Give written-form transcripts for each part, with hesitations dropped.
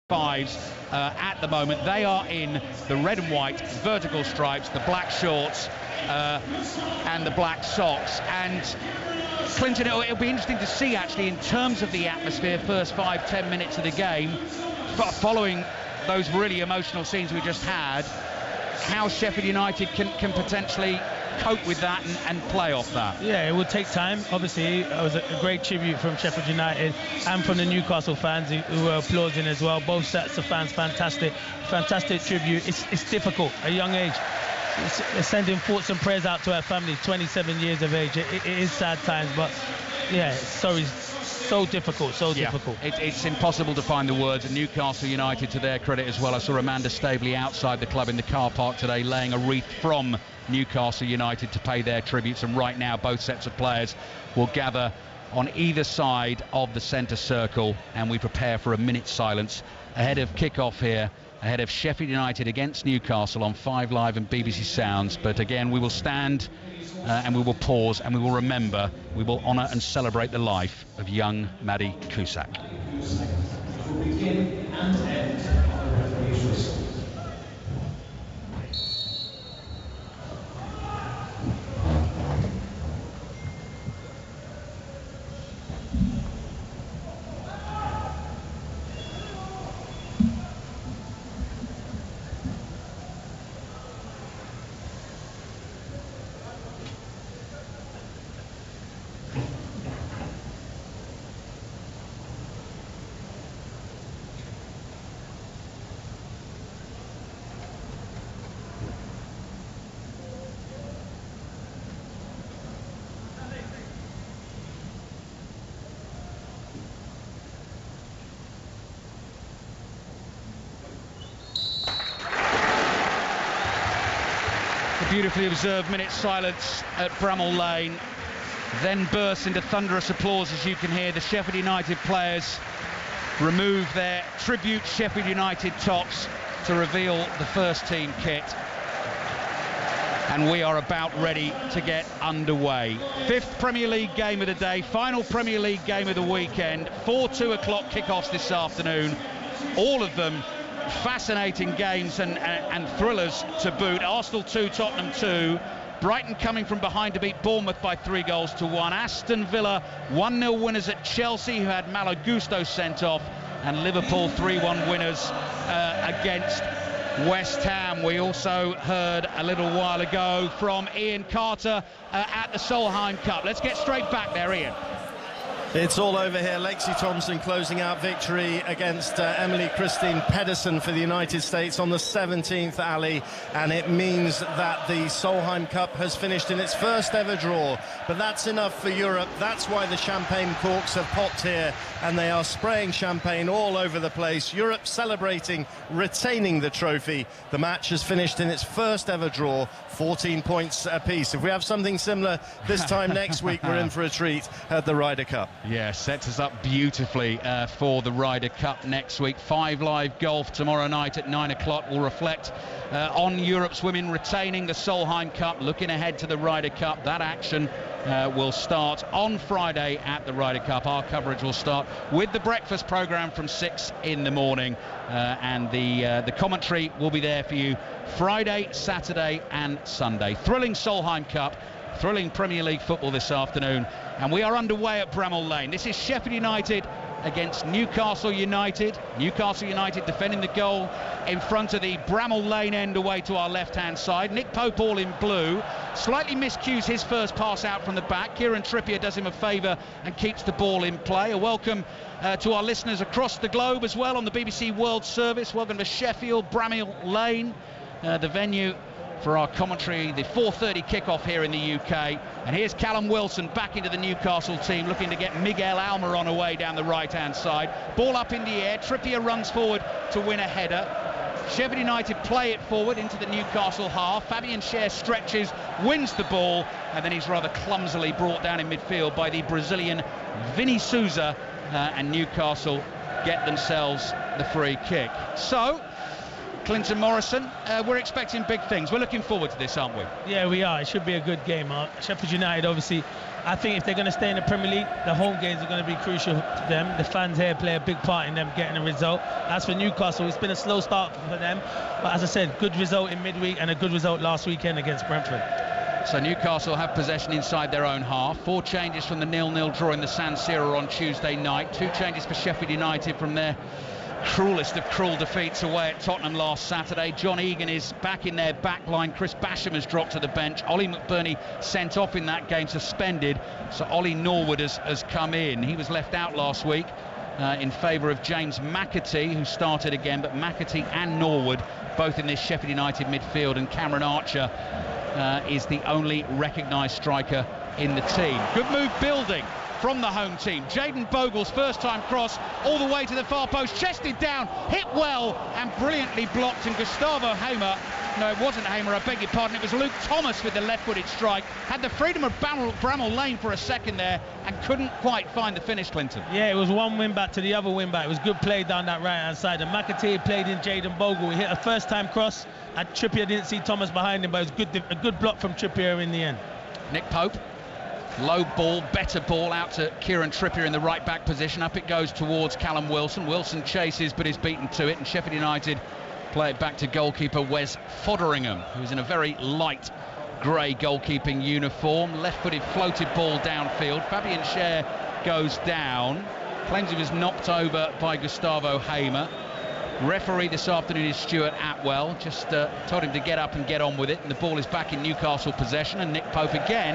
fives at the moment. They are in the red and white vertical stripes, the black shorts and the black socks. And Clinton, it'll be interesting to see actually in terms of the atmosphere, first 5-10 minutes of the game, following those really emotional scenes we just had, how Sheffield United can potentially cope with that and play off that. Yeah, it will take time. Obviously, it was a great tribute from Sheffield United and from the Newcastle fans who were applauding as well. Both sets of fans, fantastic tribute. It's difficult at a young age. It's sending thoughts and prayers out to our family. 27 years of age. It is sad times, but yeah, so difficult. It's impossible to find the words. And Newcastle United, to their credit as well, I saw Amanda Staveley outside the club in the car park today laying a wreath from Newcastle United to pay their tributes. And right now both sets of players will gather on either side of the centre circle, and we prepare for a minute's silence ahead of kick-off here, ahead of Sheffield United against Newcastle on 5 Live and BBC Sounds. But again, we will stand and we will pause and we will remember, we will honour and celebrate the life of young Maddie Cusack. Beautifully observed minute silence at Bramall Lane, then bursts into thunderous applause, as you can hear. The Sheffield United players remove their tribute Sheffield United tops to reveal the first team kit, and we are about ready to get underway. 5th Premier League game of the day, final Premier League game of the weekend. 4 2:00 kickoffs this afternoon, all of them fascinating games and thrillers to boot. Arsenal 2, Tottenham 2. Brighton coming from behind to beat Bournemouth by 3-1. Aston Villa 1-0 winners at Chelsea, who had Malo Gusto sent off, and Liverpool 3-1 winners against West Ham. We also heard a little while ago from Ian Carter at the Solheim Cup. Let's get straight back there, Ian. It's all over here. Lexi Thompson closing out victory against Emily Christine Pedersen for the United States on the 17th, Ali, and it means that the Solheim Cup has finished in its first ever draw. But that's enough for Europe. That's why the champagne corks have popped here, and they are spraying champagne all over the place. Europe celebrating, retaining the trophy. The match has finished in its first ever draw, 14 points apiece. If we have something similar this time next week, we're in for a treat at the Ryder Cup. Yeah, sets us up beautifully for the Ryder Cup next week. 5 Live golf tomorrow night at 9 o'clock will reflect on Europe's women retaining the Solheim Cup. Looking ahead to the Ryder Cup, that action will start on Friday at the Ryder Cup. Our coverage will start with the breakfast programme from 6 in the morning, and the commentary will be there for you Friday, Saturday and Sunday. Thrilling Solheim Cup, thrilling Premier League football this afternoon, and we are underway at Bramall Lane. This is Sheffield United against Newcastle United. Newcastle United defending the goal in front of the Bramall Lane end away to our left-hand side. Nick Pope all in blue. Slightly miscues his first pass out from the back. Kieran Trippier does him a favour and keeps the ball in play. A welcome to our listeners across the globe as well on the BBC World Service. Welcome to Sheffield, Bramall Lane, the venue for our commentary, the 4:30 kickoff here in the UK. And here's Callum Wilson back into the Newcastle team, looking to get Miguel Almiron away down the right-hand side. Ball up in the air, Trippier runs forward to win a header. Sheffield United play it forward into the Newcastle half. Fabian Schär stretches, wins the ball, and then he's rather clumsily brought down in midfield by the Brazilian Vini Souza, and Newcastle get themselves the free kick. So Clinton Morrison, we're expecting big things. We're looking forward to this, aren't we? Yeah, we are. It should be a good game. Sheffield United obviously I think if they're going to stay in the Premier League, the home games are going to be crucial to them. The fans here play a big part in them getting a result. As for Newcastle, it's been a slow start for them, but as I said, good result in midweek and a good result last weekend against Brentford. So Newcastle have possession inside their own half. 4 changes from the 0-0 draw in the San Siro on Tuesday night. 2 changes for Sheffield United from their cruelest of cruel defeats away at Tottenham last Saturday. John Egan is back in their back line. Chris Basham has dropped to the bench. Ollie McBurney sent off in that game, suspended. So Ollie Norwood has come in. He was left out last week in favour of James McAtee, who started again. But McAtee and Norwood both in this Sheffield United midfield, and Cameron Archer is the only recognised striker in the team. Good move building from the home team. Jayden Bogle's first time cross all the way to the far post, chested down, hit well and brilliantly blocked, and Gustavo Hamer, no it wasn't Hamer, I beg your pardon, it was Luke Thomas with the left-footed strike, had the freedom of Bramall Lane for a second there and couldn't quite find the finish, Clinton. Yeah, it was one win back to the other win back. It was good play down that right hand side, and McAtee played in Jayden Bogle. He hit a first time cross, and Trippier didn't see Thomas behind him, but it was a good block from Trippier in the end. Nick Pope, low ball, better ball out to Kieran Trippier in the right back position. Up it goes towards Callum Wilson. Wilson chases but is beaten to it, and Sheffield United play it back to goalkeeper Wes Fotheringham, who's in a very light grey goalkeeping uniform. Left-footed floated ball downfield. Fabian Schär goes down, claims he was knocked over by Gustavo Hamer. Referee this afternoon is Stuart Atwell, just told him to get up and get on with it, and the ball is back in Newcastle possession, and Nick Pope again,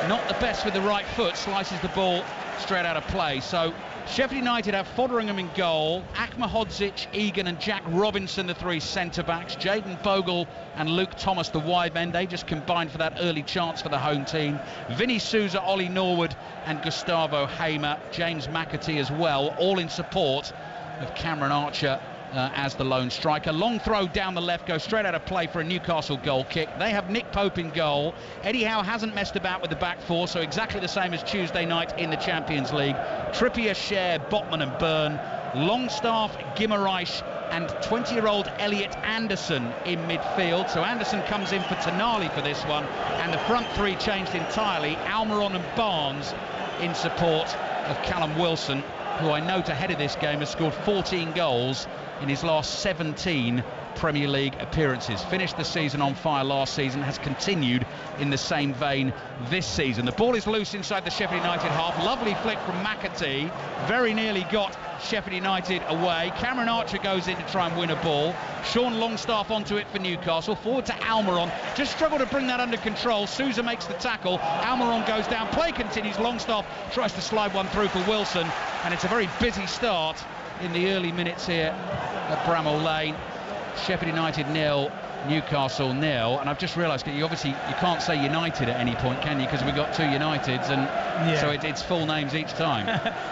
not the best with the right foot, slices the ball straight out of play. So Sheffield United have Fotheringham in goal, Ahmedhodzic, Egan and Jack Robinson the 3 centre-backs, Jayden Bogle and Luke Thomas the wide men. They just combined for that early chance for the home team. Vinny Souza, Ollie Norwood and Gustavo Hamer, James McAtee as well, all in support of Cameron Archer as the lone striker. Long throw down the left, goes straight out of play for a Newcastle goal kick. They have Nick Pope in goal. Eddie Howe hasn't messed about with the back four, so exactly the same as Tuesday night in the Champions League. Trippier, Schär, Botman and Byrne, Longstaff, Guimaraes and 20-year-old Elliot Anderson in midfield. So Anderson comes in for Tonali for this one, and the front 3 changed entirely. Almiron and Barnes in support of Callum Wilson, who I note ahead of this game has scored 14 goals in his last 17 Premier League appearances. Finished the season on fire last season, has continued in the same vein this season. The ball is loose inside the Sheffield United half. Lovely flick from McAtee, very nearly got Sheffield United away. Cameron Archer goes in to try and win a ball. Sean Longstaff onto it for Newcastle. Forward to Almiron, just struggled to bring that under control. Souza makes the tackle, Almiron goes down, play continues. Longstaff tries to slide one through for Wilson, and it's a very busy start in the early minutes here at Bramall Lane. Sheffield United 0, Newcastle 0, and I've just realised that you can't say United at any point, can you? Because we've got 2 Uniteds, and so it's full names each time.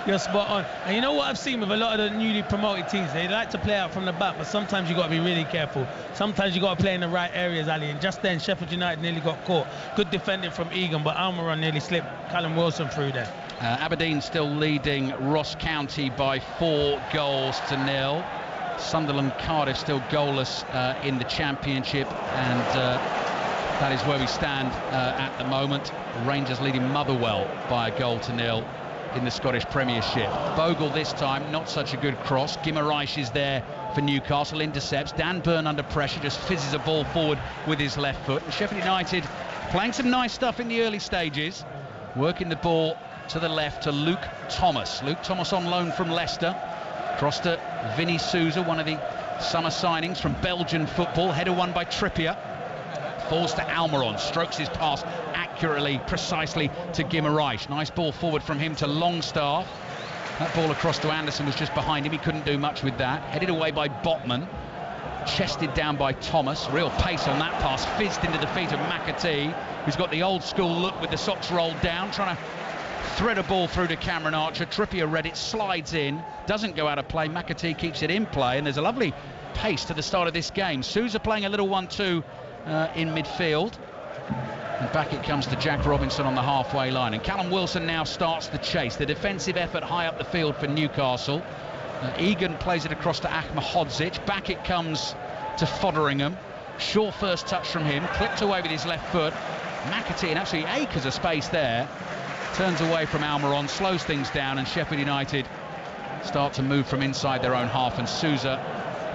You're spot on. And you know what I've seen with a lot of the newly promoted teams, they like to play out from the back, but sometimes you've got to be really careful. Sometimes you've got to play in the right areas, Ali, and just then Sheffield United nearly got caught. Good defending from Egan, but Almiron nearly slipped Callum Wilson through there. Aberdeen still leading Ross County by 4 goals to 0. Sunderland Cardiff still goalless in the Championship, and that is where we stand at the moment. Rangers leading Motherwell by 1-0 in the Scottish Premiership. Bogle this time, not such a good cross. Guimaraes is there for Newcastle, intercepts. Dan Byrne under pressure, just fizzes a ball forward with his left foot. And Sheffield United playing some nice stuff in the early stages, working the ball to the left to Luke Thomas. Luke Thomas on loan from Leicester. Cross to Vinny Souza, one of the summer signings from Belgian football. Header won by Trippier. Falls to Almiron, strokes his pass accurately, precisely to Guimaraes. Nice ball forward from him to Longstaff. That ball across to Anderson was just behind him. He couldn't do much with that. Headed away by Botman. Chested down by Thomas. Real pace on that pass. Fizzed into the feet of McAtee, who's got the old school look with the socks rolled down, trying to thread a ball through to Cameron Archer. Trippier read it, slides in, doesn't go out of play. McAtee keeps it in play, and there's a lovely pace to the start of this game. Souza playing a little 1-2 in midfield, and back it comes to Jack Robinson on the halfway line, and Callum Wilson now starts the chase. The defensive effort high up the field for Newcastle. Egan plays it across to Ahmedhodzic. Back it comes to Fotheringham. Sure first touch from him, clipped away with his left foot. McAtee in absolutely acres of space there. turns away from Almiron, slows things down, and Sheffield United start to move from inside their own half, and Sousa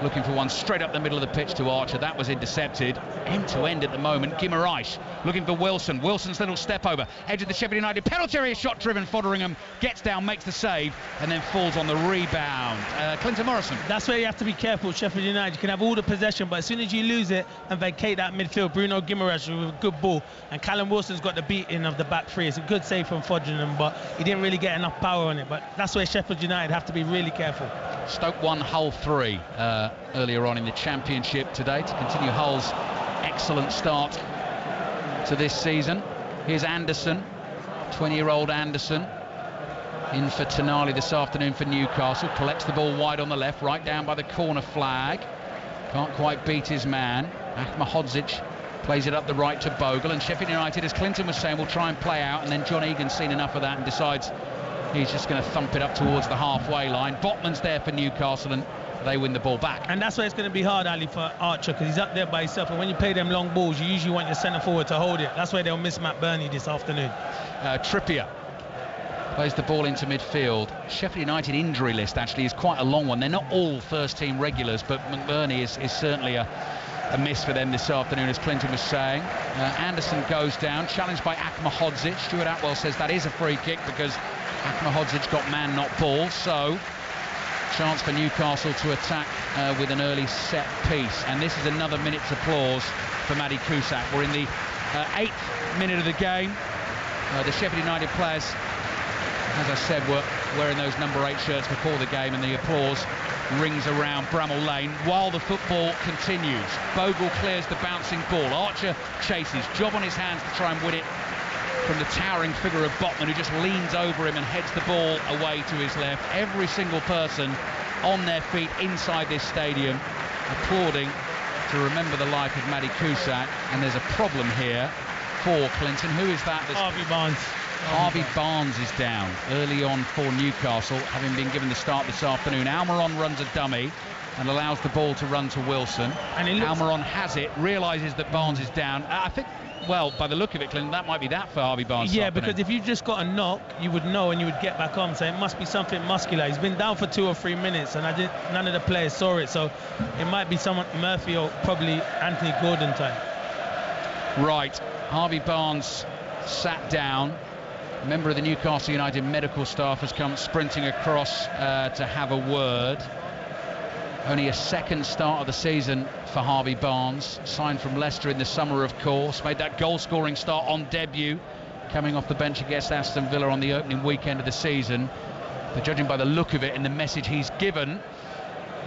looking for one straight up the middle of the pitch to Archer. That was intercepted. End to end at the moment. Guimaraes looking for Wilson. Wilson's little step over. Edge of the Sheffield United penalty area, shot driven. Fotheringham gets down, makes the save, and then falls on the rebound. Clinton Morrison. That's where you have to be careful, Sheffield United. You can have all the possession, but as soon as you lose it and vacate that midfield, Bruno Guimaraes with a good ball, and Callum Wilson's got the beating of the back three. It's a good save from Fotheringham, but he didn't really get enough power on it. But that's where Sheffield United have to be really careful. Stoke won Hull 3 earlier on in the Championship today to continue Hull's excellent start to this season. Here's Anderson, 20-year-old Anderson, in for Tonali this afternoon for Newcastle. Collects the ball wide on the left, right down by the corner flag. Can't quite beat his man. Ahmedhodzic plays it up the right to Bogle, and Sheffield United, as Clinton was saying, will try and play out, and then John Egan's seen enough of that and decides he's just going to thump it up towards the halfway line. Botman's there for Newcastle, and they win the ball back. And that's where it's going to be hard, Ali, for Archer, because he's up there by himself, and when you play them long balls, you usually want your centre forward to hold it. That's where they'll miss Matt Burney this afternoon. Trippier plays the ball into midfield. Sheffield United injury list actually is quite a long one. They're not all first team regulars, but McBurney is certainly a miss for them this afternoon, as Clinton was saying. Anderson goes down, challenged by Ahmedhodzic. Stuart Atwell says that is a free kick because Ahmedhodzic got man, not ball. So chance for Newcastle to attack with an early set piece, and this is another minute's applause for Mady Cusack. We're in the 8th minute of the game. The Sheffield United players, as I said, were wearing those number 8 shirts before the game, and the applause rings around Bramall Lane while the football continues. Bogle clears the bouncing ball. Archer chases, job on his hands to try and win it from the towering figure of Botman, who just leans over him and heads the ball away to his left. Every single person on their feet inside this stadium applauding to remember the life of Mady Cusack. And there's a problem here for Clinton. Who is that? Harvey Barnes. Harvey Barnes is down early on for Newcastle, having been given the start this afternoon. Almiron runs a dummy and allows the ball to run to Wilson. And Almiron has it, realises that Barnes is down. I think, well, by the look of it, Clinton, that might be that for Harvey Barnes. Yeah, because if you just got a knock, you would know and you would get back on. So it must be something muscular. He's been down for 2 or 3 minutes, and none of the players saw it. So it might be someone, Murphy or probably Anthony Gordon type. Right, Harvey Barnes sat down. A member of the Newcastle United medical staff has come sprinting across to have a word. Only a second start of the season for Harvey Barnes, signed from Leicester in the summer, of course. Made that goal-scoring start on debut, coming off the bench against Aston Villa on the opening weekend of the season. But judging by the look of it and the message he's given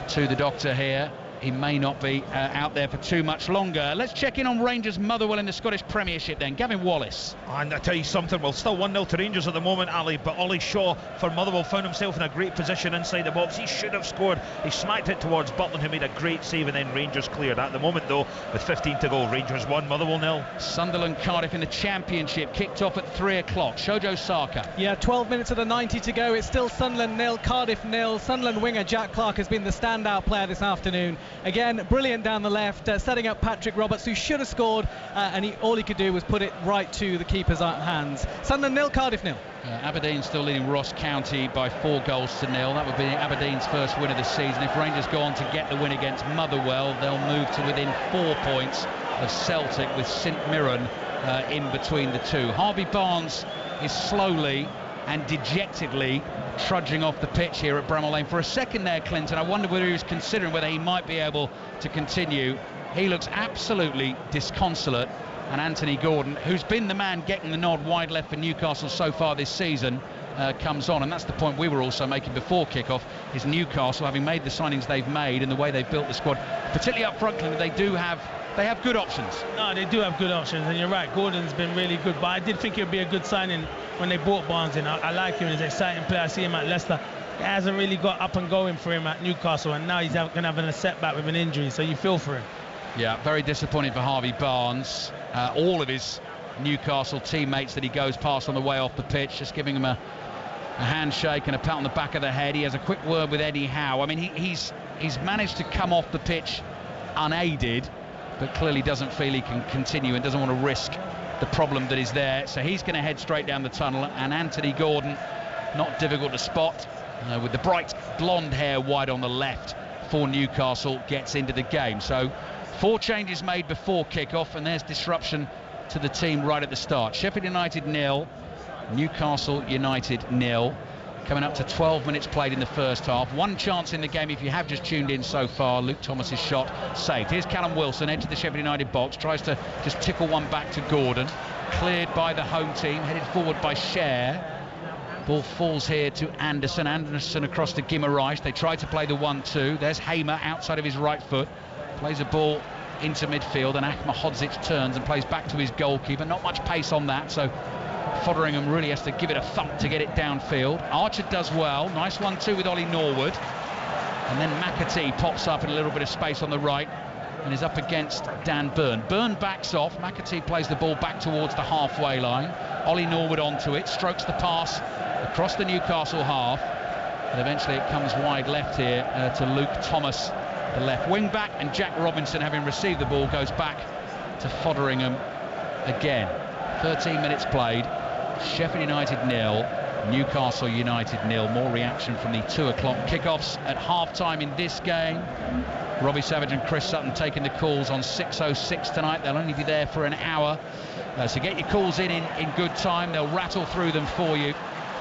to the doctor here, he may not be out there for too much longer. Let's check in on Rangers Motherwell in the Scottish Premiership then. Gavin Wallace. And I tell you something, well, still 1-0 to Rangers at the moment, Ali, but Ollie Shaw for Motherwell found himself in a great position inside the box. He should have scored. He smacked it towards Butland, who made a great save, and then Rangers cleared. At the moment, though, with 15 to go, Rangers 1, Motherwell 0. Sunderland Cardiff in the Championship kicked off at 3 o'clock. Shojo Saka. Yeah, 12 minutes of the 90 to go. It's still Sunderland 0, Cardiff 0. Sunderland winger Jack Clark has been the standout player this afternoon. Again, brilliant down the left, setting up Patrick Roberts, who should have scored, and all he could do was put it right to the keeper's hands. Sunderland 0, Cardiff 0. Aberdeen still leading Ross County by 4 goals to 0. That would be Aberdeen's first win of the season. If Rangers go on to get the win against Motherwell, they'll move to within 4 points of Celtic, with St Mirren in between the two. Harvey Barnes is slowly and dejectedly trudging off the pitch here at Bramall Lane. For a second there, Clinton, I wondered whether he was considering whether he might be able to continue. He looks absolutely disconsolate, and Anthony Gordon, who's been the man getting the nod wide left for Newcastle so far this season, comes on. And that's the point we were also making before kickoff, is Newcastle, having made the signings they've made and the way they've built the squad, particularly up front, Clinton, they have good options. No, they do have good options, and you're right, Gordon's been really good, but I did think it would be a good signing when they brought Barnes in. I like him, he's an exciting player. I see him at Leicester. It hasn't really got up and going for him at Newcastle, and now he's going to have a setback with an injury, so you feel for him. Yeah, very disappointing for Harvey Barnes. All of his Newcastle teammates that he goes past on the way off the pitch, just giving him a handshake and a pat on the back of the head. He has a quick word with Eddie Howe. I mean, he's managed to come off the pitch unaided, but clearly doesn't feel he can continue and doesn't want to risk the problem that is there. So he's going to head straight down the tunnel, and Anthony Gordon, not difficult to spot, with the bright blonde hair wide on the left for Newcastle, gets into the game. So 4 changes made before kick-off, and there's disruption to the team right at the start. Sheffield United 0, Newcastle United 0. Coming up to 12 minutes played in the first half. 1 chance in the game if you have just tuned in so far. Luke Thomas's shot saved. Here's Callum Wilson, edge of the Sheffield United box, tries to just tickle one back to Gordon. Cleared by the home team, headed forward by Cher. Ball falls here to Anderson. Anderson across to Guimaraes. They try to play the 1-2. There's Hamer outside of his right foot. Plays a ball into midfield, and Ahmedhodzic turns and plays back to his goalkeeper. Not much pace on that, so Fotheringham really has to give it a thump to get it downfield. Archer does well. Nice 1-2 with Ollie Norwood. And then McAtee pops up in a little bit of space on the right and is up against Dan Byrne. Byrne backs off. McAtee plays the ball back towards the halfway line. Ollie Norwood onto it, strokes the pass across the Newcastle half. And eventually it comes wide left here to Luke Thomas, the left wing back. And Jack Robinson, having received the ball, goes back to Fotheringham again. 13 minutes played. Sheffield United 0, Newcastle United 0. More reaction from the 2 o'clock kickoffs at half-time in this game. Robbie Savage and Chris Sutton taking the calls on 6:06 tonight. They'll only be there for an hour. So get your calls in good time. They'll rattle through them for you,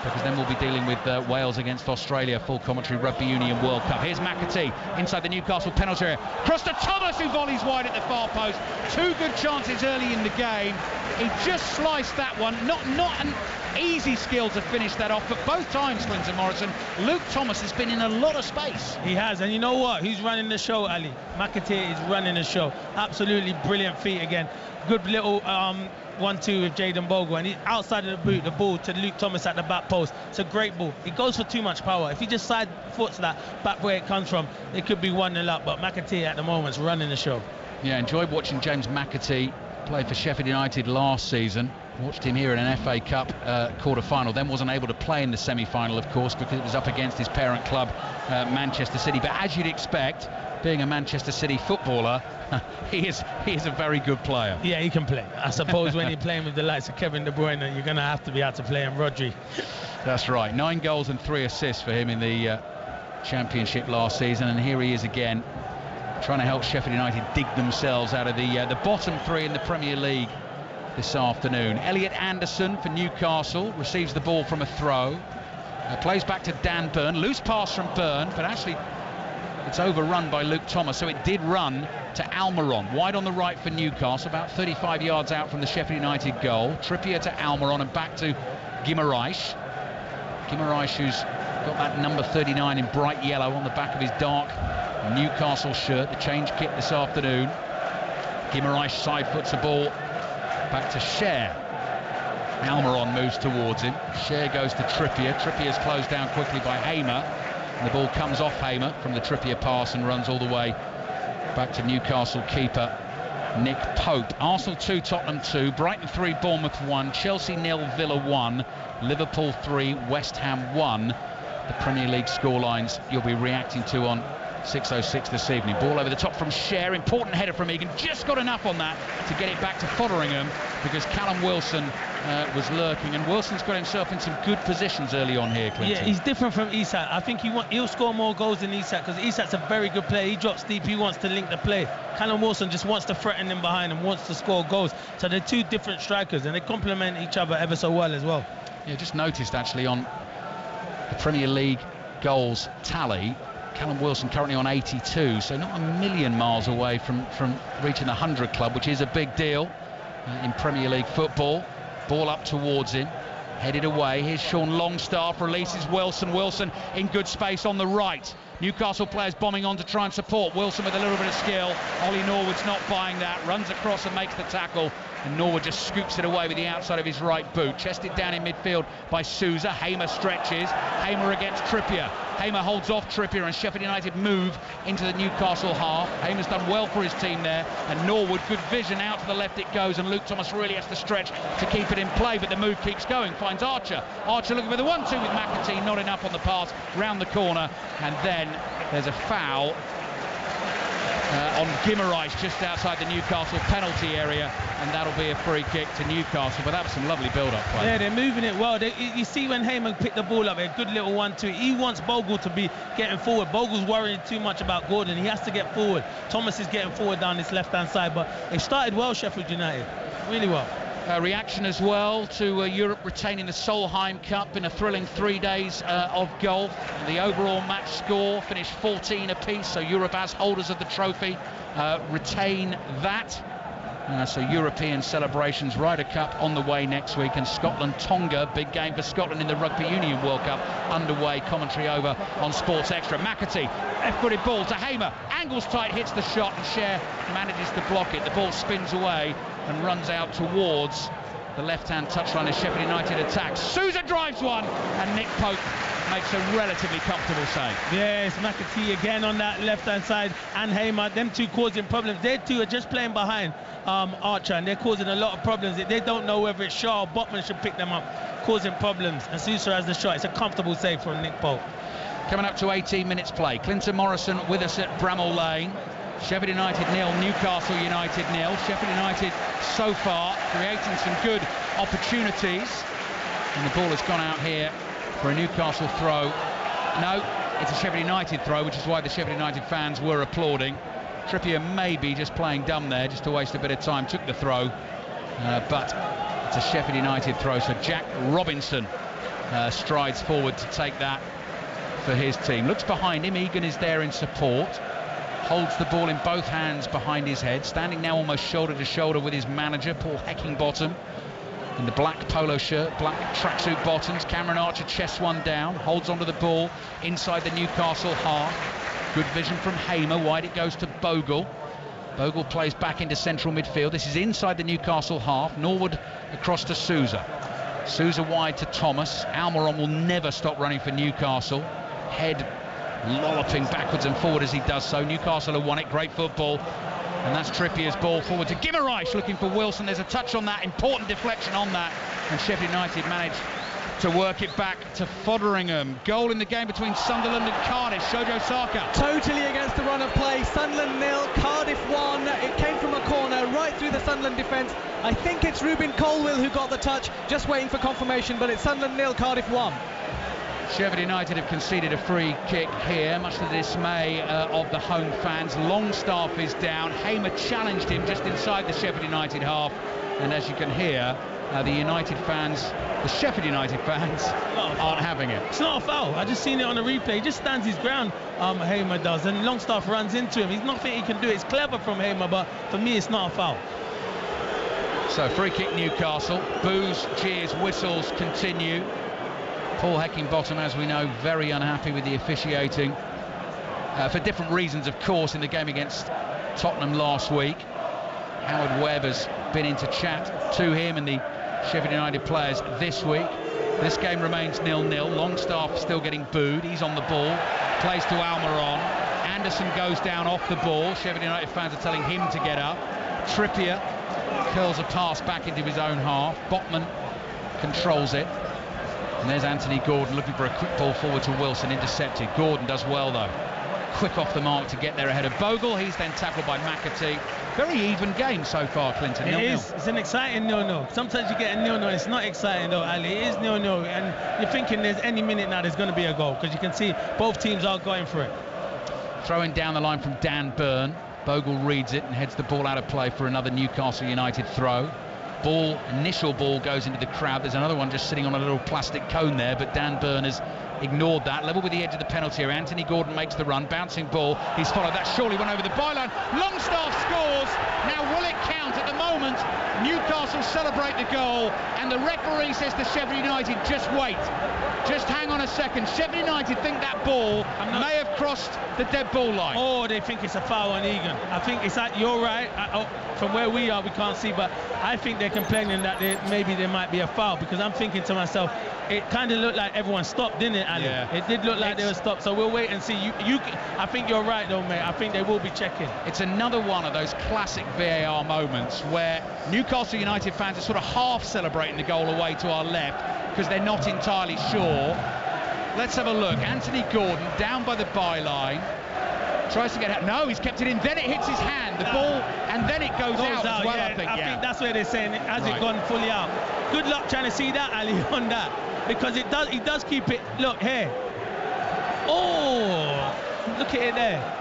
because then we'll be dealing with Wales against Australia, full commentary Rugby Union World Cup. Here's McAtee inside the Newcastle penalty area. Cross to Thomas, who volleys wide at the far post. 2 good chances early in the game. He just sliced that one. Not an easy skill to finish that off, but both times, Clinton Morrison, Luke Thomas has been in a lot of space. He has, and you know what? Who's running the show, Ali? McAtee is running the show. Absolutely brilliant feet again. Good little 1-2 with Jayden Bogle, and he's outside of the boot, the ball to Luke Thomas at the back post. It's a great ball. He goes for too much power. If he just side foots that back where it comes from, it could be 1-0 up, but McAtee at the moment is running the show. Yeah, enjoyed watching James McAtee play for Sheffield United last season. Watched him here in an FA Cup quarter-final, then wasn't able to play in the semi-final, of course, because it was up against his parent club, Manchester City. But as you'd expect, being a Manchester City footballer, he is a very good player. Yeah, he can play. I suppose when you're playing with the likes of Kevin De Bruyne, you're going to have to be able to play him, Rodri. That's right. 9 goals and 3 assists for him in the Championship last season, and here he is again, trying to help Sheffield United dig themselves out of the bottom 3 in the Premier League this afternoon. Elliot Anderson for Newcastle receives the ball from a throw. Plays back to Dan Byrne. Loose pass from Byrne, but actually it's overrun by Luke Thomas, so it did run to Almiron. Wide on the right for Newcastle, about 35 yards out from the Sheffield United goal. Trippier to Almiron and back to Guimaraes. Guimaraes, who's got that number 39 in bright yellow on the back of his dark Newcastle shirt. The change kit this afternoon. Guimaraes side foots the ball back to Cher. Almiron moves towards him. Cher goes to Trippier. Trippier's closed down quickly by Hamer. And the ball comes off Hamer from the Trippier pass and runs all the way back to Newcastle keeper Nick Pope. Arsenal 2, Tottenham 2, Brighton 3, Bournemouth 1, Chelsea 0, Villa 1, Liverpool 3, West Ham 1. The Premier League scorelines you'll be reacting to on 6:06 this evening. Ball over the top from Cher. Important header from Egan. Just got enough on that to get it back to Fotheringham, because Callum Wilson was lurking, and Wilson's got himself in some good positions early on here, Clinton. Yeah, he's different from Isak. I think he'll score more goals than Isak, because Isak's a very good player. He drops deep, he wants to link the play. Callum Wilson just wants to threaten him behind and wants to score goals. So they're 2 different strikers, and they complement each other ever so well as well. Yeah, just noticed actually on the Premier League goals tally, Callum Wilson currently on 82, so not a million miles away from reaching the 100 club, which is a big deal in Premier League football. Ball up towards him, headed away. Here's Sean Longstaff, releases Wilson. Wilson in good space on the right. Newcastle players bombing on to try and support Wilson with a little bit of skill. Ollie Norwood's not buying that, runs across and makes the tackle, and Norwood just scoops it away with the outside of his right boot. Chested down in midfield by Sousa. Hamer stretches. Hamer against Trippier. Hamer holds off Trippier, and Sheffield United move into the Newcastle half. Hamer's done well for his team there, and Norwood, good vision, out to the left it goes, and Luke Thomas really has to stretch to keep it in play, but the move keeps going, finds Archer. Archer looking for the 1-2 with McAtee, not enough on the pass, round the corner, and then there's a foul on Guimaraes just outside the Newcastle penalty area, and that'll be a free kick to Newcastle. But that was some lovely build-up play. Yeah, they're moving it well. You see when Heyman picked the ball up, a good little 1-2. He wants Bogle to be getting forward. Bogle's worrying too much about Gordon. He has to get forward. Thomas is getting forward down this left-hand side, but they started well, Sheffield United. Really well. Reaction as well to Europe retaining the Solheim Cup in a thrilling 3 days of golf. The overall match score finished 14 apiece, so Europe, as holders of the trophy, retain that. So European celebrations. Ryder Cup on the way next week, and Scotland-Tonga, big game for Scotland in the Rugby Union World Cup, underway. Commentary over on Sports Extra. McAtee, left-footed ball to Hamer, angles tight, hits the shot, and Cher manages to block it. The ball spins away and runs out towards the left-hand touchline as Sheffield United attacks. Sousa drives one, and Nick Pope makes a relatively comfortable save. Yes, McAtee again on that left-hand side, and Hamer, them two causing problems. They two are just playing behind Archer, and they're causing a lot of problems. They don't know whether it's Shaw or Botman should pick them up, causing problems. And Sousa has the shot. It's a comfortable save from Nick Pope. Coming up to 18 minutes play. Clinton Morrison with us at Bramall Lane. Sheffield United 0, Newcastle United 0. Sheffield United so far creating some good opportunities, and the ball has gone out here for a Newcastle throw. No, it's a Sheffield United throw, which is why the Sheffield United fans were applauding. Trippier maybe just playing dumb there, just to waste a bit of time, took the throw, but it's a Sheffield United throw. So Jack Robinson strides forward to take that for his team. Looks behind him, Egan is there in support, holds the ball in both hands behind his head, standing now almost shoulder to shoulder with his manager, Paul Heckingbottom, in the black polo shirt, black tracksuit bottoms. Cameron Archer chests one down, holds onto the ball inside the Newcastle half. Good vision from Hamer, wide it goes to Bogle. Bogle plays back into central midfield. This is inside the Newcastle half. Norwood across to Sousa. Sousa wide to Thomas. Almiron will never stop running for Newcastle. Head lolloping backwards and forward as he does so. Newcastle have won it. Great football. And that's Trippier's ball forward to Guimaraes, looking for Wilson. There's a touch on that, important deflection on that, and Sheffield United managed to work it back to Fotheringham. Goal in the game between Sunderland and Cardiff. Shojo Saka. Totally against the run of play. Sunderland 0, Cardiff 1. It came from a corner right through the Sunderland defence. I think it's Ruben Colwill who got the touch, just waiting for confirmation, but it's Sunderland 0, Cardiff 1. Sheffield United have conceded a free kick here, much to the dismay of the home fans. Longstaff is down. Hamer challenged him just inside the Sheffield United half, and as you can hear, the United fans, the Sheffield United fans, aren't having it. It's not a foul. I just seen it on the replay. He just stands his ground, Hamer does, and Longstaff runs into him. He's nothing he can do. It's clever from Hamer, but for me it's not a foul. So free kick Newcastle. Boos, cheers, whistles continue. Paul Heckingbottom, as we know, very unhappy with the officiating for different reasons, of course, in the game against Tottenham last week. Howard Webb has been in to chat to him and the Sheffield United players this week. This game remains 0-0. Longstaff still getting booed. He's on the ball. Plays to Almiron. Anderson goes down off the ball. Sheffield United fans are telling him to get up. Trippier curls a pass back into his own half. Botman controls it. And there's Anthony Gordon looking for a quick ball forward to Wilson, intercepted. Gordon does well though. Quick off the mark to get there ahead of Bogle. He's then tackled by McAtee. Very even game so far, Clinton. It is. It's an exciting 0-0. Sometimes you get a 0-0. It's not exciting though, Ali. It is 0-0, and you're thinking there's any minute now there's going to be a goal, because you can see both teams are going for it. Throwing down the line from Dan Byrne. Bogle reads it and heads the ball out of play for another Newcastle United throw. Initial ball goes into the crowd. There's another one just sitting on a little plastic cone there, but Dan Byrne has ignored that. Level with the edge of the penalty area. Anthony Gordon makes the run. Bouncing ball. He's followed that. Surely went over the byline. Longstaff scores. Now will it count? At the moment, Newcastle celebrate the goal, and the referee says to Sheffield United, just wait. Just hang on a second. Sheffield United think that ball may have crossed the dead ball line. Oh, they think it's a foul on Egan. I think it's that. You're right. From where we are, we can't see, but I think they're complaining that maybe there might be a foul, because I'm thinking to myself, it kind of looked like everyone stopped, didn't it, Ali? Yeah. It did look like they were stopped, so we'll wait and see. I think you're right, though, mate. I think they will be checking. It's another one of those classic VAR moments where Newcastle United fans are sort of half celebrating the goal away to our left because they're not entirely sure. Let's have a look. Anthony Gordon down by the byline. Tries to get out. No, he's kept it in. Then it hits his hand, the ball, and then it goes out as well, yeah. I think that's where they're saying it. Has it gone fully out? Good luck trying to see that, Ali, on that. Because he does keep it. Look, here. Oh, look at it there.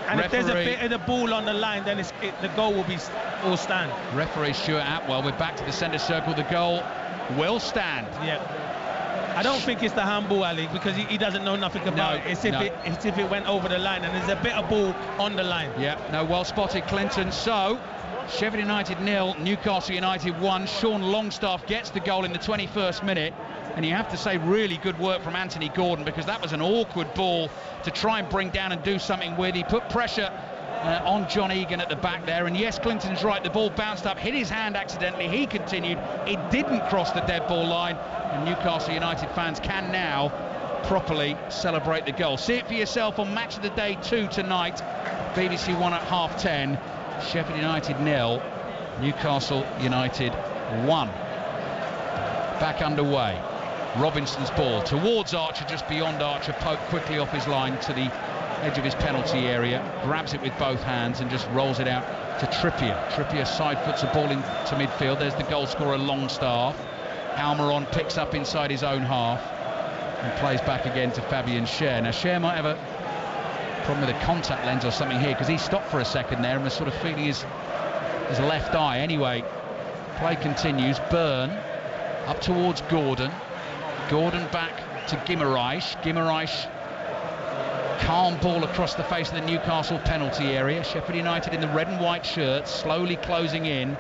And if there's a bit of the ball on the line, then the goal will stand. Referee Stuart Atwell, we're back to the centre circle. The goal will stand. Yeah. I don't think it's the handball, Ali, because he doesn't know nothing about it. It's if it went over the line, and there's a bit of ball on the line. Yeah, no, well spotted, Clinton. So, Sheffield United 0, Newcastle United 1. Sean Longstaff gets the goal in the 21st minute. And you have to say, really good work from Anthony Gordon, because that was an awkward ball to try and bring down and do something with. He put pressure on John Egan at the back there, and yes, Clinton's right, the ball bounced up, hit his hand accidentally, he continued, it didn't cross the dead ball line, and Newcastle United fans can now properly celebrate the goal. See it for yourself on Match of the Day 2 tonight, BBC 1 at 10:30, Sheffield United 0, Newcastle United 1. Back underway. Robinson's ball towards Archer, just beyond Archer. Pope quickly off his line to the edge of his penalty area, grabs it with both hands and just rolls it out to Trippier. Trippier side foots the ball into midfield. There's the goal scorer Longstaff. Almiron picks up inside his own half and plays back again to Fabian Schär. Now Schär might have a problem with a contact lens or something here, because he stopped for a second there and was sort of feeling his left eye. Anyway, play continues. Byrne up towards Gordon. Gordon back to Guimaraes. Guimaraes, calm ball across the face of the Newcastle penalty area. Sheffield United in the red and white shirts, slowly closing in,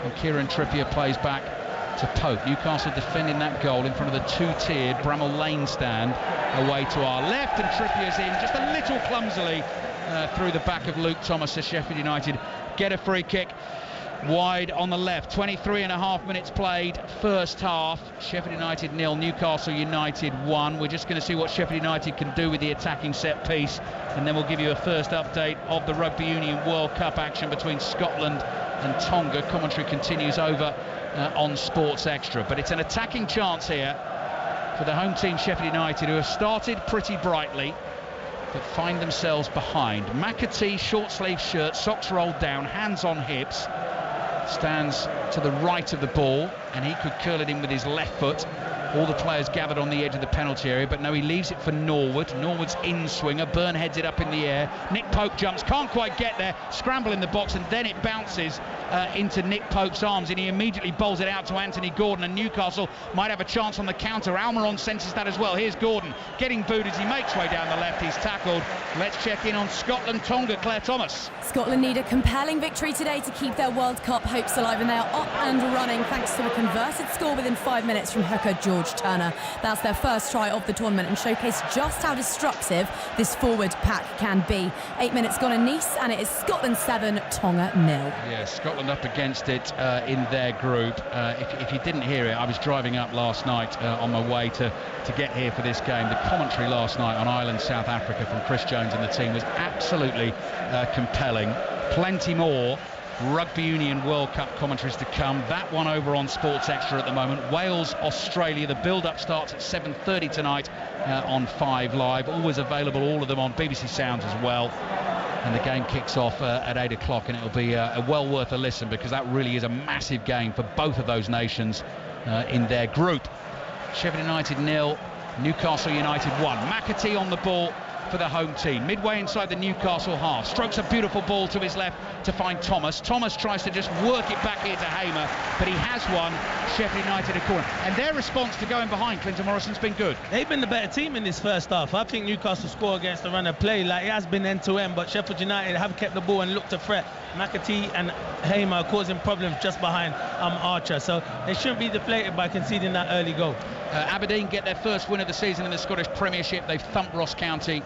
and Kieran Trippier plays back to Pope. Newcastle defending that goal in front of the two-tiered Bramall Lane stand away to our left, and Trippier's in just a little clumsily through the back of Luke Thomas as Sheffield United get a free kick wide on the left. 23.5 minutes played, first half. Sheffield United 0, Newcastle United 1. We're just going to see what Sheffield United can do with the attacking set piece, and then we'll give you a first update of the Rugby Union World Cup action between Scotland and Tonga. Commentary continues over on Sports Extra, but it's an attacking chance here for the home team Sheffield United, who have started pretty brightly but find themselves behind. McAtee, short sleeve shirt, socks rolled down, hands on hips, stands to the right of the ball, and he could curl it in with his left foot. All the players gathered on the edge of the penalty area, but no, he leaves it for Norwood. Norwood's in-swinger. Byrne heads it up in the air. Nick Pope jumps, can't quite get there, scramble in the box, and then it bounces into Nick Pope's arms, and he immediately bowls it out to Anthony Gordon, and Newcastle might have a chance on the counter. Almiron senses that as well. Here's Gordon getting booed as he makes way down the left. He's tackled. Let's check in on Scotland, Tonga. Claire Thomas. Scotland need a compelling victory today to keep their World Cup hopes alive, and they are up and running thanks to a converted score within 5 minutes from hooker George Turner. That's their first try of the tournament and showcase just how destructive this forward pack can be. 8 minutes gone in Nice, and it is Scotland 7, Tonga 0. Yeah, Scotland up against it in their group. If you didn't hear it, I was driving up last night on my way to get here for this game. The commentary last night on Ireland, South Africa from Chris Jones and the team was absolutely compelling. Plenty more Rugby Union World Cup commentaries to come. That one over on Sports Extra at the moment. Wales, Australia. The build-up starts at 7:30 tonight on 5 Live. Always available, all of them on BBC Sounds as well. And the game kicks off at 8 o'clock, and it'll be well worth a listen, because that really is a massive game for both of those nations in their group. Sheffield United 0, Newcastle United 1. McAtee on the ball for the home team. Midway inside the Newcastle half. Strokes a beautiful ball to his left to find Thomas. Thomas tries to just work it back here to Hamer, but he has won Sheffield United a corner. And their response to going behind Clinton Morrison's been good. They've been the better team in this first half. I think Newcastle score against the run of play, like it has been end-to-end, but Sheffield United have kept the ball and looked to threat. McAtee and Hamer are causing problems just behind Archer, so they shouldn't be deflated by conceding that early goal. Aberdeen get their first win of the season in the Scottish Premiership. They've thumped Ross County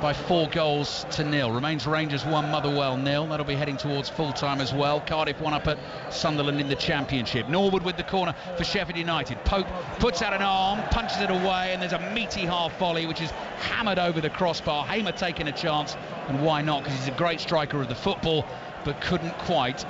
by 4-0. Remains Rangers 1, Motherwell 0. That'll be heading towards full-time as well. Cardiff 1 up at Sunderland in the Championship. Norwood with the corner for Sheffield United. Pope puts out an arm, punches it away, and there's a meaty half volley which is hammered over the crossbar. Hamer taking a chance, and why not, because he's a great striker of the football, but couldn't quite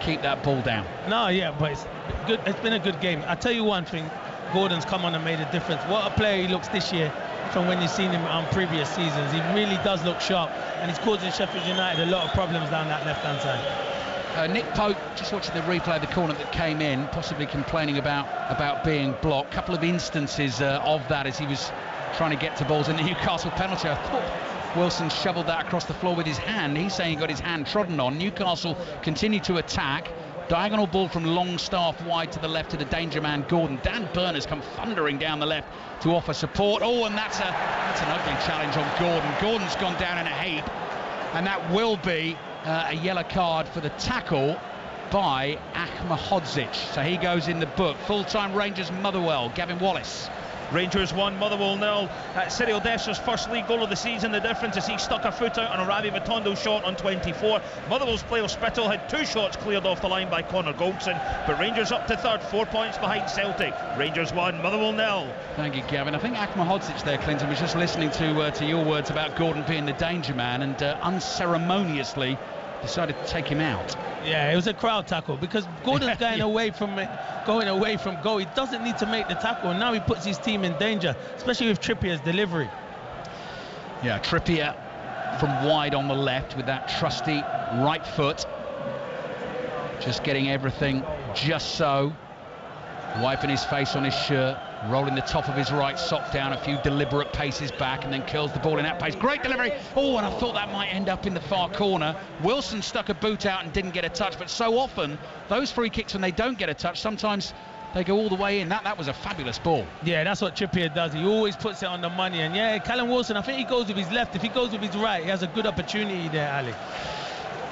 keep that ball down. No, yeah, but it's good. It's been a good game. I tell you one thing, Gordon's come on and made a difference. What a player he looks this year from when you've seen him on previous seasons. He really does look sharp, and he's causing Sheffield United a lot of problems down that left-hand side. Nick Pope, just watching the replay of the corner that came in, possibly complaining about being blocked. Couple of instances of that as he was trying to get to balls in the Newcastle penalty. I thought Wilson shoveled that across the floor with his hand. He's saying he got his hand trodden on. Newcastle continued to attack. Diagonal ball from Longstaff wide to the left to the danger man Gordon. Dan Burn has come thundering down the left to offer support. Oh, and that's an ugly challenge on Gordon. Gordon's gone down in a heap, and that will be a yellow card for the tackle by Ahmedhodzic. So he goes in the book. Full-time Rangers Motherwell. Gavin Wallace. Rangers 1, Motherwell 0. Cyril Dessers' first league goal of the season. The difference is he stuck a foot out on a Ravi Vitondo shot on 24. Motherwell's player Spittle had 2 shots cleared off the line by Connor Goldson, but Rangers up to third, 4 points behind Celtic. Rangers 1, Motherwell 0. Thank you, Gavin. I think Ahmedhodzic there, Clinton, was just listening to your words about Gordon being the danger man and unceremoniously decided to take him out. Yeah, it was a crowd tackle because Gordon's going away from goal. He doesn't need to make the tackle, and now he puts his team in danger, especially with Trippier's delivery. Yeah, Trippier from wide on the left with that trusty right foot, just getting everything just so, wiping his face on his shirt, rolling the top of his right sock down a few deliberate paces back, and then curls the ball in that pace. Great delivery. Oh, and I thought that might end up in the far corner. Wilson stuck a boot out and didn't get a touch, but so often those free kicks, when they don't get a touch, sometimes they go all the way in. That was a fabulous ball. Yeah, that's what Trippier does. He always puts it on the money. And yeah, Callum Wilson, I think he goes with his left. If he goes with his right, he has a good opportunity there, Ali.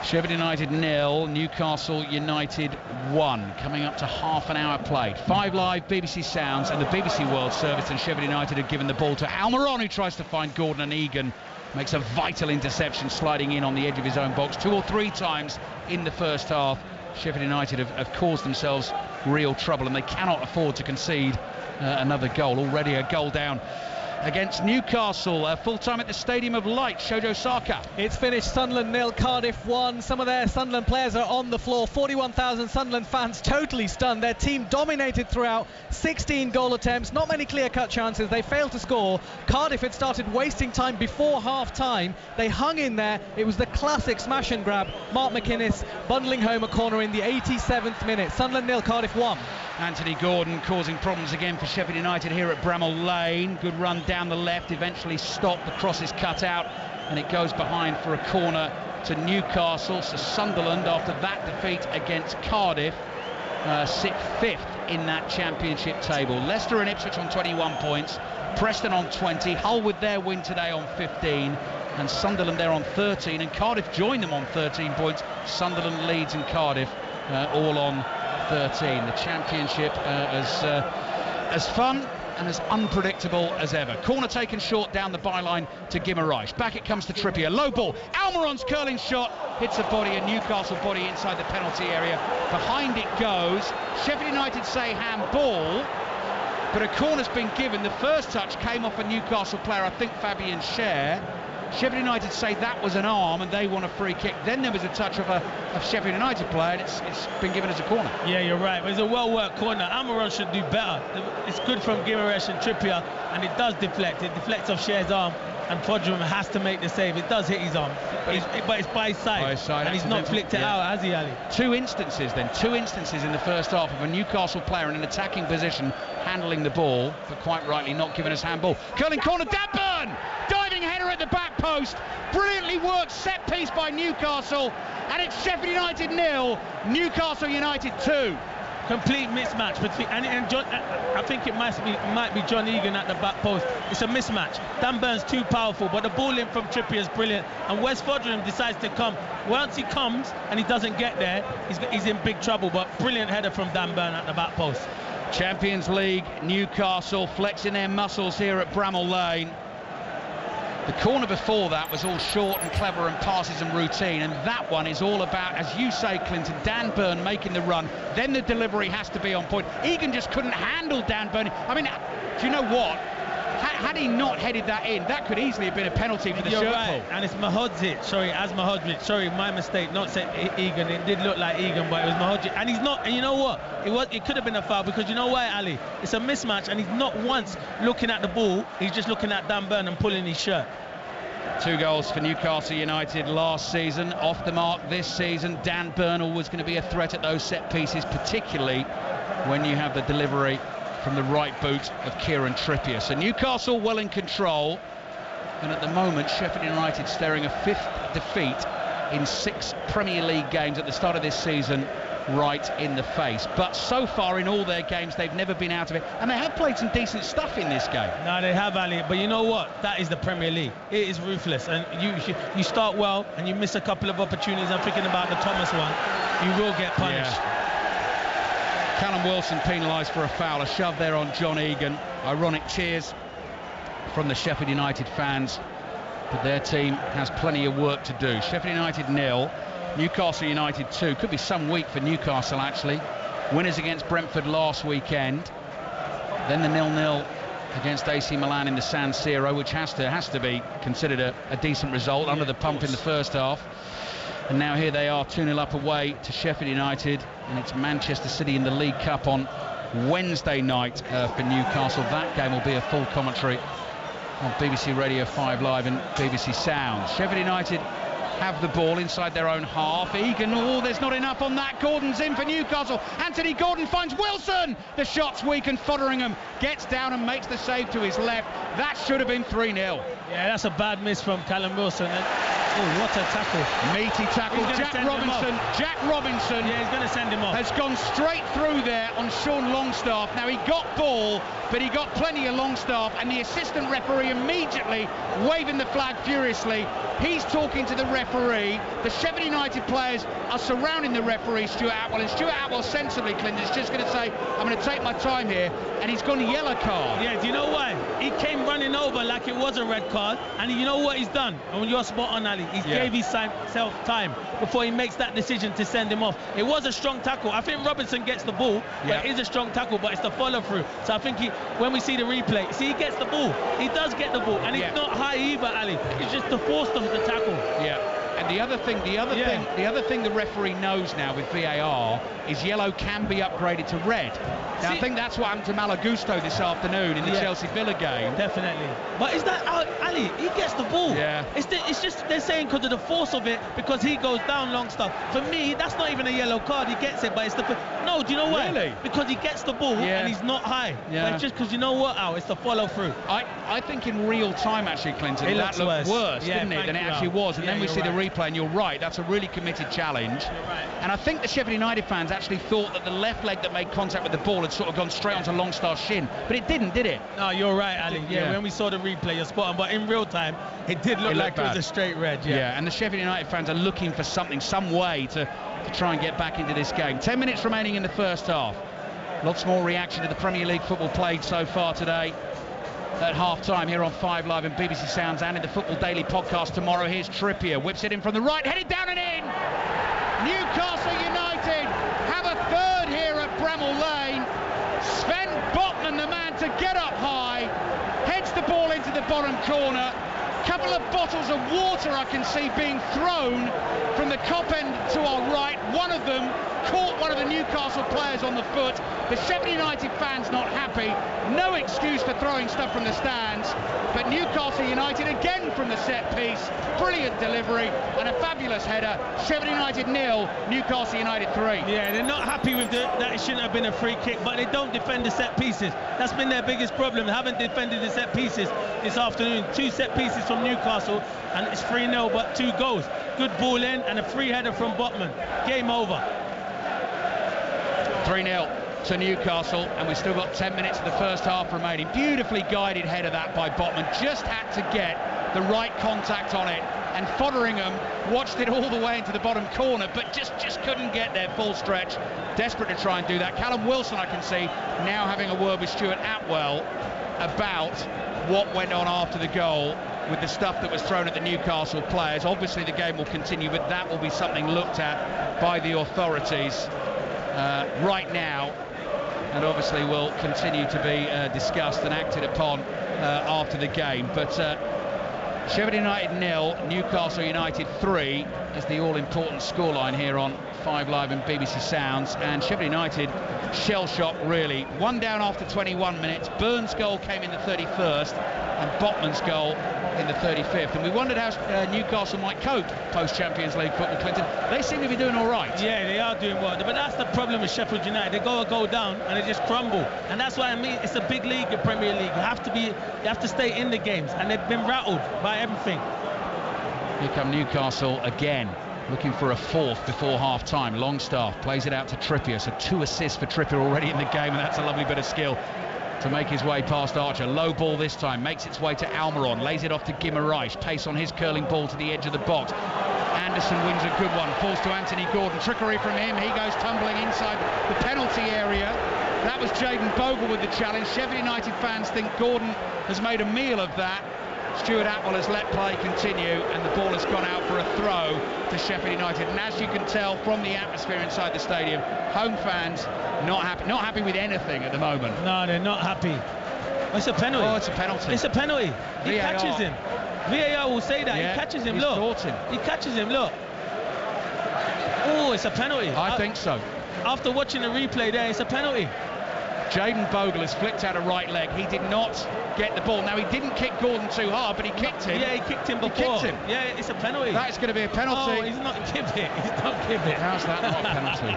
Sheffield United 0, Newcastle United 1. Coming up to half an hour played. 5 Live, BBC Sounds and the BBC World Service, and Sheffield United have given the ball to Almiron, who tries to find Gordon, and Egan makes a vital interception, sliding in on the edge of his own box 2 or 3 times in the first half. Sheffield United have caused themselves real trouble, and they cannot afford to concede another goal. Already a goal down against Newcastle. Full time at the Stadium of Light. Shojo Saka. It's finished. Sunderland 0, Cardiff 1. Some of their Sunderland players are on the floor. 41,000 Sunderland fans totally stunned. Their team dominated throughout. 16 goal attempts, not many clear-cut chances. They failed to score. Cardiff had started wasting time before half-time. They hung in there. It was the classic smash and grab. Mark McInnes bundling home a corner in the 87th minute. Sunderland 0, Cardiff 1. Anthony Gordon causing problems again for Sheffield United here at Bramall Lane. Good run down the left, eventually stopped. The cross is cut out and it goes behind for a corner to Newcastle. So Sunderland, after that defeat against Cardiff, sit 5th in that championship table. Leicester and Ipswich on 21 points, Preston on 20, Hull with their win today on 15, and Sunderland there on 13, and Cardiff joined them on 13 points. Sunderland, Leeds and Cardiff all on 13. The championship as fun and as unpredictable as ever. Corner taken short down the byline to Guimaraes. Back it comes to Trippier. Low ball. Almiron's curling shot hits a body, a Newcastle body inside the penalty area. Behind it goes. Sheffield United say handball, but a corner's been given. The first touch came off a Newcastle player, I think Fabian Schär. Sheffield United say that was an arm and they want a free kick. Then there was a touch of a Sheffield United player, and it's been given as a corner. Yeah, you're right. It was a well-worked corner. Almiron should do better. It's good from Guimaraes and Trippier, and it does deflect. It deflects off Schär's arm, and Fodrum has to make the save. It does hit his arm, but it's by his side, and he's not flicked it out, has he, Ali? Two instances in the first half of a Newcastle player in an attacking position handling the ball, but quite rightly not given us handball. Curling corner, Dabburn! Diving header at the back post. Brilliantly worked set piece by Newcastle, and it's Sheffield United 0, Newcastle United 2. Complete mismatch between and John, I think it might be John Egan at the back post. It's a mismatch. Dan Burn's too powerful, but the ball in from Trippier is brilliant, and Wes Fodrum decides to come. Once he comes and he doesn't get there, he's in big trouble. But brilliant header from Dan Burn at the back post. Champions League, Newcastle flexing their muscles here at Bramall Lane. The corner before that was all short and clever and passes and routine, and that one is all about, as you say, Clinton, Dan Burn making the run, then the delivery has to be on point. Egan just couldn't handle Dan Burn. I mean, do you know what? had he not headed that in, that could easily have been a penalty for the You're shirt right. pull. And it's Mahodzic. Sorry, my mistake. Not saying Egan. It did look like Egan, but it was Mahodzic. And he's not. And you know what? It could have been a foul, because you know why, Ali? It's a mismatch, and he's not once looking at the ball. He's just looking at Dan Burnham pulling his shirt. 2 goals for Newcastle United last season. Off the mark this season. Dan Burnham was going to be a threat at those set pieces, particularly when you have the delivery from the right boot of Kieran Trippier. So Newcastle well in control, and at the moment Sheffield United staring a 5th defeat in 6 Premier League games at the start of this season right in the face. But so far in all their games they've never been out of it, and they have played some decent stuff in this game. No, they have, Ali, but you know what? That is the Premier League. It is ruthless, and you start well and you miss a couple of opportunities. I'm thinking about the Thomas one. You will get punished. Yeah. Callum Wilson penalised for a foul, a shove there on John Egan. Ironic cheers from the Sheffield United fans, but their team has plenty of work to do. Sheffield United 0, Newcastle United 2. Could be some week for Newcastle, actually. Winners against Brentford last weekend, then the 0-0 against AC Milan in the San Siro, which has to be considered a decent result, under the pump in the first half. And now here they are, 2-0 up away to Sheffield United, and it's Manchester City in the League Cup on Wednesday night for Newcastle. That game will be a full commentary on BBC Radio 5 Live and BBC Sound. Sheffield United have the ball inside their own half. Egan, there's not enough on that. Gordon's in for Newcastle. Anthony Gordon finds Wilson. The shot's weak, and Fotheringham gets down and makes the save to his left. That should have been 3-0. Yeah, that's a bad miss from Callum Wilson. Oh, what a tackle. Meaty tackle. Jack Robinson Yeah, he's going to send him off. has gone straight through there on Sean Longstaff. Now, he got ball, but he got plenty of Longstaff, and the assistant referee immediately waving the flag furiously. He's talking to the referee. The Sheffield United players are surrounding the referee, Stuart Atwell, and Stuart Atwell sensibly, Clinton, is just going to say, I'm going to take my time here, and he's gone yellow card. Yeah, do you know why? He came running over like it was a red card, and you know what he's done? And you're spot on, Ali. He gave himself time before he makes that decision to send him off. It was a strong tackle. I think Robinson gets the ball, but it is a strong tackle, but it's the follow-through. So I think when we see the replay, he gets the ball. He does get the ball, and it's not high either, Ali. It's just to force them to tackle. Yeah. And the other thing the referee knows now with VAR is yellow can be upgraded to red. Now, I think that's what happened to Malagusto this afternoon in the Chelsea Villa game. Definitely. But is that Ali? He gets the ball. Yeah. It's just they're saying because of the force of it, because he goes down Longstaff. For me, that's not even a yellow card. He gets it, but it's no. Do you know why? Really? Because he gets the ball and he's not high. Yeah. But it's just because you know what, Al? It's the follow through. I think in real time, actually, Clinton, that looked worse, didn't it, than it actually was. And then we see the replay, and you're right. That's a really committed challenge. You're right. And I think the Sheffield United fans actually thought that the left leg that made contact with the ball had sort of gone straight onto Longstaff's shin, but it didn't, did it? No, you're right, Ali. Yeah, when we saw the replay, you're spot on. But in real time, it did look like it was a straight red. Yeah, and the Sheffield United fans are looking for some way to try and get back into this game. 10 minutes remaining in the first half. Lots more reaction to the Premier League football played so far today at half-time here on 5 Live and BBC Sounds and in the Football Daily podcast tomorrow. Here's Trippier, whips it in from the right, headed down and in! Newcastle United have a third here at Bramall Lane. Sven Botman, the man to get up high, heads the ball into the bottom corner. Couple of bottles of water I can see being thrown from the Kop end to our right. One of them caught one of the Newcastle players on the foot. The Sheffield United fans not happy. No excuse for throwing stuff from the stands. But Newcastle United again from the set piece. Brilliant delivery and a fabulous header. Sheffield United 0, Newcastle United 3. Yeah, they're not happy with that. It shouldn't have been a free kick, but they don't defend the set pieces. That's been their biggest problem. They haven't defended the set pieces this afternoon. 2 set pieces from Newcastle, and it's 3-0, but 2 goals. Good ball in and a free header from Botman. Game over. 3-0 to Newcastle, and we've still got 10 minutes of the first half remaining. Beautifully guided header that by Botman. Just had to get the right contact on it, and Fotheringham watched it all the way into the bottom corner, but just couldn't get there full stretch. Desperate to try and do that. Callum Wilson, I can see, now having a word with Stuart Atwell about what went on after the goal with the stuff that was thrown at the Newcastle players. Obviously the game will continue, but that will be something looked at by the authorities right now, and obviously will continue to be discussed and acted upon after the game. But Sheffield United 0, Newcastle United 3 is the all-important scoreline here on 5 Live and BBC Sounds. And Sheffield United shell-shocked, really. One down after 21 minutes. Burns' goal came in the 31st and Botman's goal in the 35th. And we wondered how Newcastle might cope post-Champions League football, Clinton. They seem to be doing all right. Yeah, they are doing well. But that's the problem with Sheffield United. They go down and they just crumble. And that's why I mean it's a big league, the Premier League. You have to stay in the games, and they've been rattled by everything. Here come Newcastle again, looking for a fourth before half-time. Longstaff plays it out to Trippier, so 2 assists for Trippier already in the game, and that's a lovely bit of skill to make his way past Archer. Low ball this time, makes its way to Almiron, lays it off to Guimaraes, pace on his curling ball to the edge of the box. Anderson wins a good one, falls to Anthony Gordon, trickery from him, he goes tumbling inside the penalty area. That was Jayden Bogle with the challenge. Sheffield United fans think Gordon has made a meal of that. Stuart Atwell has let play continue, and the ball has gone out for a throw to Sheffield United. And as you can tell from the atmosphere inside the stadium, home fans not happy with anything at the moment. No, they're not happy. It's a penalty. Oh, it's a penalty. It's a penalty. He VAR. catches him. VAR will say that. Yeah, he catches him. he's Look. caught him. He catches him. Look. Oh, it's a penalty. I think so. After watching the replay there, it's a penalty. Jayden Bogle has flicked out a right leg. He did not get the ball. Now, he didn't kick Gordon too hard, but he kicked him. Yeah, he kicked him before. He kicked him. Yeah, it's a penalty. That is going to be a penalty. Oh, he's not give it. He's not give it. How's that not a penalty?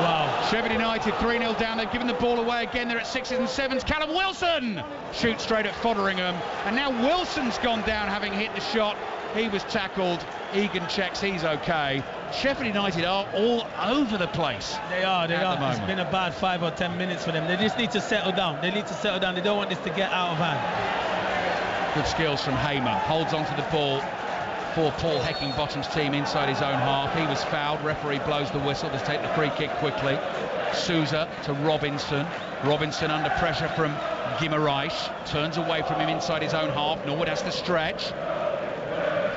Wow. Sheffield United 3-0 down. They've given the ball away again. They're at 6s and 7s. Callum Wilson shoots straight at Fotheringham. And now Wilson's gone down having hit the shot. He was tackled. Egan checks he's okay. Sheffield United are all over the place. They are. It's been a bad 5 or 10 minutes for them. They just need to settle down. They don't want this to get out of hand. Good skills from Hamer. Holds onto the ball for Paul Heckingbottom's team inside his own half. He was fouled. Referee blows the whistle to take the free kick quickly. Souza to Robinson. Robinson under pressure from Guimaraes. Turns away from him inside his own half. Norwood has to stretch.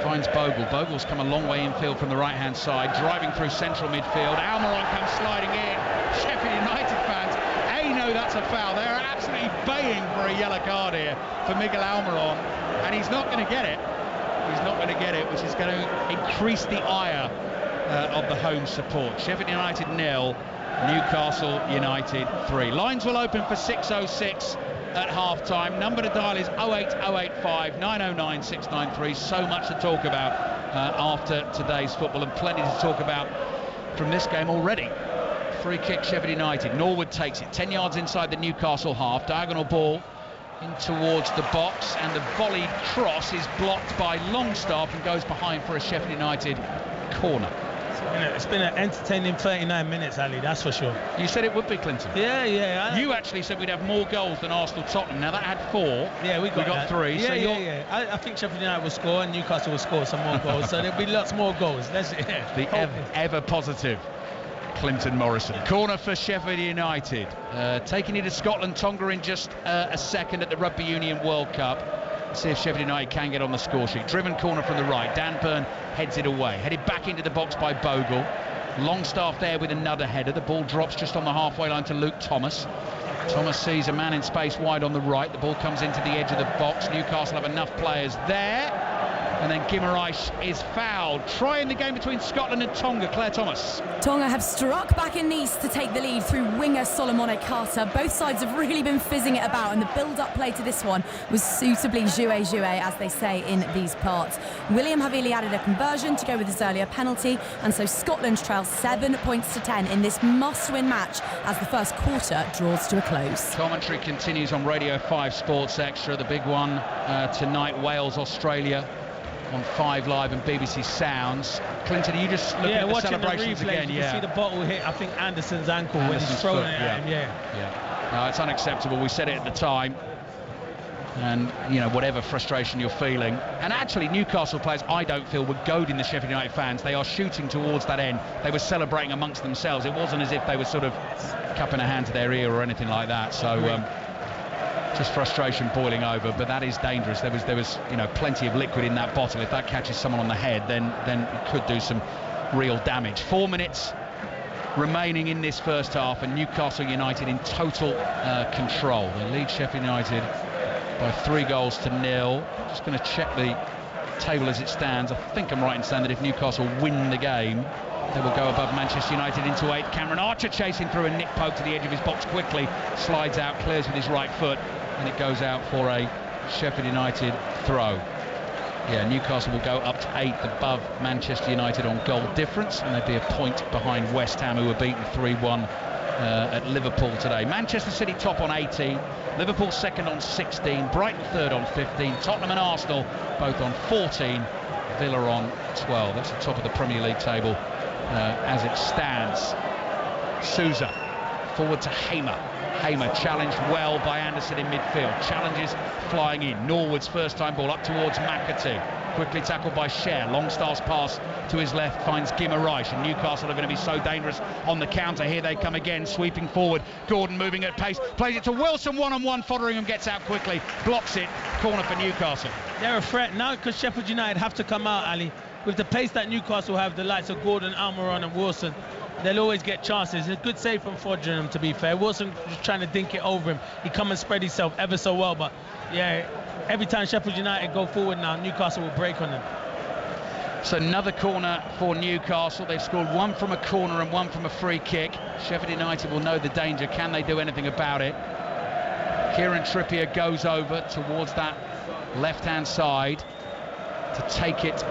Finds Bogle. Bogle's come a long way infield from the right-hand side, driving through central midfield. Almiron comes sliding in. Sheffield United fans, know that's a foul. They're absolutely baying for a yellow card here for Miguel Almiron, and he's not going to get it. He's not going to get it, which is going to increase the ire of the home support. Sheffield United 0, Newcastle United 3. Lines will open for 6:06 at half-time. Number to dial is 08085 909 693. So much to talk about after today's football, and plenty to talk about from this game already. Free kick, Sheffield United. Norwood takes it 10 yards inside the Newcastle half. Diagonal ball in towards the box, and the volleyed cross is blocked by Longstaff and goes behind for a Sheffield United corner. It's been an entertaining 39 minutes, Ali, that's for sure. You said it would be, Clinton. Yeah. You actually said we'd have more goals than Arsenal-Tottenham. Now that had 4. Yeah, we got 3. Yeah, so I think Sheffield United will score and Newcastle will score some more goals. So there'll be lots more goals. The ever positive Clinton Morrison. Corner for Sheffield United. Taking it to Scotland, Tonga in just a second at the Rugby Union World Cup. See if Sheffield United can get on the score sheet. Driven corner from the right. Dan Burn heads it away. Headed back into the box by Bogle. Longstaff there with another header. The ball drops just on the halfway line to Luke Thomas. Thomas sees a man in space wide on the right. The ball comes into the edge of the box. Newcastle have enough players there. And then Guimaraes is fouled. Trying the game between Scotland and Tonga. Claire Thomas. Tonga have struck back in Nice to take the lead through winger Solomone Carter. Both sides have really been fizzing it about, and the build-up play to this one was suitably joué, as they say in these parts. William Havili added a conversion to go with his earlier penalty, and so Scotland trail 7 points to 10 in this must-win match as the first quarter draws to a close. Commentary continues on Radio 5 Sports Extra. The big one tonight, Wales, Australia, on 5 Live and BBC Sounds. Clinton, are you just looking at the celebrations the again? You can see the bottle hit, I think, Anderson's ankle when he's throwing it at him. Yeah. No, it's unacceptable. We said it at the time. And, whatever frustration you're feeling. And actually, Newcastle players, I don't feel, were goading the Sheffield United fans. They are shooting towards that end. They were celebrating amongst themselves. It wasn't as if they were sort of cupping a hand to their ear or anything like that. So, just frustration boiling over, but that is dangerous. There was plenty of liquid in that bottle. If that catches someone on the head, then it could do some real damage. 4 minutes remaining in this first half, and Newcastle United in total control. They lead Sheffield United by 3-0. Just going to check the table as it stands. I think I'm right in saying that if Newcastle win the game, they will go above Manchester United into 8th. Cameron Archer chasing through, and Nick Pope to the edge of his box quickly, slides out, clears with his right foot, and it goes out for a Sheffield United throw. Yeah, Newcastle will go up to 8th above Manchester United on goal difference, and they'd be a point behind West Ham, who were beaten 3-1 at Liverpool today. Manchester City top on 18, Liverpool second on 16, Brighton third on 15, Tottenham and Arsenal both on 14, Villa on 12. That's the top of the Premier League table as it stands. Souza forward to Hamer. Hamer challenged well by Anderson in midfield. Challenges flying in. Norwood's first time ball up towards McAtee. Quickly tackled by Scher. Longstaff's pass to his left finds Guimaraes, and Newcastle are going to be so dangerous on the counter. Here they come again, sweeping forward. Gordon moving at pace, plays it to Wilson, one-on-one. Fotheringham gets out quickly, blocks it. Corner for Newcastle. They're a threat now because Sheffield United have to come out, Ali. With the pace that Newcastle have, the likes of Gordon, Almiron and Wilson, they'll always get chances. It's a good save from Fotheringham, to be fair. Wilson was trying to dink it over him. He come and spread himself ever so well, but yeah, every time Sheffield United go forward now, Newcastle will break on them. So another corner for Newcastle. They've scored one from a corner and one from a free kick. Sheffield United will know the danger. Can they do anything about it? Kieran Trippier goes over towards that left-hand side to take it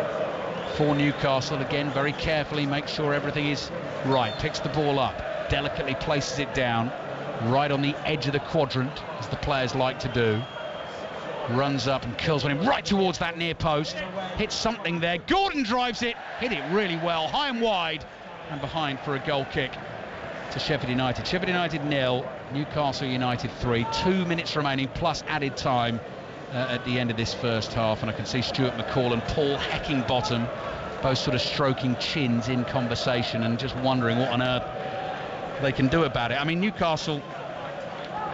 for Newcastle. Again, very carefully, make sure everything is right. Picks the ball up, delicately places it down, right on the edge of the quadrant, as the players like to do. Runs up and kills one in right towards that near post. Hits something there. Gordon drives it, hit it really well, high and wide, and behind for a goal kick to Sheffield United. Sheffield United 0, Newcastle United 3. 2 minutes remaining plus added time at the end of this first half, and I can see Stuart McCall and Paul Heckingbottom both sort of stroking chins in conversation and just wondering what on earth they can do about it. I mean, Newcastle,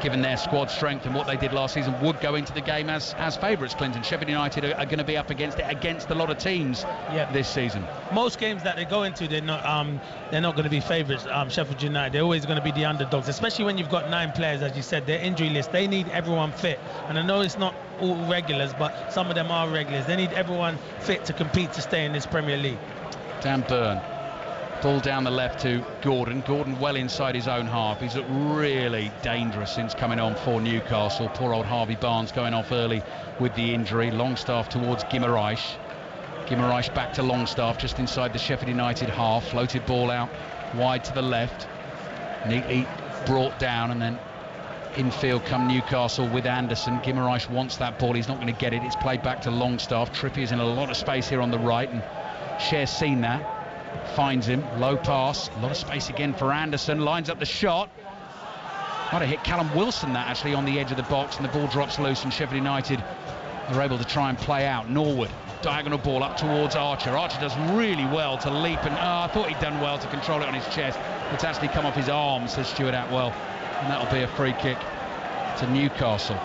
given their squad strength and what they did last season, would go into the game as favourites, Clinton. Sheffield United are going to be up against it against a lot of teams this season. Most games that they go into, they're not going to be favourites. Sheffield United, they're always going to be the underdogs, especially when you've got 9 players, as you said. Their injury list, they need everyone fit, and I know it's not all regulars, but some of them are regulars. They need everyone fit to compete to stay in this Premier League. Dan Burn, ball down the left to Gordon. Gordon well inside his own half. He's looked really dangerous since coming on for Newcastle. Poor old Harvey Barnes going off early with the injury. Longstaff towards Guimaraes. Guimaraes back to Longstaff just inside the Sheffield United half. Floated ball out wide to the left. Neatly brought down, and then infield come Newcastle with Anderson. Guimaraes wants that ball, he's not going to get it. It's played back to Longstaff. Trippier's in a lot of space here on the right, and Scher's seen that, finds him. Low pass, a lot of space again for Anderson, lines up the shot. Might have hit Callum Wilson that actually on the edge of the box, and the ball drops loose, and Sheffield United are able to try and play out. Norwood, diagonal ball up towards Archer. Archer does really well to leap, and I thought he'd done well to control it on his chest. It's actually come off his arm, says Stuart Atwell, and that'll be a free kick to Newcastle.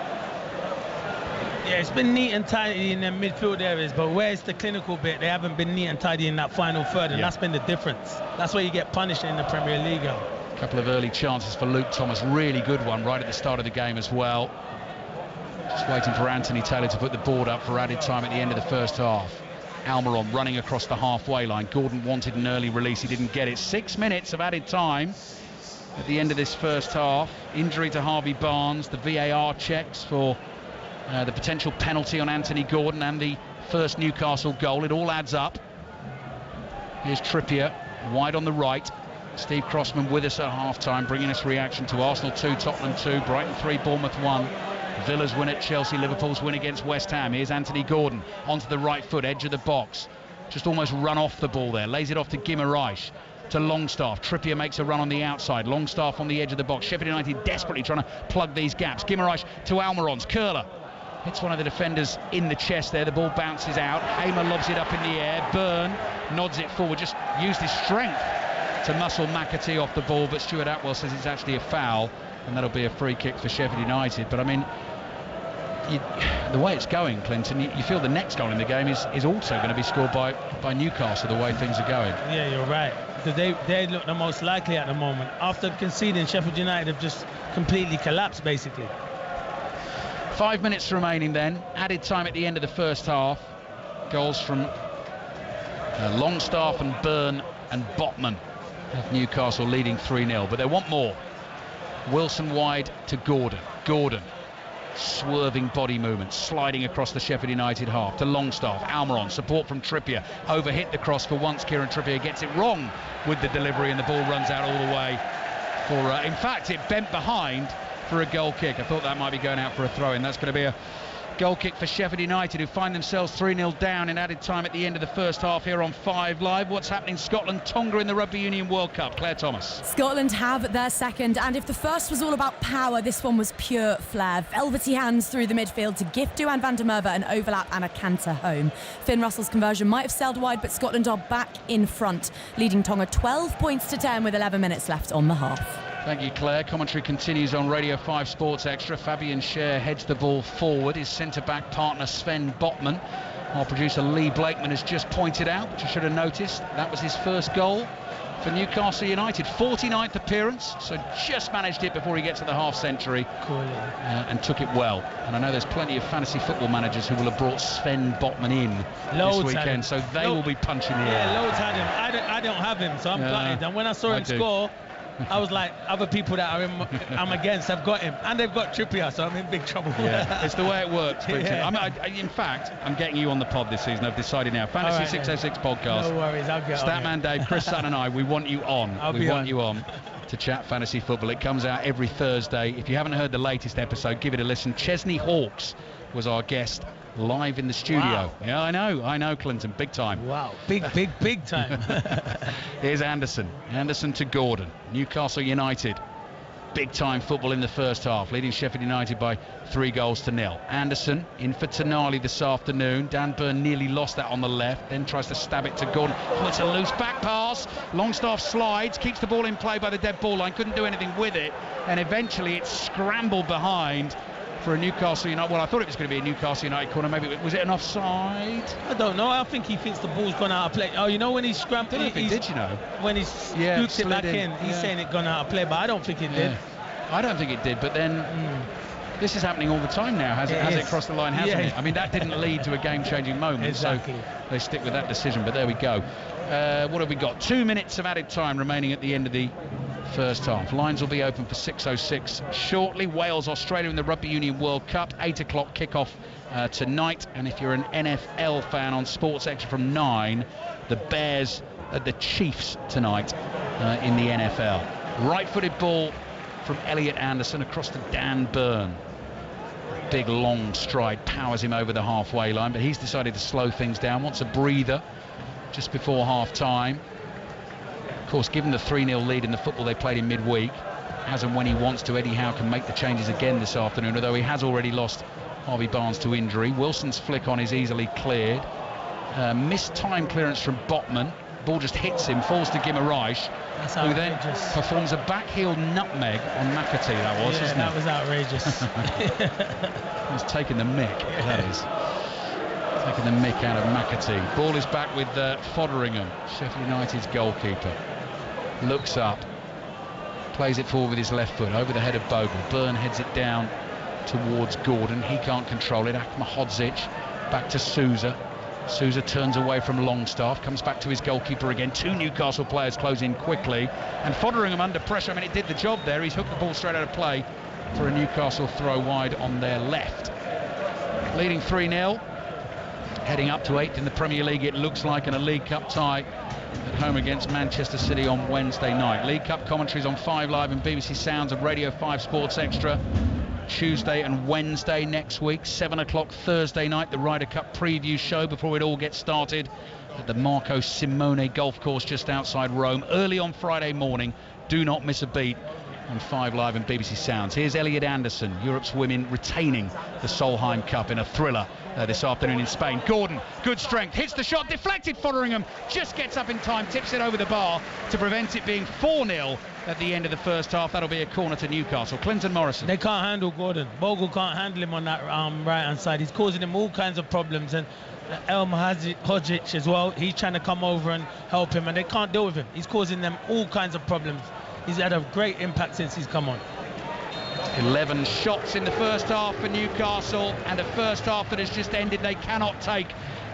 Yeah, it's been neat and tidy in their midfield areas, but where's the clinical bit? They haven't been neat and tidy in that final third, and that's been the difference. That's where you get punished in the Premier League. A couple of early chances for Luke Thomas, really good one right at the start of the game as well. Just waiting for Anthony Taylor to put the board up for added time at the end of the first half. Almiron running across the halfway line. Gordon wanted an early release, he didn't get it. 6 minutes of added time at the end of this first half. Injury to Harvey Barnes, the VAR checks for the potential penalty on Anthony Gordon and the first Newcastle goal. It all adds up. Here's Trippier, wide on the right. Steve Crossman with us at half-time, bringing us reaction to Arsenal 2, Tottenham 2, Brighton 3, Bournemouth 1. Villa's win at Chelsea, Liverpool's win against West Ham. Here's Anthony Gordon onto the right foot, edge of the box. Just almost run off the ball there. Lays it off to Guimaraes. To Longstaff. Trippier makes a run on the outside. Longstaff on the edge of the box. Sheffield United desperately trying to plug these gaps. Guimaraes to Almiron's curler. Hits one of the defenders in the chest there. The ball bounces out. Hamer lobs it up in the air. Byrne nods it forward. Just used his strength to muscle McAtee off the ball, but Stuart Atwell says it's actually a foul, and that'll be a free kick for Sheffield United. But I mean, the way it's going, Clinton, you feel the next goal in the game is also going to be scored by Newcastle, the way things are going. Yeah, you're right. Because they look the most likely at the moment. After conceding, Sheffield United have just completely collapsed, basically. 5 minutes remaining then. Added time at the end of the first half. Goals from Longstaff and Byrne and Botman. Newcastle leading 3-0, but they want more. Wilson wide to Gordon. Gordon, swerving body movement, sliding across the Sheffield United half to Longstaff. Almiron, support from Trippier. Overhit the cross for once. Kieran Trippier gets it wrong with the delivery, and the ball runs out all the way for... in fact, it bent behind for a goal kick. I thought that might be going out for a throw-in. That's going to be a goal kick for Sheffield United, who find themselves 3-0 down in added time at the end of the first half here on 5 Live. What's happening? Scotland, Tonga in the Rugby Union World Cup. Claire Thomas. Scotland have their second, and if the first was all about power, this one was pure flair. Velvety hands through the midfield to gift Duhan van der Merwe an overlap and a canter home. Finn Russell's conversion might have sailed wide, but Scotland are back in front, leading Tonga 12 points to 10 with 11 minutes left on the half. Thank you, Claire. Commentary continues on Radio 5 Sports Extra. Fabian Schär heads the ball forward. His centre-back partner Sven Botman. Our producer Lee Blakeman has just pointed out, which you should have noticed, that was his first goal for Newcastle United. 49th appearance, so just managed it before he gets to the half-century. Cool. And took it well. And I know there's plenty of fantasy football managers who will have brought Sven Botman in this weekend, so they will be punching the air. Yeah, loads had him. I don't have him, so I'm gutted. And when I saw him score, I was like, other people that I'm against have got him, and they've got Trippier, so I'm in big trouble. Yeah, it's the way it works. Yeah. In fact, I'm getting you on the pod this season. I've decided now. Fantasy 606 podcast. No worries, I'll get on. Statman Dave, Chris Sutton and I, we want you on. We want you on to chat fantasy football. It comes out every Thursday. If you haven't heard the latest episode, give it a listen. Chesney Hawkes was our guest live in the studio. Wow. Yeah, I know, Clinton, big time. Wow, big time. Here's Anderson to Gordon. Newcastle United, big time football in the first half, leading Sheffield United by 3-0. Anderson in for Tonali this afternoon. Dan Burn nearly lost that on the left, then tries to stab it to Gordon. Oh, it's a loose back pass. Longstaff slides, keeps the ball in play by the dead ball line, couldn't do anything with it, and eventually it's scrambled behind for a Newcastle United. Well, I thought it was going to be a Newcastle United corner. Maybe was it an offside? I don't know. I think he thinks the ball's gone out of play. Oh, you know when he's scrambled? When he scoops it back in, he's saying it gone out of play, but I don't think it did. I don't think it did, but then this is happening all the time now. Has it crossed the line, hasn't it? I mean, that didn't lead to a game-changing moment, exactly. So they stick with that decision, but there we go. What have we got? 2 minutes of added time remaining at the end of the first half. Lines will be open for 6:06 shortly. Wales, Australia in the Rugby Union World Cup. 8 o'clock kickoff tonight. And if you're an NFL fan on Sports Extra from 9, the Bears at the Chiefs tonight in the NFL. Right-footed ball from Elliot Anderson across to Dan Burn. Big long stride powers him over the halfway line, but he's decided to slow things down. Wants a breather just before half-time. Of course, given the 3-0 lead in the football they played in midweek, as and when he wants to, Eddie Howe can make the changes again this afternoon, although he has already lost Harvey Barnes to injury. Wilson's flick on is easily cleared. Missed time clearance from Botman. Ball just hits him, falls to Guimaraes, who then performs a backheel nutmeg on McAtee. That was, isn't it? That was outrageous. He's taking the mick, that is. Taking the mick out of McAtee. Ball is back with Fotheringham, Sheffield United's goalkeeper. Looks up, plays it forward with his left foot over the head of Bogle. Byrne heads it down towards Gordon. He can't control it. Ahmedhodzic back to Sousa. Sousa turns away from Longstaff, comes back to his goalkeeper again. 2 Newcastle players close in quickly, and Fotheringham under pressure. I mean, it did the job there. He's hooked the ball straight out of play for a Newcastle throw wide on their left. Leading 3-0. Heading up to 8th in the Premier League, it looks like, in a League Cup tie at home against Manchester City on Wednesday night. League Cup commentaries on 5 Live and BBC Sounds and Radio 5 Sports Extra. Tuesday and Wednesday next week. 7 o'clock Thursday night, the Ryder Cup preview show before it all gets started at the Marco Simone golf course just outside Rome. Early on Friday morning. Do not miss a beat on 5 Live and BBC Sounds. Here's Elliot Anderson, Europe's women retaining the Solheim Cup in a thriller this afternoon in Spain. Gordon, good strength, hits the shot, deflected. Fotheringham just gets up in time, tips it over the bar to prevent it being 4-0 at the end of the first half. That'll be a corner to Newcastle. Clinton Morrison. They can't handle Gordon. Bogle can't handle him on that right-hand side. He's causing him all kinds of problems. And Elm Hodgic as well, he's trying to come over and help him, and they can't deal with him. He's causing them all kinds of problems. He's had a great impact since he's come on. 11 shots in the first half for Newcastle, and a first half that has just ended. They cannot take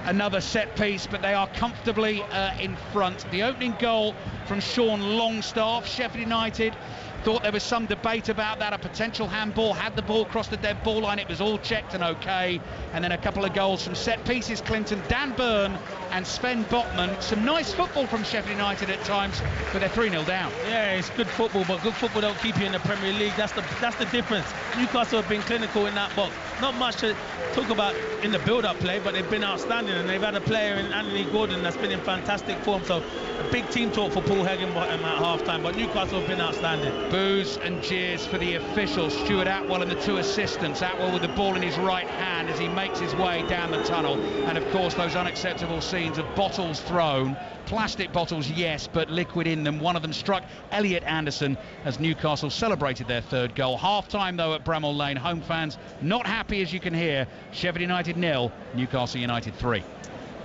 another set piece, but they are comfortably in front. The opening goal from Sean Longstaff. Sheffield United thought there was some debate about that, a potential handball. Had the ball crossed the dead ball line, it was all checked and okay. And then a couple of goals from set pieces. Clinton, Dan Byrne and Sven Botman. Some nice football from Sheffield United at times, but they're 3-0 down. Yeah, it's good football, but good football don't keep you in the Premier League. That's the difference. Newcastle have been clinical in that box. Not much to talk about in the build-up play, but they've been outstanding, and they've had a player in Anthony Gordon that's been in fantastic form. So a big team talk for Paul Higginbottom at half-time, but Newcastle have been outstanding. Boos and jeers for the officials. Stuart Atwell and the two assistants. Atwell with the ball in his right hand as he makes his way down the tunnel. And of course those unacceptable scenes of bottles thrown. Plastic bottles, yes, but liquid in them. One of them struck Elliot Anderson as Newcastle celebrated their third goal. Half-time though at Bramall Lane. Home fans not happy, as you can hear. Sheffield United 0, Newcastle United 3.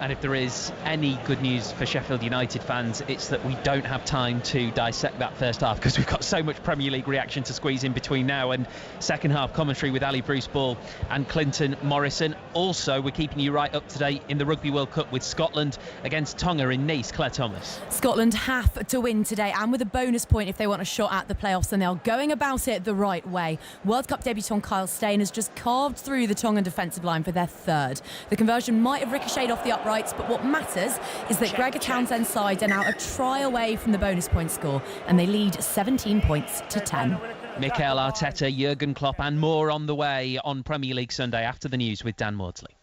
And if there is any good news for Sheffield United fans, it's that we don't have time to dissect that first half, because we've got so much Premier League reaction to squeeze in between now and second half commentary with Ali Bruce Ball and Clinton Morrison. Also, we're keeping you right up to date in the Rugby World Cup with Scotland against Tonga in Nice. Claire Thomas. Scotland have to win today, and with a bonus point if they want a shot at the playoffs, and they're going about it the right way. World Cup debutant Kyle Steyn has just carved through the Tongan defensive line for their third. The conversion might have ricocheted off the uprights, but what matters is that Gregor Townsend's side are now a try away from the bonus point score, and they lead 17 points to 10. Mikel Arteta, Jurgen Klopp and more on the way on Premier League Sunday after the news with Dan Maudsley.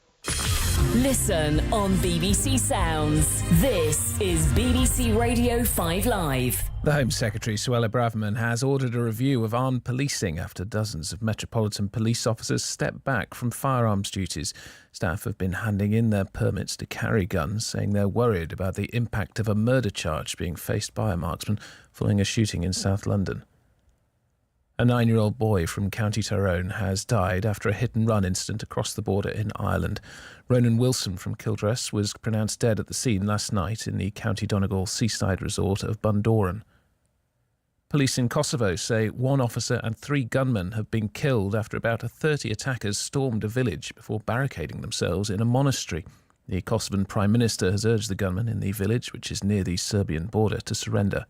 Listen on BBC Sounds. This is BBC Radio 5 Live. The Home Secretary, Suella Braverman, has ordered a review of armed policing after dozens of Metropolitan Police officers stepped back from firearms duties. Staff have been handing in their permits to carry guns, saying they're worried about the impact of a murder charge being faced by a marksman following a shooting in South London. A 9-year-old boy from County Tyrone has died after a hit-and-run incident across the border in Ireland. Ronan Wilson from Kildress was pronounced dead at the scene last night in the County Donegal seaside resort of Bundoran. Police in Kosovo say one officer and 3 gunmen have been killed after about 30 attackers stormed a village before barricading themselves in a monastery. The Kosovan Prime Minister has urged the gunmen in the village, which is near the Serbian border, to surrender.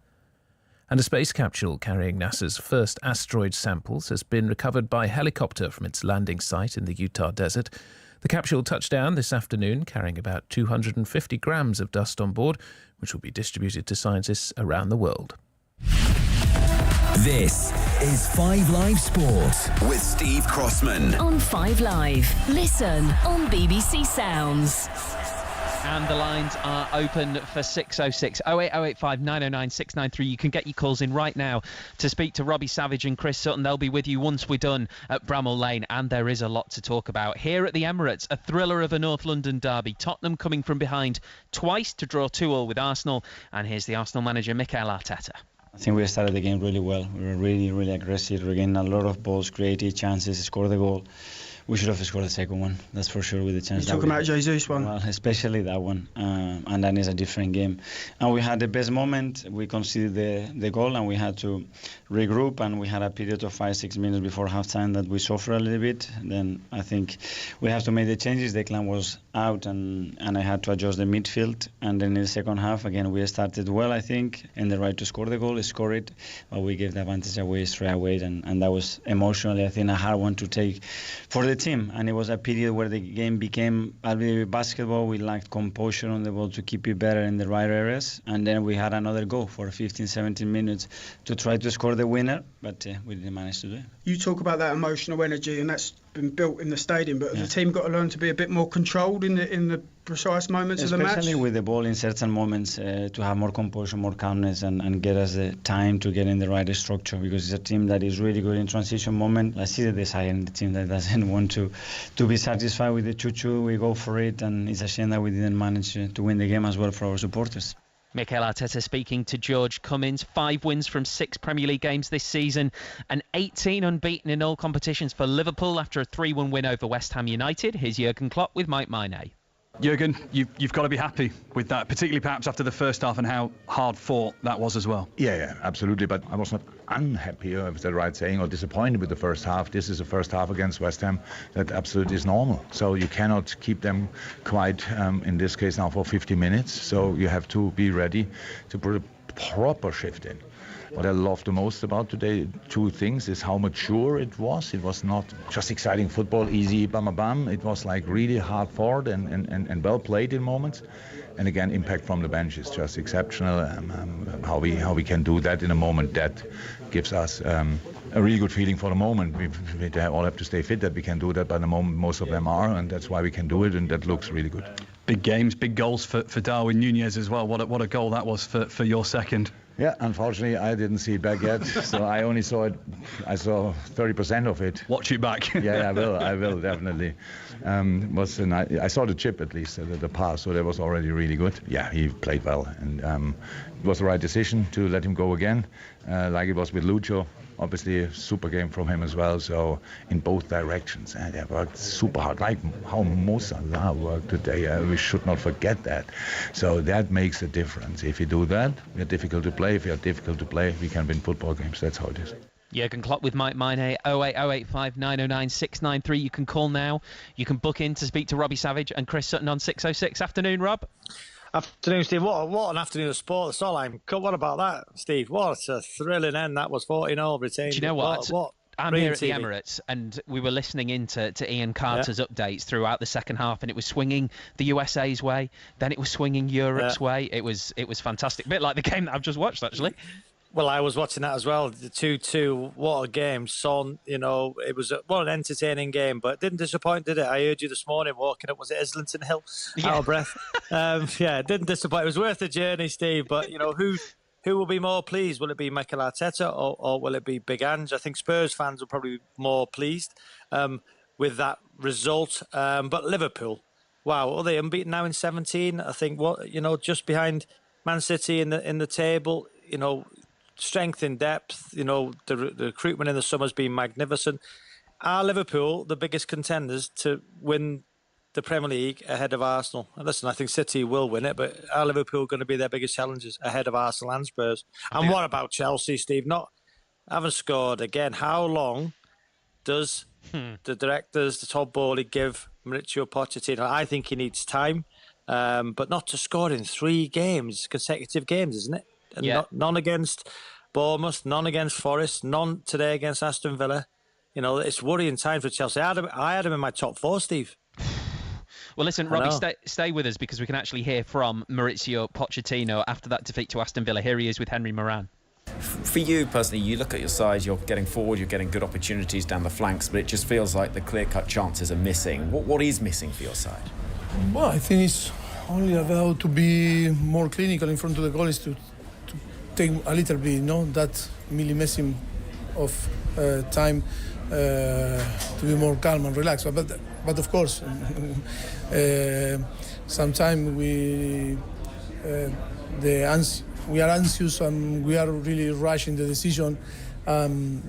And a space capsule carrying NASA's first asteroid samples has been recovered by helicopter from its landing site in the Utah desert. The capsule touched down this afternoon, carrying about 250 grams of dust on board, which will be distributed to scientists around the world. This is 5 Live Sport with Steve Crossman. On 5 Live. Listen on BBC Sounds. And the lines are open for 606 08085 909 693. You can get your calls in right now to speak to Robbie Savage and Chris Sutton. They'll be with you once we're done at Bramall Lane, and there is a lot to talk about. Here at the Emirates, a thriller of a North London derby. Tottenham coming from behind twice to draw 2-2 with Arsenal, and here's the Arsenal manager Mikel Arteta. I think we started the game really well. We were really aggressive, regained a lot of balls, created chances, scored the goal. We should have scored the second one, that's for sure, with the chance. You're talking about Jesus one? Well, especially that one, and that is a different game. And we had the best moment. We conceded the goal, and we had to regroup, and we had a period of 5-6 minutes before halftime that we suffered a little bit. Then I think we have to make the changes. Declan was out, and I had to adjust the midfield. And then in the second half, again, we started well, I think, in the right to score the goal, score it, but we gave the advantage away straight away, and that was emotionally, I think, a hard one to take for the team. And it was a period where the game became a little bit basketball. We lacked composure on the ball to keep it better in the right areas, and then we had another go for 15-17 minutes to try to score the winner, but we didn't manage to do it. You talk about that emotional energy, and that's been built in the stadium, but the team got to learn to be a bit more controlled in the precise moments of the match. Especially with the ball in certain moments, to have more composure, more calmness, and get us the time to get in the right structure, because it's a team that is really good in transition moment. I see the desire in the team that doesn't want to be satisfied with the 2-2. We go for it, and it's a shame that we didn't manage to win the game as well for our supporters. Mikel Arteta speaking to George Cummins. 5 wins from 6 Premier League games this season and 18 unbeaten in all competitions for Liverpool after a 3-1 win over West Ham United. Here's Jurgen Klopp with Mike Maine. Jurgen, you've got to be happy with that, particularly perhaps after the first half and how hard fought that was as well. Yeah, absolutely. But I was not unhappy, if the right saying, or disappointed with the first half. This is the first half against West Ham that absolutely is normal. So you cannot keep them quiet, in this case now for 50 minutes. So you have to be ready to put a proper shift in. What I love the most about today, 2 things, is how mature it was. It was not just exciting football, easy, bam. It was like really hard fought and well played in moments. And again, impact from the bench is just exceptional. How we can do that in a moment, that gives us a really good feeling for the moment. We all have to stay fit that we can do that by the moment. Most of them are, and that's why we can do it, and that looks really good. Big games, big goals for Darwin Núñez as well. What a goal that was for your second. Yeah, unfortunately, I didn't see it back yet, so I only saw it. I saw 30% of it. Watch it back. Yeah, I will definitely. I saw the chip at least, the pass, so that was already really good. Yeah, he played well, and it was the right decision to let him go again, like it was with Lucho. Obviously, a super game from him as well. So in both directions, and they worked super hard, like how Mo Salah worked today. We should not forget that. So that makes a difference. If you do that, we are difficult to play. If we are difficult to play, we can win football games. That's how it is. Jurgen Klopp with Mike Maine, 08085 909 693. You can call now. You can book in to speak to Robbie Savage and Chris Sutton on 606. Afternoon, Rob. Afternoon, Steve. What an afternoon of sport. The Solheim Cup. What about that, Steve? What a thrilling end that was. 14-all retained. Do you know what? I'm here at the Emirates, and we were listening in to Ian Carter's updates throughout the second half, and it was swinging the USA's way, then it was swinging Europe's way. It was fantastic. A bit like the game that I've just watched, actually. Well, I was watching that as well. The 2-2, what a game. Son, it was an entertaining game, but it didn't disappoint, did it? I heard you this morning walking up, was it Islington Hill? Out of breath. It didn't disappoint. It was worth the journey, Steve, but, who will be more pleased? Will it be Mikel Arteta or will it be Big Ange? I think Spurs fans will probably be more pleased with that result. But Liverpool, wow, are they unbeaten now in 17? I think, just behind Man City in the table, strength in depth, the recruitment in the summer's been magnificent. Are Liverpool the biggest contenders to win the Premier League ahead of Arsenal? And listen, I think City will win it, but are Liverpool going to be their biggest challengers ahead of Arsenal and Spurs? And what about Chelsea, Steve? Haven't scored again. How long does the directors, the Todd Bowley, give Mauricio Pochettino? I think he needs time, but not to score in 3 games, consecutive games, isn't it? Yeah. None against Bournemouth, none against Forest, none today against Aston Villa. It's worrying time for Chelsea. I had him in my top 4, Steve. Well, listen, Robbie, stay with us because we can actually hear from Mauricio Pochettino after that defeat to Aston Villa. Here he is with Henry Moran. For you personally, you look at your side, you're getting forward, you're getting good opportunities down the flanks, but it just feels like the clear-cut chances are missing. What is missing for your side? Well, I think it's only about to be more clinical in front of the goal, is to take a little bit, that millisecond of time to be more calm and relaxed. But of course, sometimes we are anxious and we are really rushing the decision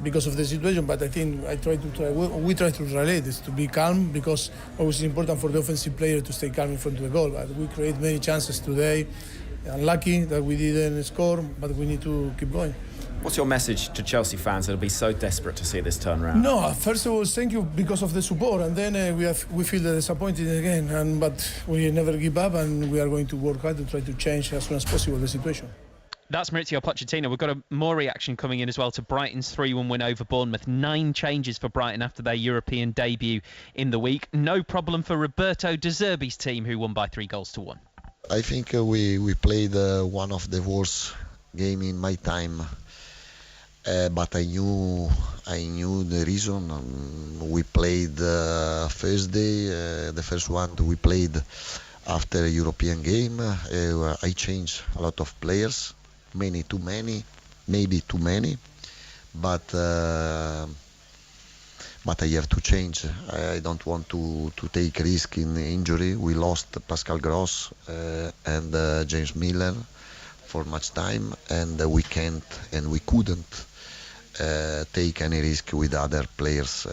because of the situation. But I think we try to relate this, to be calm, because always it's important for the offensive player to stay calm in front of the goal. But we create many chances today. Unlucky that we didn't score, but we need to keep going. What's your message to Chelsea fans that'll be so desperate to see this turn around? No, first of all, thank you because of the support, and then we feel disappointed again. But we never give up, and we are going to work hard to try to change as soon as possible the situation. That's Mauricio Pochettino. We've got more reaction coming in as well to Brighton's 3-1 win over Bournemouth. 9 changes for Brighton after their European debut in the week. No problem for Roberto De Zerbi's team, who won by 3-1. I think we played one of the worst game in my time, but I knew the reason. We played Thursday, the first one we played after a European game. I changed a lot of players, maybe too many, but I have to change. I don't want to take risk in injury. We lost Pascal Gross and James Miller for much time, and we can't and we couldn't take any risk with other players,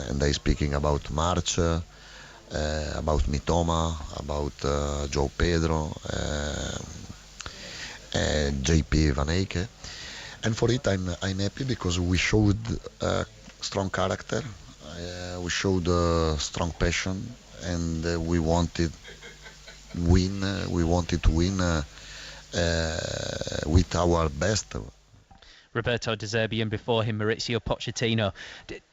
and I'm speaking about March, about Mitoma, about Joe Pedro, JP Van Eyck, and for it I'm happy because we showed strong character, we showed strong passion, and we wanted to win with our best. Roberto De Zerbi, and before him Maurizio Pochettino.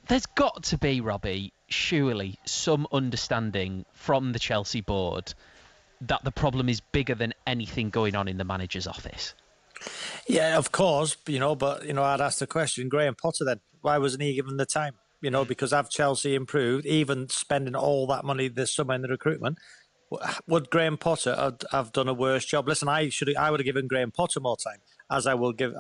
There's got to be, Robbie, surely some understanding from the Chelsea board that the problem is bigger than anything going on in the manager's office. Yeah, of course, but I'd ask the question, Graham Potter then, why wasn't he given the time? Because have Chelsea improved, even spending all that money this summer in the recruitment? Would Graham Potter have done a worse job? Listen, I would have given Graham Potter more time, as I would give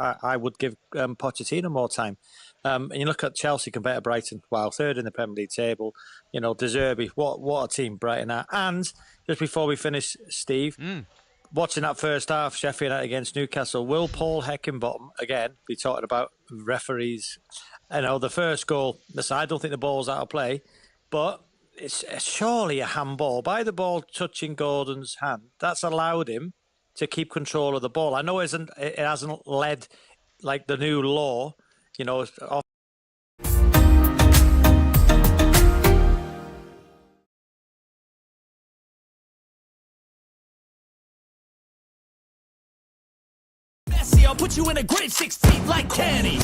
Pochettino more time. And you look at Chelsea compared to Brighton, wow, third in the Premier League table. De Zerbi, what a team Brighton are. And just before we finish, Steve, watching that first half, Sheffield United against Newcastle, will Paul Heckingbottom again be talking about referees? The first goal. Listen, I don't think the ball's out of play, but it's surely a handball. By the ball touching Gordon's hand, that's allowed him to keep control of the ball. I know it hasn't led like the new law, off. I'll put you in a grade 16 like Kenny.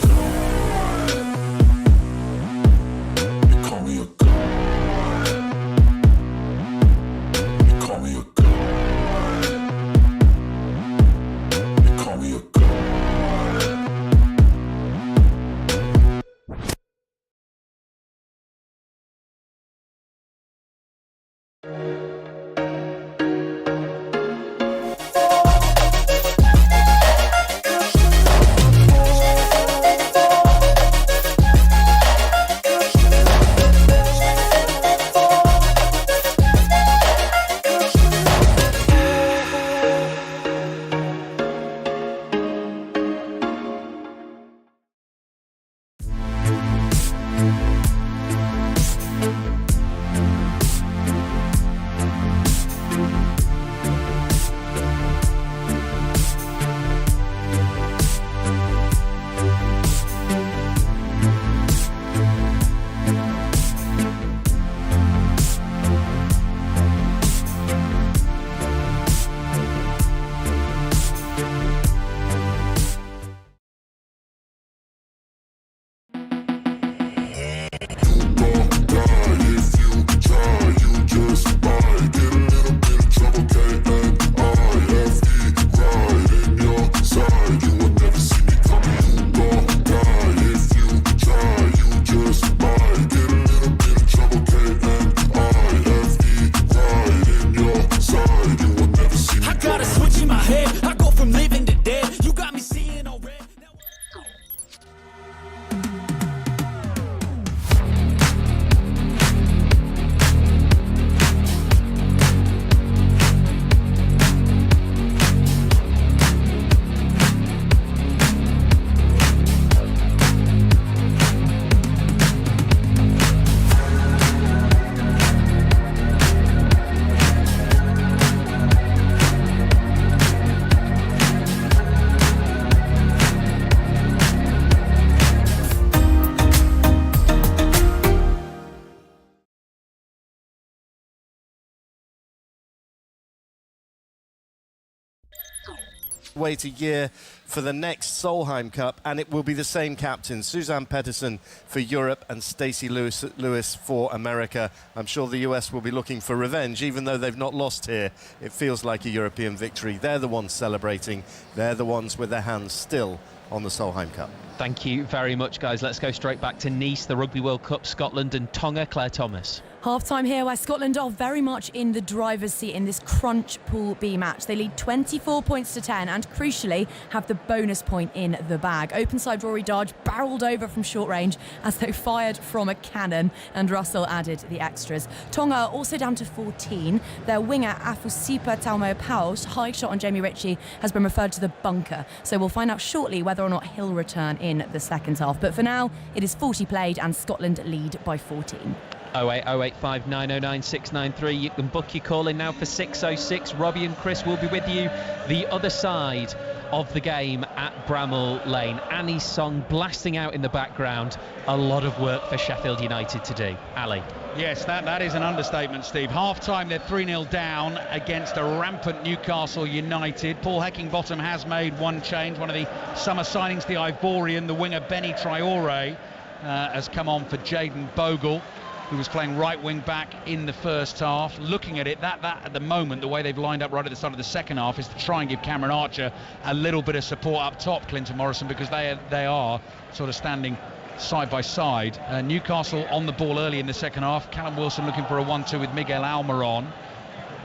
Wait a year for the next Solheim Cup, and it will be the same captains, Suzanne Petterson for Europe and Stacey Lewis for America. I'm sure the US will be looking for revenge, even though they've not lost here. It feels like a European victory. They're the ones celebrating. They're the ones with their hands still on the Solheim Cup. Thank you very much, guys. Let's go straight back to Nice, the Rugby World Cup, Scotland and Tonga. Claire Thomas. Half-time here where Scotland are very much in the driver's seat in this crunch Pool B match. They lead 24 points to 10 and, crucially, have the bonus point in the bag. Open side Rory Darge barrelled over from short range as though fired from a cannon, and Russell added the extras. Tonga are also down to 14. Their winger Afusipa Taumau-Pau's high shot on Jamie Ritchie has been referred to the bunker, so we'll find out shortly whether or not he'll return in the second half. But for now, it is 40 played and Scotland lead by 14. 08085 909 693. You can book your call in now for 606. Robbie and Chris will be with you the other side of the game at Bramall Lane. Annie's song blasting out in the background. A lot of work for Sheffield United to do. Ali. Yes, that is an understatement, Steve. Half-time, they're 3-0 down against a rampant Newcastle United. Paul Heckingbottom has made one change. One of the summer signings, the Ivorian, the winger Benny Traore, has come on for Jayden Bogle, who was playing right wing back in the first half. Looking at it, that at the moment, the way they've lined up right at the start of the second half is to try and give Cameron Archer a little bit of support up top, Clinton Morrison, because they are sort of standing side by side. Newcastle on the ball early in the second half. Callum Wilson looking for a 1-2 with Miguel Almiron.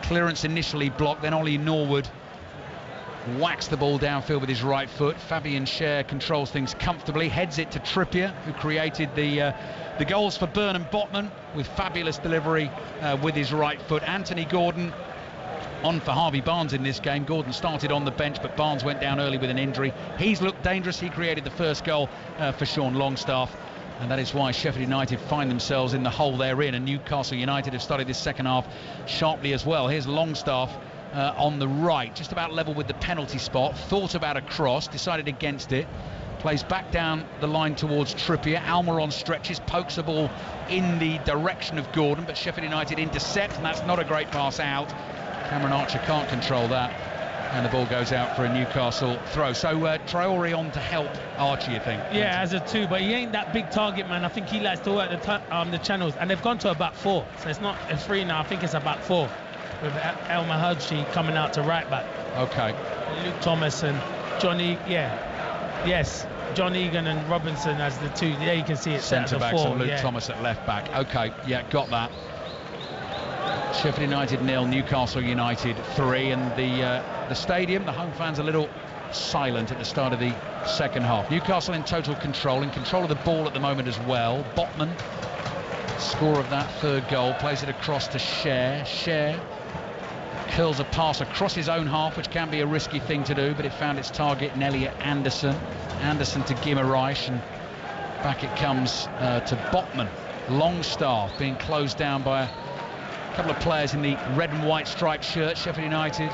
Clearance initially blocked, then Ollie Norwood whacks the ball downfield with his right foot. Fabian Schär controls things comfortably, heads it to Trippier, who created the goals for Burnham Botman with fabulous delivery with his right foot. Anthony Gordon on for Harvey Barnes in this game. Gordon started on the bench, but Barnes went down early with an injury. He's looked dangerous. He created the first goal for Sean Longstaff, and that is why Sheffield United find themselves in the hole they're in, and Newcastle United have started this second half sharply as well. Here's Longstaff on the right, just about level with the penalty spot. Thought about a cross, decided against it. Plays back down the line towards Trippier. Almiron stretches, pokes the ball in the direction of Gordon, but Sheffield United intercept, and that's not a great pass out. Cameron Archer can't control that, and the ball goes out for a Newcastle throw. So Traore on to help Archer, you think? Yeah, as a 2, but he ain't that big target man. I think he likes to work the channels, and they've gone to a back 4, so it's not a 3 now. I think it's a back 4 with El Mahadji coming out to right back. Okay. Luke Thomas and Johnny, John Egan and Robinson as the 2. There you can see it. Centre backs and Luke Thomas at left back. Okay, yeah, got that. Sheffield United 0, Newcastle United 3, and the stadium, the home fans a little silent at the start of the second half. Newcastle in total control of the ball at the moment as well. Botman, score of that third goal, plays it across to Schär. Schär curls a pass across his own half, which can be a risky thing to do, but it found its target in Elliot Anderson. Anderson to Guimaraes, and back it comes to Botman. Longstaff being closed down by a couple of players in the red and white striped shirt. Sheffield United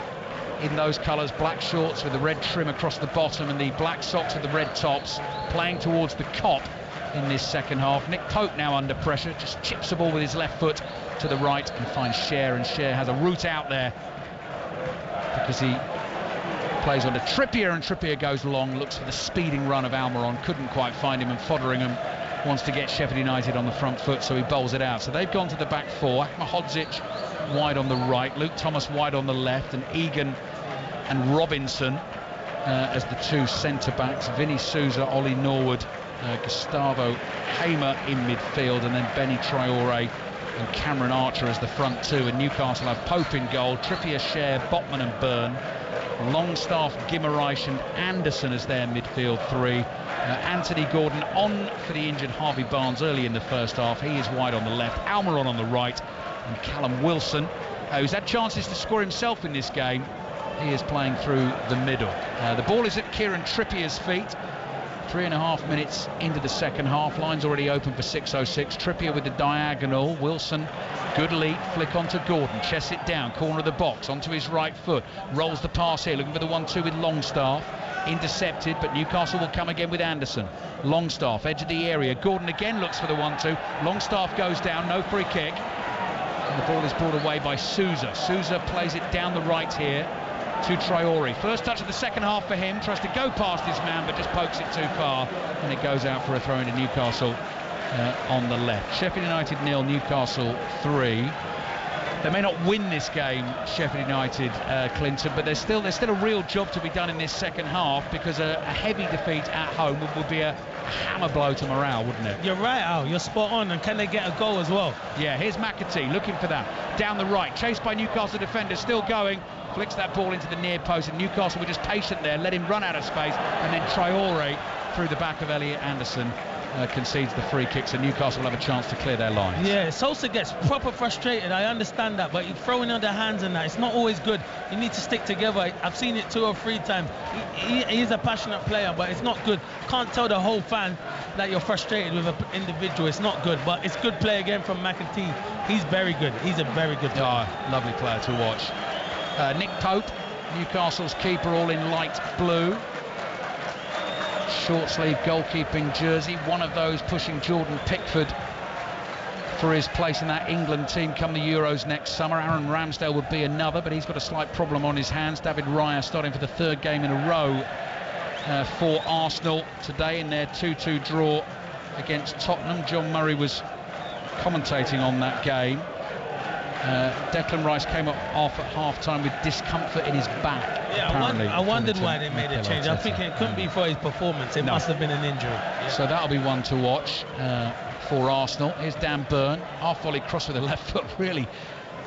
in those colours, black shorts with the red trim across the bottom and the black socks with the red tops, playing towards the Kop in this second half. Nick Pope now under pressure, just chips the ball with his left foot to the right and finds Schär, and Schär has a route out there because he plays on to Trippier, and Trippier goes long, looks for the speeding run of Almiron, couldn't quite find him, and Fotheringham wants to get Sheffield United on the front foot, so he bowls it out. So they've gone to the back 4. Mahodzic wide on the right, Luke Thomas wide on the left, and Egan and Robinson as the 2 centre backs. Vinny Souza, Ollie Norwood, Gustavo Hamer in midfield, and then Benny Traore and Cameron Archer as the front 2. And Newcastle have Pope in goal, Trippier, Schär, Botman and Byrne, Longstaff, Guimaraes and Anderson as their midfield 3. Anthony Gordon on for the injured Harvey Barnes early in the first half. He is wide on the left, Almiron on the right, and Callum Wilson, who's had chances to score himself in this game, he is playing through the middle. The ball is at Kieran Trippier's feet. 3.5 minutes into the second half. Line's already open for 606. Trippier with the diagonal. Wilson, good lead, flick onto Gordon, chests it down, corner of the box, onto his right foot, rolls the pass here, looking for the 1-2 with Longstaff. Intercepted, but Newcastle will come again with Anderson. Longstaff, edge of the area. Gordon again looks for the 1-2. Longstaff goes down, no free kick. And the ball is brought away by Souza. Souza plays it down the right here to Traore. First touch of the second half for him, tries to go past his man but just pokes it too far, and it goes out for a throw into Newcastle on the left. Sheffield United 0, Newcastle 3. They may not win this game, Sheffield United, Clinton, but there's still a real job to be done in this second half, because a heavy defeat at home would be a hammer blow to morale, wouldn't it? You're right, Al. You're spot on. And can they get a goal as well? Yeah, here's McAtee looking for that. Down the right, chased by Newcastle defenders, still going. Flicks that ball into the near post, and Newcastle were just patient there, let him run out of space, and then Traore through the back of Elliot Anderson concedes the free kick, so Newcastle will have a chance to clear their lines. Yeah, Sosa gets proper frustrated, I understand that, but throwing on the hands and that, it's not always good. You need to stick together. I've seen it 2 or 3 times. He is a passionate player, but it's not good. Can't tell the whole fan that you're frustrated with an individual. It's not good, but it's good play again from McAtee. He's very good. He's a very good player. Oh, lovely player to watch. Nick Pope, Newcastle's keeper, all in light blue. Short sleeve goalkeeping jersey, one of those pushing Jordan Pickford for his place in that England team come the Euros next summer. Aaron Ramsdale would be another, but he's got a slight problem on his hands. David Raya starting for the 3rd game in a row for Arsenal today in their 2-2 draw against Tottenham. John Murray was commentating on that game. Declan Rice came off at half-time with discomfort in his back. Yeah, I wondered why they made a change. I'm thinking it couldn't be for his performance. It must have been an injury. Yeah. So that'll be one to watch for Arsenal. Here's Dan Burn. Half-volley cross with the left foot, really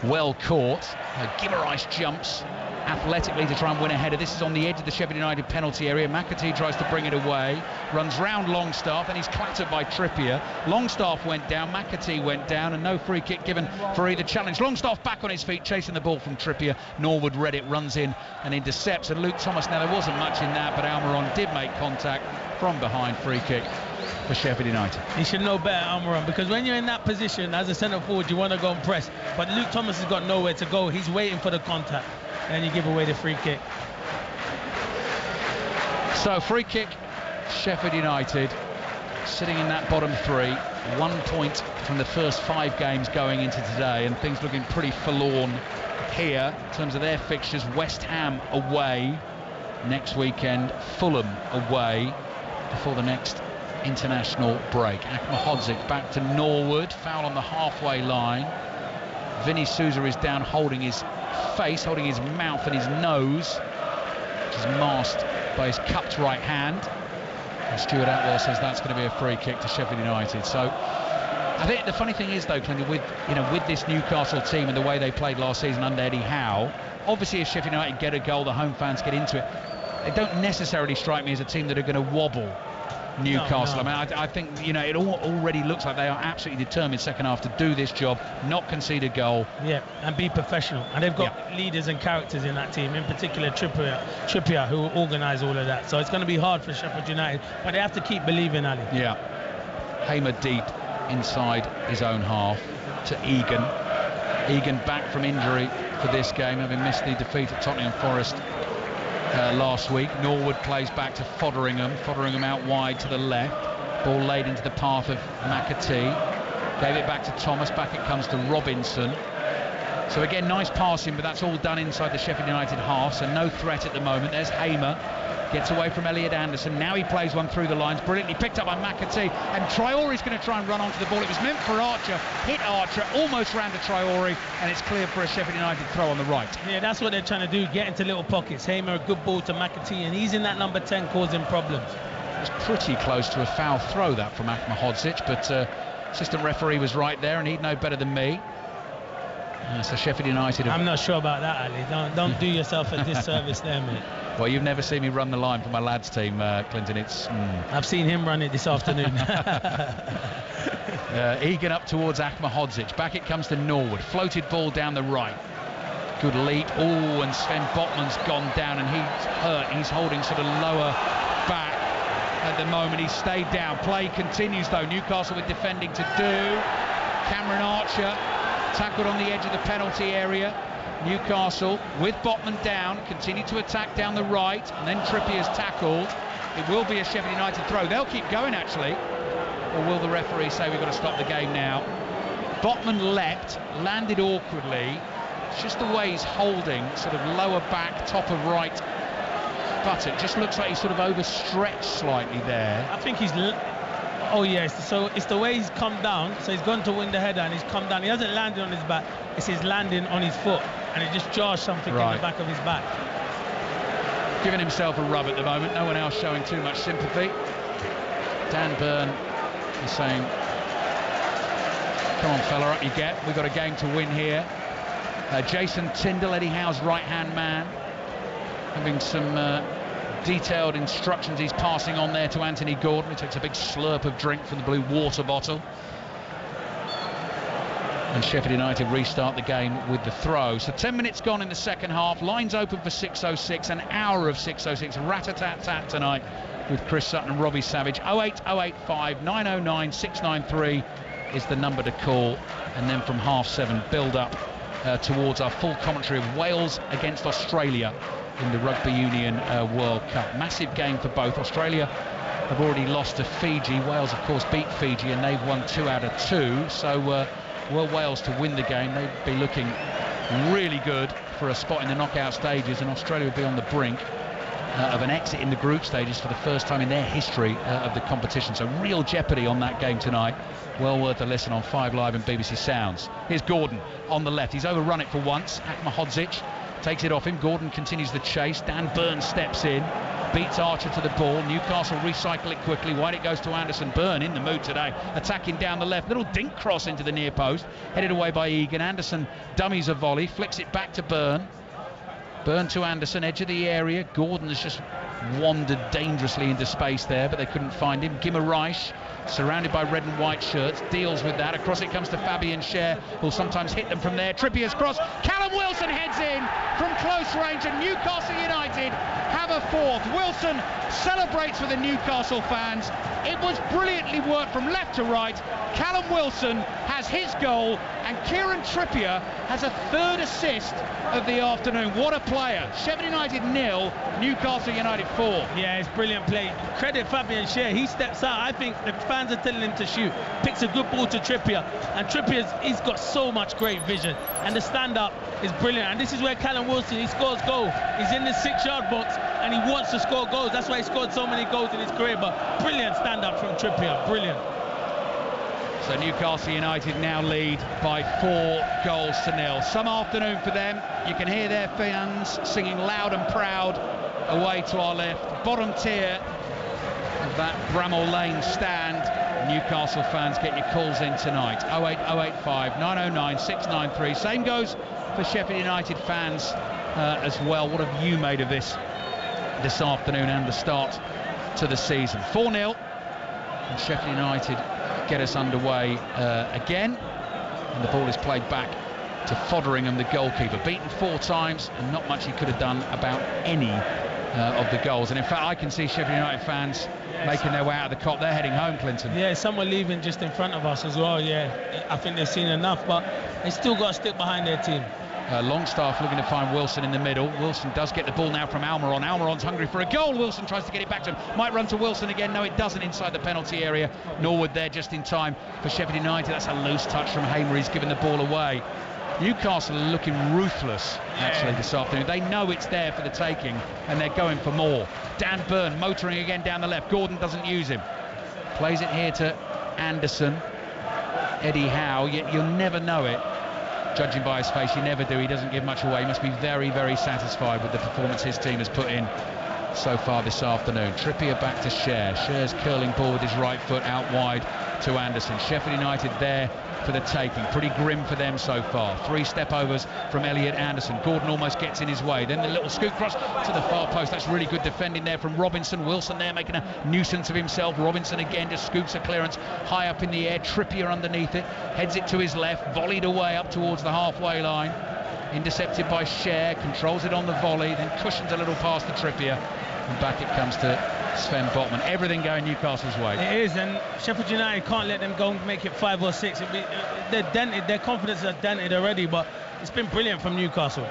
well caught. Guimaraes jumps athletically to try and win a header. This is on the edge of the Sheffield United penalty area. McAtee tries to bring it away, runs round Longstaff, and he's clattered by Trippier. Longstaff went down, McAtee went down, and no free kick given for either challenge. Longstaff back on his feet, chasing the ball from Trippier. Norwood read it, runs in and intercepts. And Luke Thomas, now there wasn't much in that, but Almiron did make contact from behind. Free kick for Sheffield United. He should know better, Almiron, because when you're in that position as a centre forward, you want to go and press. But Luke Thomas has got nowhere to go. He's waiting for the contact, and you give away the free kick. So free kick, Sheffield United sitting in that bottom 3, 1 point from the first 5 games going into today, and things looking pretty forlorn here in terms of their fixtures. West Ham away next weekend, Fulham away before the next international break. Akmahodzik back to Norwood, foul on the halfway line. Vinny Souza is down, holding his face, holding his mouth and his nose, which is masked by his cupped right hand. And Stuart Atwell says that's going to be a free kick to Sheffield United. So I think the funny thing is, though, Clinton, with this Newcastle team and the way they played last season under Eddie Howe, obviously if Sheffield United get a goal, the home fans get into it. They don't necessarily strike me as a team that are going to wobble Newcastle. No. I mean, I think it already looks like they are absolutely determined second half to do this job, not concede a goal. Yeah, and be professional. And they've got leaders and characters in that team, in particular Trippier, who organise all of that. So it's going to be hard for Sheffield United, but they have to keep believing, Ali. Yeah. Hamer deep inside his own half to Egan. Egan back from injury for this game, having missed the defeat at Tottenham Forest last week. Norwood plays back to Fotheringham out wide to the left. Ball laid into the path of McAtee. Gave it back to Thomas. Back it comes to Robinson. So again, nice passing, but that's all done inside the Sheffield United half, so no threat at the moment. There's Hamer. Gets away from Elliot Anderson. Now he plays one through the lines. Brilliantly picked up by McAtee. And Traore's going to try and run onto the ball. It was meant for Archer. Hit Archer. Almost ran to Traore. And it's cleared for a Sheffield United throw on the right. Yeah, that's what they're trying to do. Get into little pockets. Hamer, a good ball to McAtee. And he's in that number 10 causing problems. It was pretty close to a foul throw, that, from Akmahodzik. But assistant referee was right there, and he'd know better than me. So Sheffield United... I'm not sure about that, Ali. Don't do yourself a disservice there, mate. Well, you've never seen me run the line for my lads team, Clinton. It's I've seen him run it this afternoon. Egan up towards Akmahodzik. Back it comes to Norwood. Floated ball down the right. Good leap. Oh, and Sven Botman's gone down, and he's hurt. He's holding sort of lower back at the moment. He's stayed down. Play continues, though. Newcastle with defending to do. Cameron Archer tackled on the edge of the penalty area. Newcastle with Botman down, continue to attack down the right, and then Trippier's tackled. It will be a Sheffield United throw. They'll keep going, actually. Or will the referee say we've got to stop the game now? Botman leapt, landed awkwardly. It's just the way he's holding, sort of lower back, top of right buttock. Just looks like he's sort of overstretched slightly there. I think he's Oh yes, so it's the way he's come down. So he's gone to win the header and he's come down. He hasn't landed on his back. It's his landing on his foot, and it just jars something in the back of his back. Giving himself a rub at the moment. No one else showing too much sympathy. Dan Burn is saying, "Come on, fella, up you get. We've got a game to win here." Jason Tyndall, Eddie Howe's right-hand man, having some detailed instructions he's passing on there to Anthony Gordon, who takes a big slurp of drink from the blue water bottle. And Sheffield United restart the game with the throw. So 10 minutes gone in the second half. Lines open for 6:06, an hour of 6:06. Rat-a-tat-tat tonight with Chris Sutton and Robbie Savage. 08085 909 693 is the number to call. And then from half-7, build up towards our full commentary of Wales against Australia in the Rugby Union World Cup. Massive game for both. Australia have already lost to Fiji. Wales, of course, beat Fiji, and they've won 2 out of 2. So were Wales to win the game, they'd be looking really good for a spot in the knockout stages, and Australia would be on the brink of an exit in the group stages for the first time in their history of the competition. So real jeopardy on that game tonight. Well worth a listen on 5 Live and BBC Sounds. Here's Gordon on the left. He's overrun it for once. Akmahodzic takes it off him. Gordon continues the chase. Dan Burn steps in, beats Archer to the ball. Newcastle recycle it quickly. Wide it goes to Anderson. Burn in the mood today, attacking down the left. Little dink cross into the near post, headed away by Egan. Anderson dummies a volley, flicks it back to Burn. Burn to Anderson, edge of the area. Gordon has just wandered dangerously into space there, but they couldn't find him. Guimaraes, surrounded by red and white shirts, deals with that. Across it comes to Fabian Schär, who'll sometimes hit them from there. Trippier's cross. Callum Wilson heads in from close range, and Newcastle United have a fourth. Wilson celebrates for the Newcastle fans. It was brilliantly worked from left to right. Callum Wilson has his goal, and Kieran Trippier has a 3rd assist of the afternoon. What a player. Sheffield United 0, Newcastle United 4. Yeah, it's brilliant play. Credit Fabian Schär. He steps out. I think the fans are telling him to shoot. Picks a good ball to Trippier, and he's got so much great vision, and the stand-up is brilliant. And this is where Callum Wilson, he scores goal. He's in the 6-yard box, and he wants to score goals. That's why he scored so many goals in his career. But brilliant stand-up from Trippier. Brilliant. So Newcastle United now lead by 4 goals to 0. Some afternoon for them. You can hear their fans singing loud and proud away to our left. Bottom tier of that Bramall Lane stand. Newcastle fans, get your calls in tonight. 08085 909 693. Same goes for Sheffield United fans as well. What have you made of this afternoon and the start to the season? 4-0, and Sheffield United get us underway again, and the ball is played back to Fotheringham, the goalkeeper, beaten 4 times, and not much he could have done about any of the goals. And in fact, I can see Sheffield United fans making their way out of the Kop. They're heading home, Clinton. Yeah, some are leaving just in front of us as well. Yeah, I think they've seen enough, but they still got to stick behind their team. Longstaff looking to find Wilson in the middle. Wilson does get the ball now from Almiron. Almiron's hungry for a goal. Wilson tries to get it back to him. Might run to Wilson again. No, it doesn't inside the penalty area. Norwood there just in time for Sheffield United. That's a loose touch from Hamer. He's given the ball away. Newcastle are looking ruthless actually this afternoon. They know it's there for the taking, and they're going for more. Dan Burn motoring again down the left. Gordon doesn't use him. Plays it here to Anderson. Eddie Howe. You'll never know it. Judging by his face, you never do. He doesn't give much away. He must be very, very satisfied with the performance his team has put in so far this afternoon. Trippier back to Schär. Schär's curling ball with his right foot out wide to Anderson. Sheffield United there for the taking. Pretty grim for them so far. 3 step overs from Elliot Anderson. Gordon almost gets in his way. Then the little scoop cross to the far post. That's really good defending there from Robinson. Wilson there making a nuisance of himself. Robinson again just scoops a clearance high up in the air. Trippier underneath it. Heads it to his left. Volleyed away up towards the halfway line. Intercepted by Schär. Controls it on the volley. Then cushions a little past the Trippier. And back it comes to Sven Botman. Everything going Newcastle's way. It is, and Sheffield United can't let them go and make it 5 or 6. They're dented. Their confidence is dented already, but it's been brilliant from Newcastle.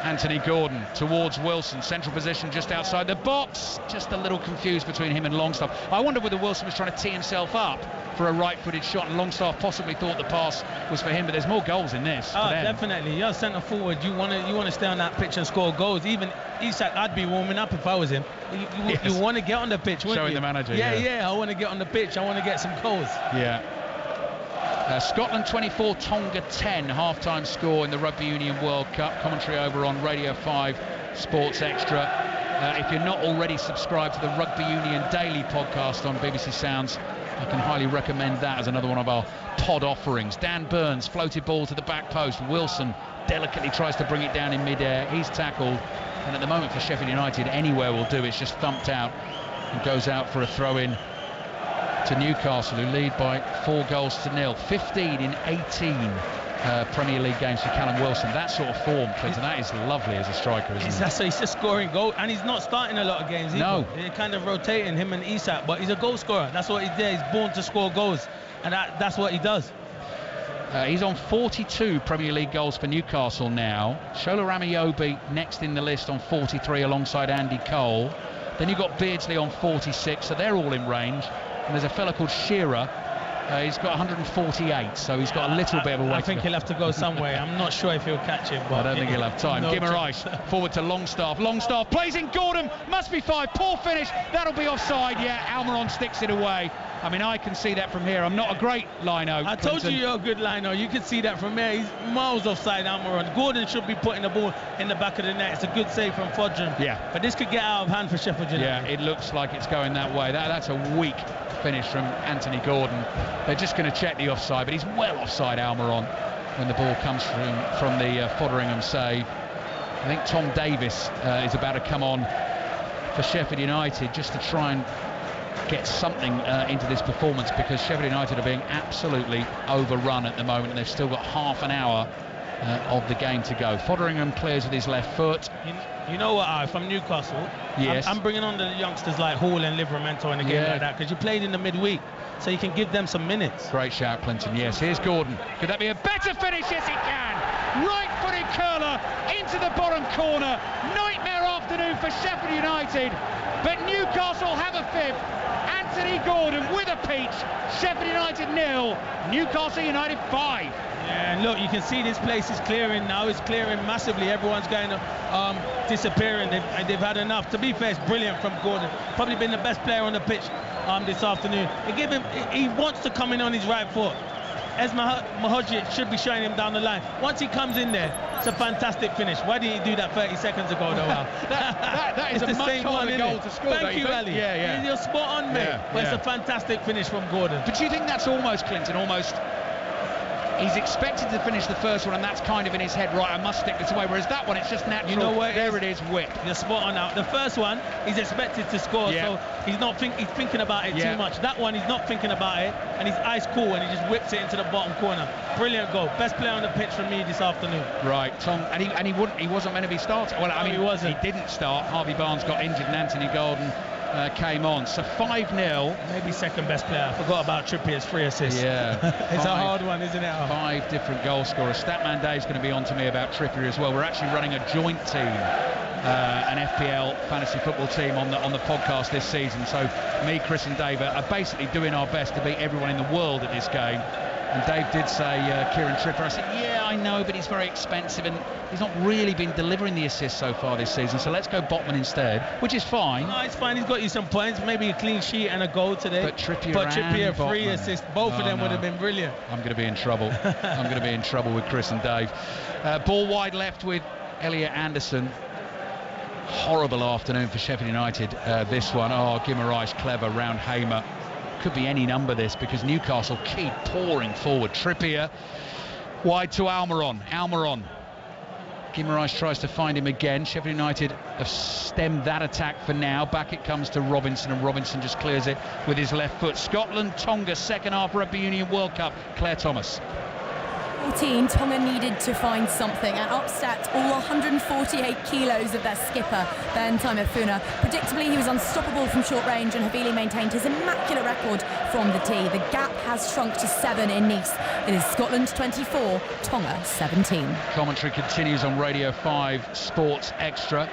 Anthony Gordon towards Wilson, central position just outside the box. Just a little confused between him and Longstaff. I wonder whether Wilson was trying to tee himself up for a right-footed shot, and Longstaff possibly thought the pass was for him. But there's more goals in this. Oh, definitely. You're centre forward. You want to stay on that pitch and score goals. Even Isak, I'd be warming up if I was him. You want to get on the pitch, wouldn't you? Showing the manager. Yeah. I want to get on the pitch. I want to get some goals. Yeah. Scotland 24, Tonga 10, half-time score in the Rugby Union World Cup. Commentary over on Radio 5 Sports Extra. If you're not already subscribed to the Rugby Union Daily podcast on BBC Sounds, I can highly recommend that as another one of our pod offerings. Dan Burns, floated ball to the back post. Wilson delicately tries to bring it down in mid-air. He's tackled, and at the moment for Sheffield United, anywhere will do. It's just thumped out and goes out for a throw-in to Newcastle, who lead by 4-0. 15 in 18 Premier League games for Callum Wilson. That sort of form, Clinton, that is lovely as a striker, isn't it? He's just scoring goals, and he's not starting a lot of games either. No. They're kind of rotating him and Isak, but he's a goal scorer. That's what he's there. He's born to score goals, and that's what he does. He's on 42 Premier League goals for Newcastle now. Shola Ramiobi next in the list on 43 alongside Andy Cole. Then you've got Beardsley on 46, so they're all in range. And there's a fella called Shearer. He's got 148, so he's got a little bit of a way. I think he'll have to go somewhere. I'm not sure if he'll catch him. But I don't think he'll have time. No Guimaraes forward to Longstaff. Longstaff plays in Gordon. Must be 5. Poor finish. That'll be offside. Yeah, Almiron sticks it away. I mean, I can see that from here. I'm not a great lino. I told you you're a good lino. You can see that from here. He's miles offside, Almiron. Gordon should be putting the ball in the back of the net. It's a good save from Fodrum. Yeah. But this could get out of hand for Sheffield United. Yeah, it looks like it's going that way. That's a weak finish from Anthony Gordon. They're just going to check the offside, but he's well offside, Almiron, when the ball comes from the Fotheringham save. I think Tom Davis is about to come on for Sheffield United just to try and get something into this performance, because Sheffield United are being absolutely overrun at the moment, and they've still got half an hour of the game to go. Fotheringham clears with his left foot. You know what, from Newcastle, yes. I'm bringing on the youngsters like Hall and Livramento in a game like that, because you played in the midweek, so you can give them some minutes. Great shout, Clinton. Yes, here's Gordon. Could that be a better finish? Yes, it can. Right-footed curler into the bottom corner. Nightmare afternoon for Sheffield United, but Newcastle have a fifth. Anthony Gordon with a peach. Sheffield United 0, Newcastle United 5. Yeah, and look, you can see this place is clearing now. It's clearing massively. Everyone's going to disappearing. They've had enough. To be fair, it's brilliant from Gordon. Probably been the best player on the pitch this afternoon. He wants to come in on his right foot. as Mahodzic should be showing him down the line. Once he comes in there, it's a fantastic finish. Why didn't he do that 30 seconds ago, though, Al? that is it's a much harder goal to score. Thank you, Ali. Yeah. You're spot on, mate. But it's a fantastic finish from Gordon. But do you think that's almost, Clinton, he's expected to finish the first one, and that's kind of in his head, right, I must stick this away, whereas that one, it's just natural. You know what? There it is, whip. You're spot on now. The first one, he's expected to score, so he's thinking about it too much. That one, he's not thinking about it, and he's ice cool, and he just whips it into the bottom corner. Brilliant goal. Best player on the pitch for me this afternoon. Right, Tom, and he wasn't meant to be starting. Well, I mean, he wasn't. He didn't start. Harvey Barnes got injured, and Anthony Gordon came on. So 5-0. Maybe second best player. I forgot about Trippier's 3 assists. Yeah. It's a hard one, isn't it? 5 different goal scorers. Statman Dave's going to be on to me about Trippier as well. We're actually running a joint team, an FPL fantasy football team on the podcast this season. So me, Chris and Dave are basically doing our best to beat everyone in the world at this game. And Dave did say Kieran Trippier. I said, yeah, I know, but he's very expensive and he's not really been delivering the assists so far this season. So let's go Botman instead, which is fine. No, it's fine. He's got you some points, maybe a clean sheet and a goal today. But Trippier 3 assists. Both of them would have been brilliant. I'm going to be in trouble. I'm going to be in trouble with Chris and Dave. Ball wide left with Elliot Anderson. Horrible afternoon for Sheffield United, this one. Guimaraes clever round Hamer. Could be any number this, because Newcastle keep pouring forward. Trippier wide to Almiron. Guimaraes tries to find him again. Sheffield United have stemmed that attack for now. Back it comes to Robinson, and Robinson just clears it with his left foot. Scotland, Tonga, second half Rugby Union World Cup. Claire Thomas. 14, Tonga needed to find something, and up stepped all 148 kilos of their skipper, Ben Taimefuna. Predictably, he was unstoppable from short range, and Havili maintained his immaculate record from the tee. The gap has shrunk to 7 in Nice. It is Scotland 24, Tonga 17. Commentary continues on Radio 5 Sports Extra.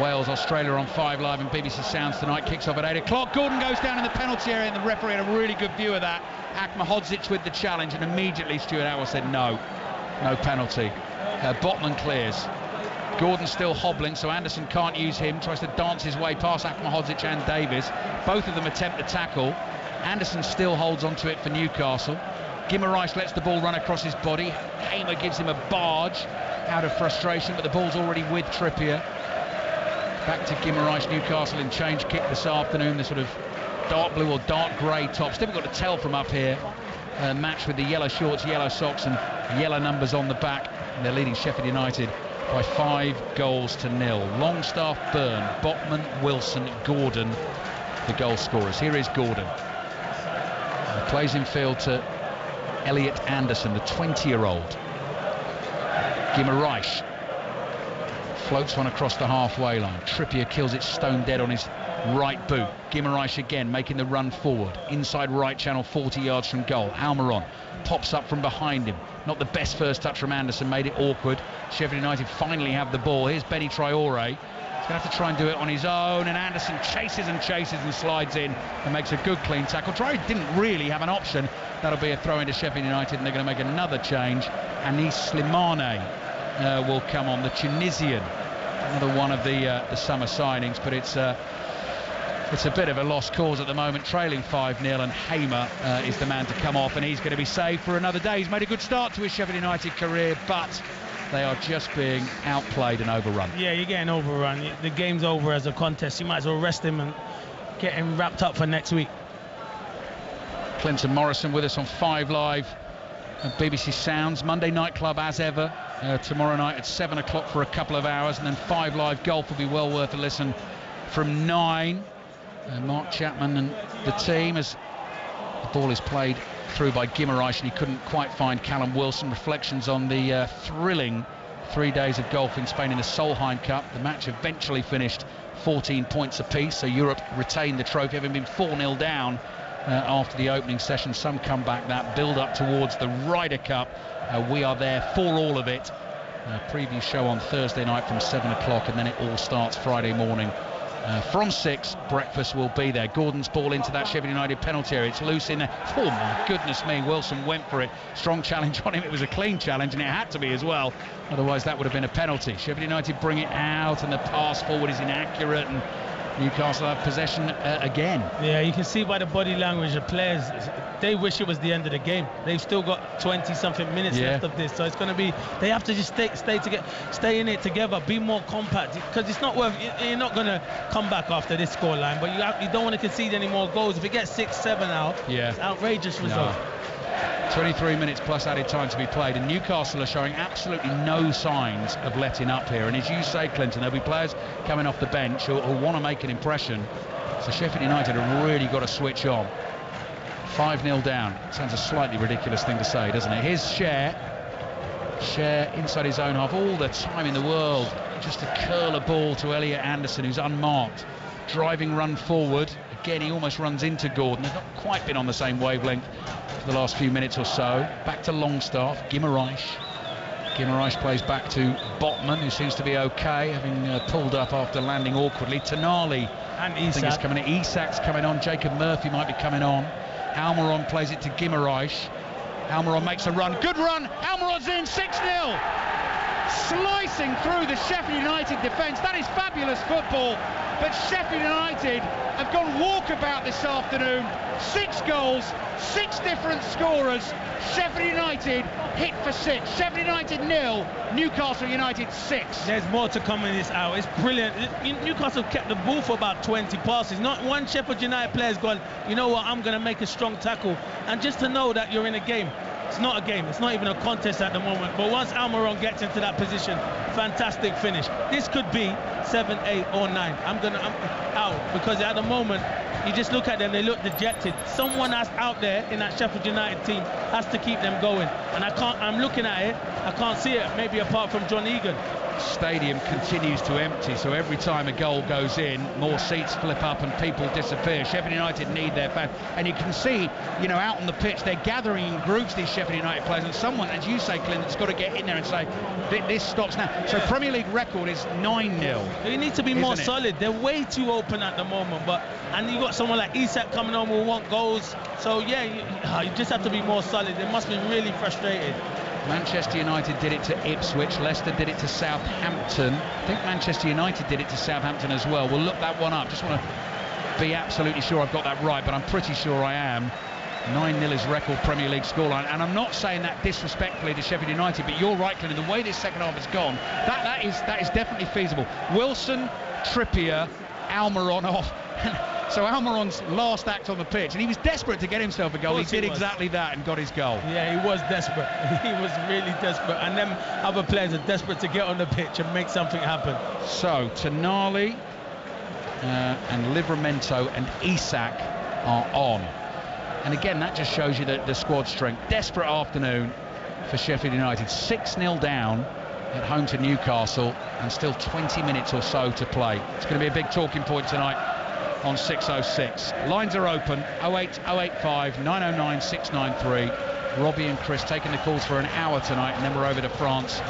Wales, Australia on 5 Live and BBC Sounds tonight. Kicks off at 8 o'clock. Gordon goes down in the penalty area, and the referee had a really good view of that. Akmahodzic with the challenge, and immediately Stuart Howell said no penalty. Botman clears. Gordon still hobbling, so Anderson can't use him. Tries to dance his way past Akmahodzic and Davies. Both of them attempt the tackle. Anderson still holds onto it for Newcastle. Guimaraes lets the ball run across his body. Hamer gives him a barge out of frustration, but the ball's already with Trippier. Back to Guimaraes. Newcastle in change kick this afternoon. The sort of dark blue or dark grey tops. Difficult to tell from up here. Match with the yellow shorts, yellow socks and yellow numbers on the back. And they're leading Sheffield United by 5-0. Longstaff, Byrne, Botman, Wilson, Gordon, the goal scorers. Here is Gordon. Plays in field to Elliot Anderson, the 20-year-old. Guimaraes floats one across the halfway line. Trippier kills it stone dead on his right boot. Guimaraes again making the run forward. Inside right channel, 40 yards from goal. Almiron pops up from behind him. Not the best first touch from Anderson, made it awkward. Sheffield United finally have the ball. Here's Benny Traore. He's going to have to try and do it on his own, and Anderson chases and slides in and makes a good clean tackle. Traore didn't really have an option. That'll be a throw into Sheffield United, and they're going to make another change. Anis Slimane will come on, the Tunisian. Another one of the summer signings, but it's a bit of a lost cause at the moment, trailing 5-0, and Hamer is the man to come off, and he's going to be saved for another day. He's made a good start to his Sheffield United career, but they are just being outplayed and overrun. Yeah, you're getting overrun. The game's over as a contest. You might as well rest him and get him wrapped up for next week. Clinton Morrison with us on 5 Live at BBC Sounds. Monday Night Club as ever. Tomorrow night at 7 o'clock for a couple of hours, and then 5 Live Golf will be well worth a listen from 9. Mark Chapman and the team, as the ball is played through by Guimaraes, and he couldn't quite find Callum Wilson. Reflections on the thrilling 3 days of golf in Spain in the Solheim Cup. The match eventually finished 14 points apiece, so Europe retained the trophy, having been 4-0 down after the opening session. Some come back, that build up towards the Ryder Cup. We are there for all of it. Preview show on Thursday night from 7 o'clock, and then it all starts Friday morning from 6. Breakfast will be there. Gordon's ball into that Sheffield United penalty area. It's loose in there. Oh my goodness me, Wilson went for it. Strong challenge on him. It was a clean challenge, and it had to be as well. Otherwise that would have been a penalty. Sheffield United bring it out, and the pass forward is inaccurate, and Newcastle have possession again. Yeah, you can see by the body language of players, they wish it was the end of the game. They've still got 20-something minutes left of this, so it's going to be, they have to just stay in it together, be more compact, because it's not worth, you're not going to come back after this scoreline, but you don't want to concede any more goals. If it gets 6-7 out, it's an outrageous result. 23 minutes plus added time to be played, and Newcastle are showing absolutely no signs of letting up here. And as you say, Clinton, there'll be players coming off the bench who want to make an impression. So Sheffield United have really got to switch on. 5-0 down. Sounds a slightly ridiculous thing to say, doesn't it? Here's Cher inside his own half, all the time in the world, just to curl a ball to Elliot Anderson, who's unmarked. Driving run forward. Again, he almost runs into Gordon. They've not quite been on the same wavelength for the last few minutes or so. Back to Longstaff, Guimaraes plays back to Botman, who seems to be okay, having pulled up after landing awkwardly. Tonali and Isak is coming in. Isak's coming on. Jacob Murphy might be coming on. Almiron plays it to Guimaraes. Almiron makes a run. Good run. Almiron's in. 6-0. Slicing through the Sheffield United defence. That is fabulous football. But Sheffield United have gone walkabout this afternoon. 6 goals, 6 different scorers. Sheffield United hit for 6. Sheffield United 0, Newcastle United 6. There's more to come in this hour. It's brilliant. Newcastle kept the ball for about 20 passes. Not one Sheffield United player's gone, you know what, I'm going to make a strong tackle. And just to know that you're in a game. It's not a game. It's not even a contest at the moment. But once Almiron gets into that position, fantastic finish. This could be 7, 8 or 9. I'm out because at the moment you just look at them, they look dejected. Someone out there in that Sheffield United team has to keep them going, and I'm looking at it, I can't see it, maybe apart from John Egan. Stadium continues to empty, so every time a goal goes in, more seats flip up and people disappear. Sheffield United need their fans, and you can see, out on the pitch, they're gathering in groups, these Sheffield United players, and someone, as you say, Clint, has got to get in there and say, this stops now. So Premier League record is 9-0. You need to be more solid. They're way too open at the moment, and you got someone like Isak coming on who want goals, so yeah, you just have to be more solid. They must be really frustrated. Manchester United did it to Ipswich, Leicester did it to Southampton. I think Manchester United did it to Southampton as well. We'll look that one up. Just want to be absolutely sure I've got that right, but I'm pretty sure I am. 9-0 is record Premier League scoreline, and I'm not saying that disrespectfully to Sheffield United, but you're right, Clint, the way this second half has gone, that is definitely feasible. Wilson, Trippier, Almiron off. So Almiron's last act on the pitch, and he was desperate to get himself a goal. He did exactly that and got his goal. Yeah, he was desperate. He was really desperate, and them other players are desperate to get on the pitch and make something happen. So Tonali and Livramento and Isak are on, and again that just shows you the squad strength. Desperate afternoon for Sheffield United, 6-0 down at home to Newcastle, and still 20 minutes or so to play. It's going to be a big talking point tonight on 606. Lines are open, 08 085 909 693. Robbie and Chris taking the calls for an hour tonight, and then we're over to France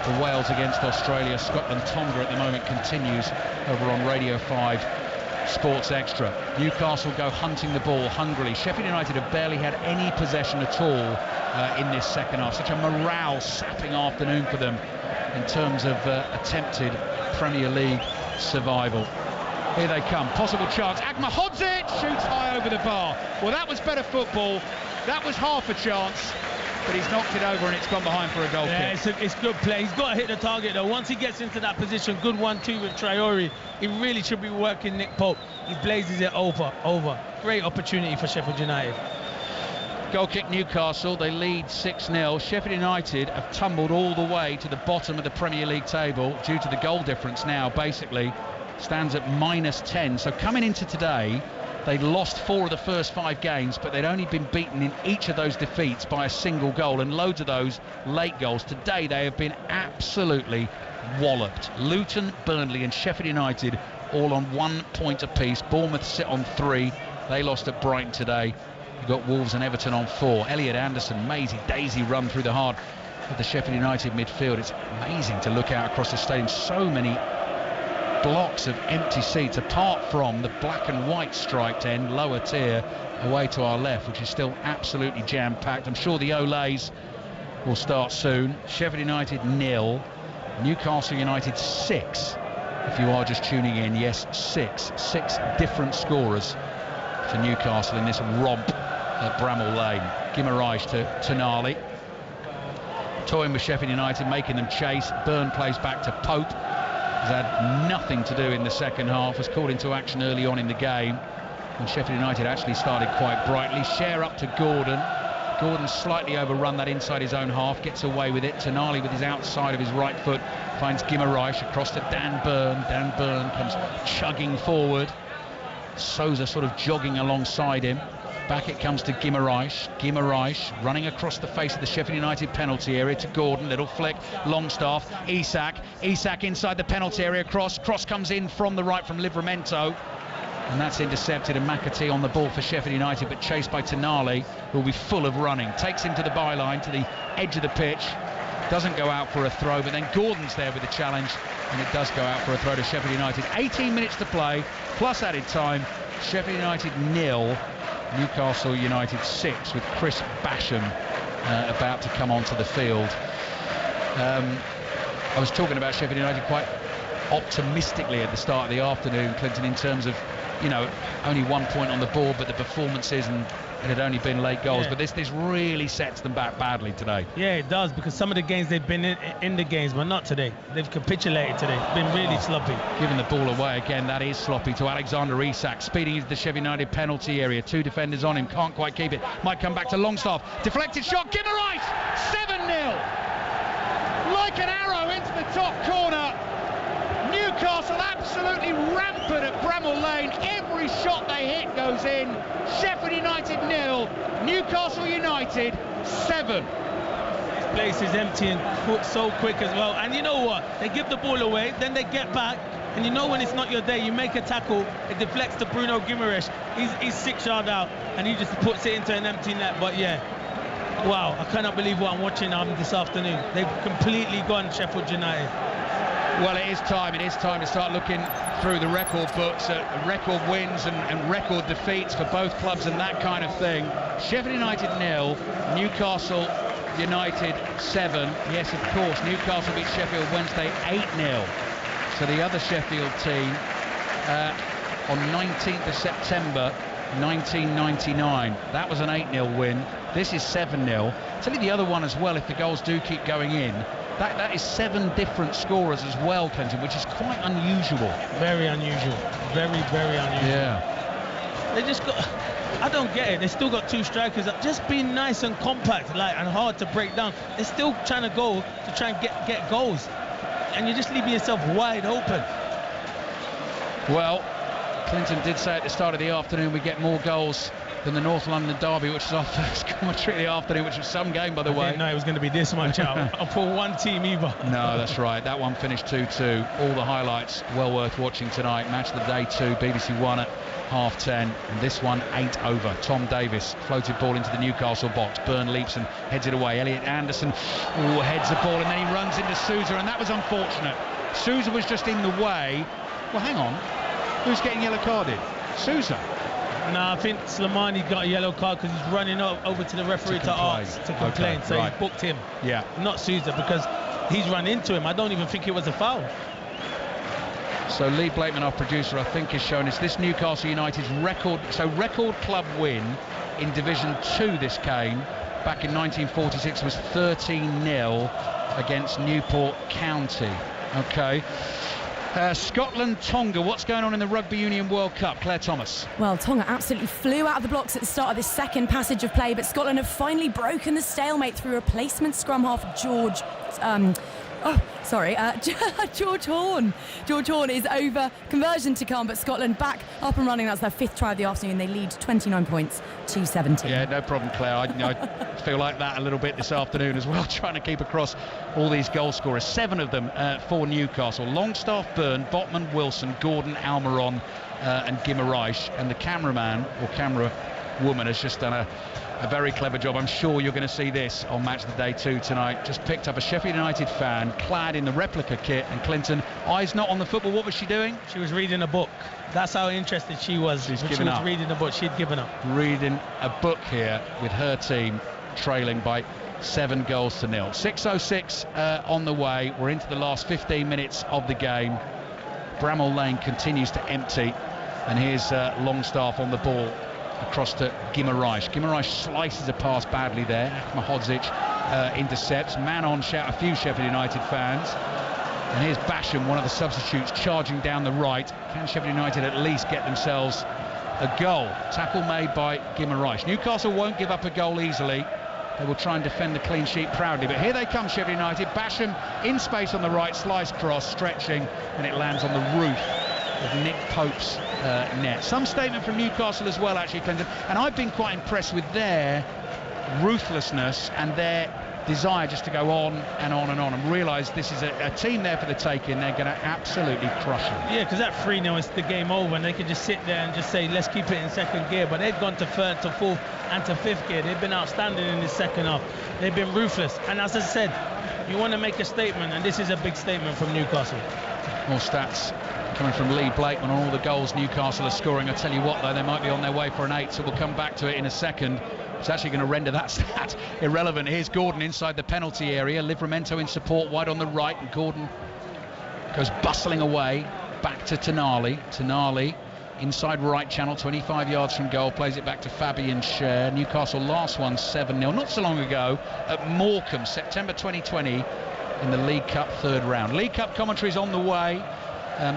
for Wales against Australia. Scotland Tonga at the moment continues over on Radio 5 Sports Extra. Newcastle go hunting the ball hungrily. Sheffield United have barely had any possession at all in this second half. Such a morale-sapping afternoon for them in terms of attempted Premier League survival. Here they come, possible chance. Agmahodzic shoots high over the bar. Well, that was better football. That was half a chance, but he's knocked it over and it's gone behind for a goal kick. It's good play. He's got to hit the target though. Once he gets into that position, good 1-2 with Traore. He really should be working Nick Pope. He blazes it over. Great opportunity for Sheffield United. Goal kick Newcastle, they lead 6-0. Sheffield United have tumbled all the way to the bottom of the Premier League table due to the goal difference now, basically. Stands at -10. So coming into today, they'd lost 4 of the first 5 games, but they'd only been beaten in each of those defeats by a single goal, and loads of those late goals. Today they have been absolutely walloped. Luton, Burnley and Sheffield United all on 1 point apiece. Bournemouth sit on 3. They lost at Brighton today. You've got Wolves and Everton on 4. Elliot Anderson, Maisie Daisy run through the heart of the Sheffield United midfield. It's amazing to look out across the stadium. So many blocks of empty seats, apart from the black and white striped end, lower tier, away to our left, which is still absolutely jam-packed. I'm sure the Olays will start soon. Sheffield United 0, Newcastle United 6. If you are just tuning in, yes, 6 different scorers for Newcastle in this romp at Bramall Lane. Guimaraes to Tonali, toying with Sheffield United, making them chase. Byrne plays back to Pope. Has had nothing to do in the second half, was called into action early on in the game, and Sheffield United actually started quite brightly. Share up to Gordon. Gordon slightly overrun that inside his own half, gets away with it. Tonali with his outside of his right foot finds Guimaraes across to Dan Byrne. Dan Byrne comes chugging forward. Sousa sort of jogging alongside him. Back it comes to Guimaraes. Guimaraes running across the face of the Sheffield United penalty area to Gordon. Little flick. Longstaff. Isak. Isak inside the penalty area. Cross comes in from the right from Livramento. And that's intercepted, and McAtee on the ball for Sheffield United, but chased by Tonali, who will be full of running. Takes him to the byline, to the edge of the pitch. Doesn't go out for a throw, but then Gordon's there with the challenge, and it does go out for a throw to Sheffield United. 18 minutes to play, plus added time. Sheffield United 0, Newcastle United 6, with Chris Basham about to come onto the field. I was talking about Sheffield United quite optimistically at the start of the afternoon, Clinton, in terms of only 1 point on the board, but the performances and it had only been late goals. Yeah. But this really sets them back badly today. Yeah, it does, because some of the games they've been in the games, but not today. They've capitulated today. It's been really sloppy. Giving the ball away again, that is sloppy, to Alexander Isak, speeding into the Sheffield United penalty area. 2 defenders on him, can't quite keep it. Might come back to Longstaff. Deflected shot, Guimaraes, 7-0. Like an arrow into the top corner. Newcastle absolutely rampant at Bramall Lane. Every shot they hit goes in. Sheffield United 0, Newcastle United 7. This place is empty and so quick as well. And you know what? They give the ball away, then they get back. And you know when it's not your day, you make a tackle, it deflects to Bruno Guimaraes. He's 6 yards out, and he just puts it into an empty net. But yeah, wow, I cannot believe what I'm watching this afternoon. They've completely gone Sheffield United. Well, it is time to start looking through the record books at record wins and record defeats for both clubs and that kind of thing. Sheffield United 0, Newcastle United 7. Yes, of course, Newcastle beat Sheffield Wednesday 8-0. So the other Sheffield team on 19th of September 1999. That was an 8-0 win. This is 7-0. Tell you the other one as well, if the goals do keep going in, that is 7 different scorers as well, Clinton, which is quite unusual. Very unusual. Very, very unusual. Yeah. They just got... I don't get it. They still got 2 strikers. Just being nice and compact, and hard to break down. They're still trying to go to try and get goals. And you're just leaving yourself wide open. Well, Clinton did say at the start of the afternoon we get more goals than the North London derby, which is our first commentary of the afternoon, which was some game, by the way. I didn't know it was going to be this much out for one team either. No, that's right. That one finished 2-2. All the highlights well worth watching tonight. Match of the day 2, BBC 1 at 10:30, and this one 8 over. Tom Davis floated ball into the Newcastle box. Byrne leaps and heads it away. Elliot Anderson heads the ball, and then he runs into Sousa, and that was unfortunate. Sousa was just in the way. Well, hang on. Who's getting yellow carded? Sousa. No, I think Slimani got a yellow card because he's running over to the referee to complain. Okay, so right. He booked him. Yeah. Not Sousa, because he's run into him. I don't even think it was a foul. So Lee Blakeman, our producer, I think is showing us this Newcastle United's record club win in Division 2. This came back in 1946 was 13-0 against Newport County. Okay. Scotland, Tonga, what's going on in the Rugby Union World Cup? Claire Thomas. Well, Tonga absolutely flew out of the blocks at the start of this second passage of play, but Scotland have finally broken the stalemate through replacement scrum half George Horn. George Horn is over, conversion to come, but Scotland back up and running. That's their 5th try of the afternoon. They lead 29 points to 17. Yeah, no problem, Claire. I feel like that a little bit this afternoon as well, trying to keep across all these goal scorers. 7 of them for Newcastle. Longstaff, Byrne, Botman, Wilson, Gordon, Almiron and Guimaraes. And the cameraman or camera woman has just done a very clever job. I'm sure you're going to see this on Match of the Day 2 tonight. Just picked up a Sheffield United fan clad in the replica kit, and Clinton, eyes not on the football. What was she doing? She was reading a book. That's how interested she was. She was reading a book. She'd given up. Reading a book here with her team trailing by 7 goals to 0. 6:06 on the way. We're into the last 15 minutes of the game. Bramall Lane continues to empty, and here's Longstaff on the ball. Across to Guimaraes. Guimaraes slices a pass badly there. Ahmedhodzic intercepts. Man on shout a few Sheffield United fans. And here's Basham, one of the substitutes, charging down the right. Can Sheffield United at least get themselves a goal? Tackle made by Guimaraes. Newcastle won't give up a goal easily. They will try and defend the clean sheet proudly. But here they come, Sheffield United. Basham in space on the right, slice cross, stretching, and it lands on the roof of Nick Pope's net. Some statement from Newcastle as well, actually, Clinton, and I've been quite impressed with their ruthlessness and their desire just to go on and on and on, and realise this is a team there for the taking. They're going to absolutely crush them. Yeah, because at 3-0 it's the game over, and they can just sit there and just say, let's keep it in second gear. But they've gone to 3rd, to 4th and to 5th gear. They've been outstanding in the second half. They've been ruthless, and as I said, you want to make a statement, and this is a big statement from Newcastle. More stats coming from Lee Blakeman on all the goals Newcastle are scoring. I tell you what, though, they might be on their way for an 8, so we'll come back to it in a second. It's actually going to render that stat irrelevant. Here's Gordon inside the penalty area. Livramento in support, wide on the right, and Gordon goes bustling away back to Tonali. Tonali inside right channel, 25 yards from goal, plays it back to Fabian Schär. Newcastle last one 7-0 not so long ago at Morecambe, September 2020, in the League Cup third round. League Cup commentaries on the way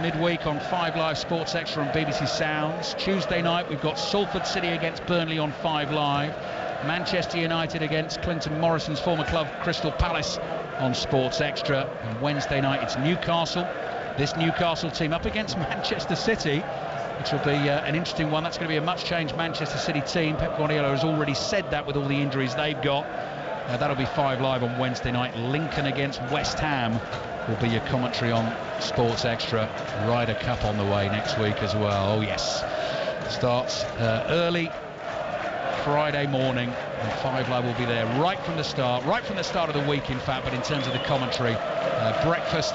midweek on 5 Live Sports Extra on BBC Sounds. Tuesday night we've got Salford City against Burnley on 5 Live. Manchester United against Clinton Morrison's former club Crystal Palace on Sports Extra. And Wednesday night it's Newcastle. This Newcastle team up against Manchester City, which will be an interesting one. That's going to be a much changed Manchester City team. Pep Guardiola has already said that with all the injuries they've got. That'll be 5 Live on Wednesday night. Lincoln against West Ham will be your commentary on Sports Extra. Ryder Cup on the way next week as well. Oh yes, starts early Friday morning, and 5 Live will be there right from the start of the week in fact. But in terms of the commentary, breakfast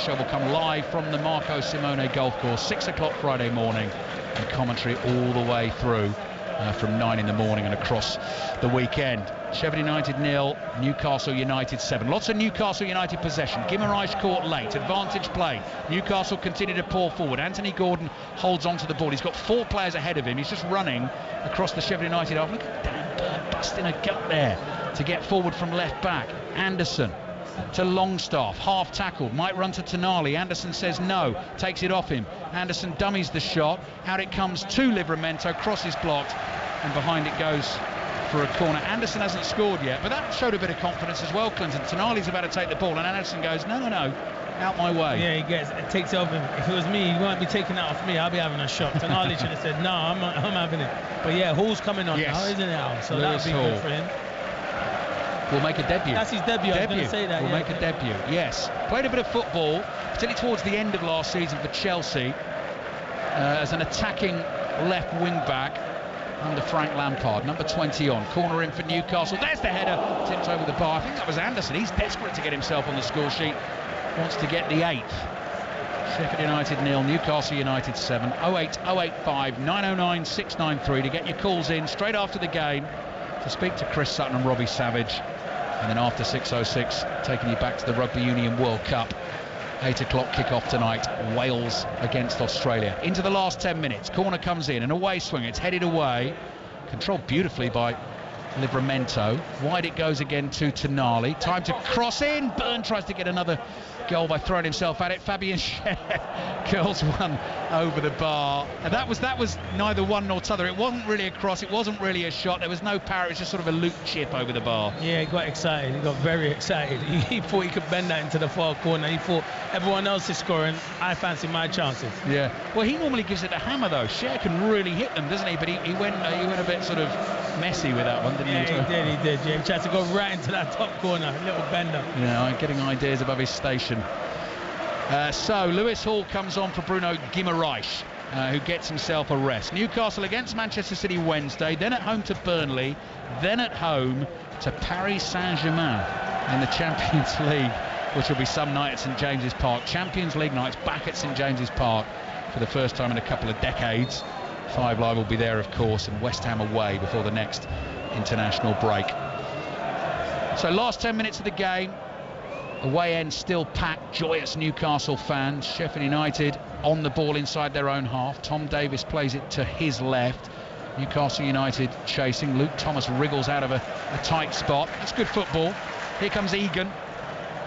show will come live from the Marco Simone golf course, 6 o'clock Friday morning, and commentary all the way through from 9 in the morning and across the weekend. Sheffield United 0, Newcastle United 7. Lots of Newcastle United possession. Guimaraes caught late, advantage play. Newcastle continue to pour forward. Anthony Gordon holds onto the ball. He's got 4 players ahead of him. He's just running across the Sheffield United half. Look at Dan Burn busting a gut there to get forward from left back. Anderson to Longstaff, half tackled, might run to Tonali. Anderson says no, takes it off him. Anderson dummies the shot. Out it comes to Livramento, crosses blocked, and behind it goes for a corner. Anderson hasn't scored yet, but that showed a bit of confidence as well, Clinton. Tonali's about to take the ball, and Anderson goes, no, out my way. Yeah, he takes it off him. If it was me, he won't be taking that off me. I'll be having a shot. Tonali should have said, no, I'm having it. But yeah, Hall's coming on now, isn't it, Al? So that'll be good for him. Will make a debut. That's his debut. I was going to say that. Will make a debut, yes. Played a bit of football, particularly towards the end of last season for Chelsea, as an attacking left wing back under Frank Lampard. Number 20 on. Corner in for Newcastle. There's the header. Tipped over the bar. I think that was Anderson. He's desperate to get himself on the score sheet. Wants to get the 8th. Sheffield United 0, Newcastle United 7. 08 085 909 693 to get your calls in straight after the game to speak to Chris Sutton and Robbie Savage. And then after 6:06, taking you back to the Rugby Union World Cup. 8 o'clock kick-off tonight, Wales against Australia. Into the last 10 minutes, corner comes in, an away swing, it's headed away, controlled beautifully by Livramento. Wide it goes again to Tonali, time to cross in. Byrne tries to get another goal by throwing himself at it. Fabian Schär curls one over the bar, and that was neither one nor t'other. It wasn't really a cross, it wasn't really a shot, there was no power, it was just sort of a loop chip over the bar. Yeah, he got excited, he got very excited. He thought he could bend that into the far corner. He thought everyone else is scoring, I fancy my chances. Yeah, well, he normally gives it a hammer though. Schär can really hit them, doesn't he? But he went a bit sort of messy with that one, didn't he? Yeah, he did. Yeah, he tried to go right into that top corner, a little bender. Yeah, getting ideas above his station. So Lewis Hall comes on for Bruno Guimaraes, who gets himself a rest. Newcastle against Manchester City Wednesday, then at home to Burnley, then at home to Paris Saint-Germain in the Champions League, which will be some night at St James's Park. Champions League nights back at St James's Park for the first time in a couple of decades. 5 Live will be there, of course, and West Ham away before the next international break. So last 10 minutes of the game, away end still packed, joyous Newcastle fans. Sheffield United on the ball inside their own half. Tom Davis plays it to his left. Newcastle United chasing. Luke Thomas wriggles out of a tight spot. That's good football. Here comes Egan,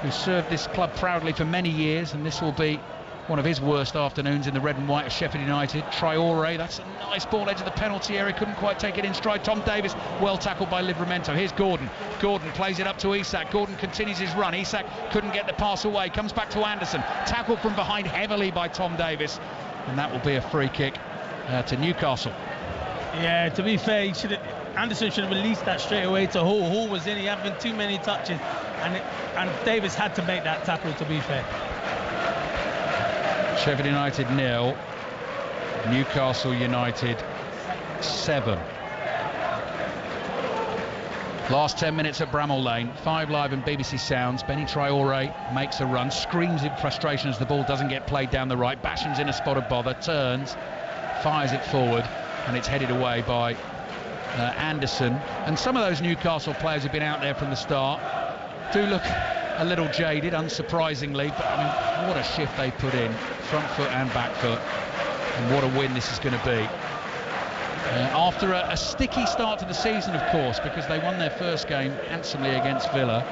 who served this club proudly for many years, and this will be one of his worst afternoons in the red and white of Sheffield United. Traore, that's a nice ball edge of the penalty area, couldn't quite take it in stride. Tom Davis, well tackled by Livramento. Here's Gordon. Gordon plays it up to Isak. Gordon continues his run. Isak couldn't get the pass away, comes back to Anderson. Tackled from behind heavily by Tom Davis, and that will be a free kick to Newcastle. Yeah, to be fair, Anderson should have released that straight away to Hall. Hall was in, he had been too many touches, and Davis had to make that tackle, to be fair. Sheffield United 0, Newcastle United 7. Last 10 minutes at Bramall Lane. 5 Live and BBC Sounds. Benny Traore makes a run, screams in frustration as the ball doesn't get played down the right. Basham's in a spot of bother, turns, fires it forward, and it's headed away by Anderson. And some of those Newcastle players have been out there from the start. Do look a little jaded, unsurprisingly, but I mean, what a shift they put in, front foot and back foot. And what a win this is going to be. After a sticky start to the season, of course, because they won their first game handsomely against Villa,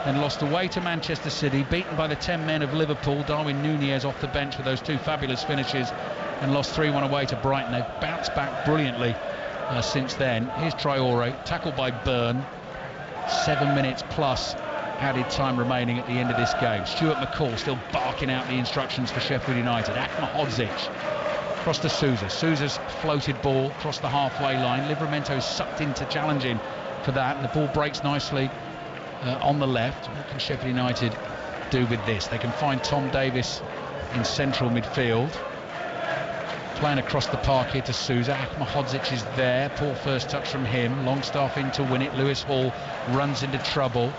then lost away to Manchester City, beaten by the 10 men of Liverpool, Darwin Nunez off the bench with those 2 fabulous finishes, and lost 3-1 away to Brighton. They've bounced back brilliantly since then. Here's Traore, tackled by Byrne. 7 minutes plus added time remaining at the end of this game. Stuart McCall still barking out the instructions for Sheffield United. Ahmedhodzic across to Sousa. Sousa's floated ball across the halfway line. Livramento is sucked into challenging for that, and the ball breaks nicely on the left. What can Sheffield United do with this? They can find Tom Davis in central midfield. Playing across the park here to Sousa. Ahmedhodzic is there. Poor first touch from him. Longstaff in to win it. Lewis Hall runs into trouble.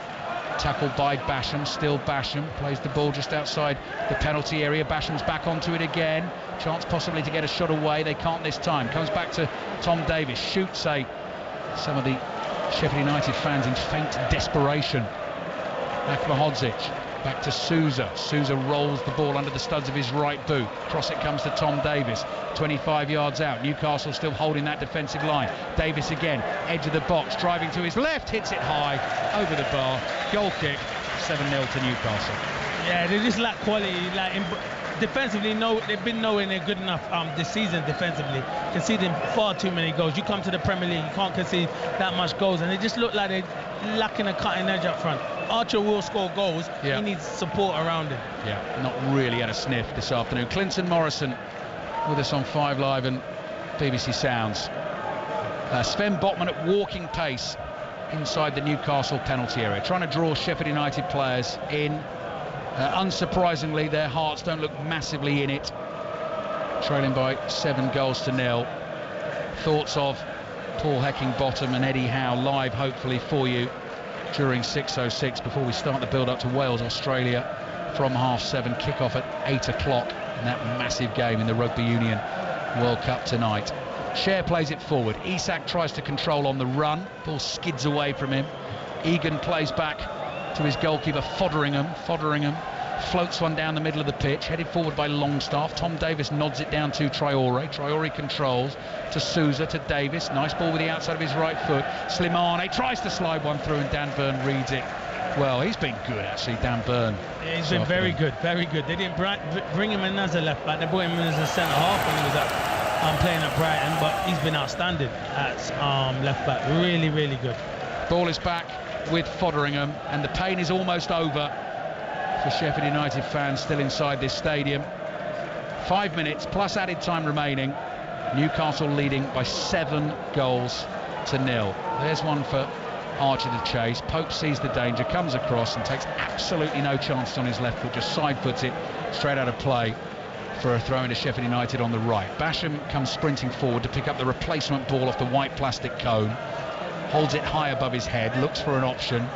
Tackled by Basham. Still Basham. Plays the ball just outside the penalty area. Basham's back onto it again. Chance possibly to get a shot away. They can't this time. Comes back to Tom Davis. Shoots, say, some of the Sheffield United fans in faint desperation. Ahmedhodzic. Back to Sousa. Sousa rolls the ball under the studs of his right boot. Cross it comes to Tom Davis. 25 yards out. Newcastle still holding that defensive line. Davis again, edge of the box, driving to his left, hits it high, over the bar. Goal kick, 7-0 to Newcastle. Yeah, they just lack quality. Defensively, they've been nowhere near good enough this season defensively. Conceding far too many goals. You come to the Premier League, you can't concede that much goals, and they just look like they're lacking a cutting edge up front. Archer will score goals. Yeah. He needs support around him. Yeah, not really at a sniff this afternoon. Clinton Morrison with us on 5 Live and BBC Sounds. Sven Botman at walking pace inside the Newcastle penalty area, trying to draw Sheffield United players in. Unsurprisingly, their hearts don't look massively in it. Trailing by 7-0. Thoughts of Paul Heckingbottom and Eddie Howe live, hopefully, for you during 6:06 before we start the build-up to Wales-Australia from 7:30. Kick-off at 8 o'clock in that massive game in the Rugby Union World Cup tonight. Cher plays it forward. Isak tries to control on the run. Ball skids away from him. Egan plays back to his goalkeeper, Fotheringham. Floats one down the middle of the pitch, headed forward by Longstaff. Tom Davis nods it down to Traore. Traore controls to Sousa, to Davis. Nice ball with the outside of his right foot. Slimane tries to slide one through, and Dan Burn reads it. Well, he's been good, actually, Dan Burn. Yeah, he's been very good. They didn't bring him in as a left back. They brought him in as a centre half when he was playing at Brighton, but he's been outstanding at left back. Really, really good. Ball is back with Fotheringham, and the pain is almost over for Sheffield United fans still inside this stadium. 5 minutes plus added time remaining. Newcastle leading by 7-0. There's one for Archer to chase. Pope sees the danger, comes across and takes absolutely no chances on his left foot, just side puts it straight out of play for a throw into Sheffield United on the right. Basham comes sprinting forward to pick up the replacement ball off the white plastic cone, holds it high above his head, looks for an option.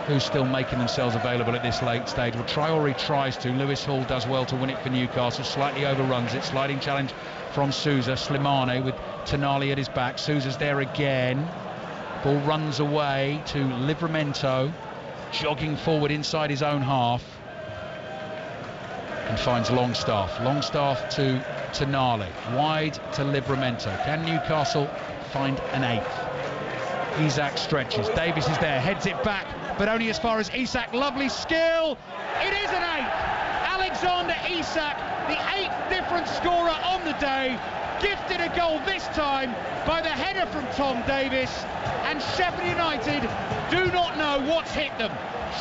Who's still making themselves available at this late stage? Well, Traore tries to. Lewis Hall does well to win it for Newcastle. Slightly overruns it. Sliding challenge from Sousa. Slimane with Tonali at his back. Sousa's there again. Ball runs away to Livramento, jogging forward inside his own half, and finds Longstaff. Longstaff to Tonali. Wide to Livramento. Can Newcastle find an eighth? Isak stretches. Davis is there. Heads it back, but only as far as Isak. Lovely skill. It is an eighth. Alexander Isak, the 8th different scorer on the day, gifted a goal this time by the header from Tom Davis, and Sheffield United do not know what's hit them.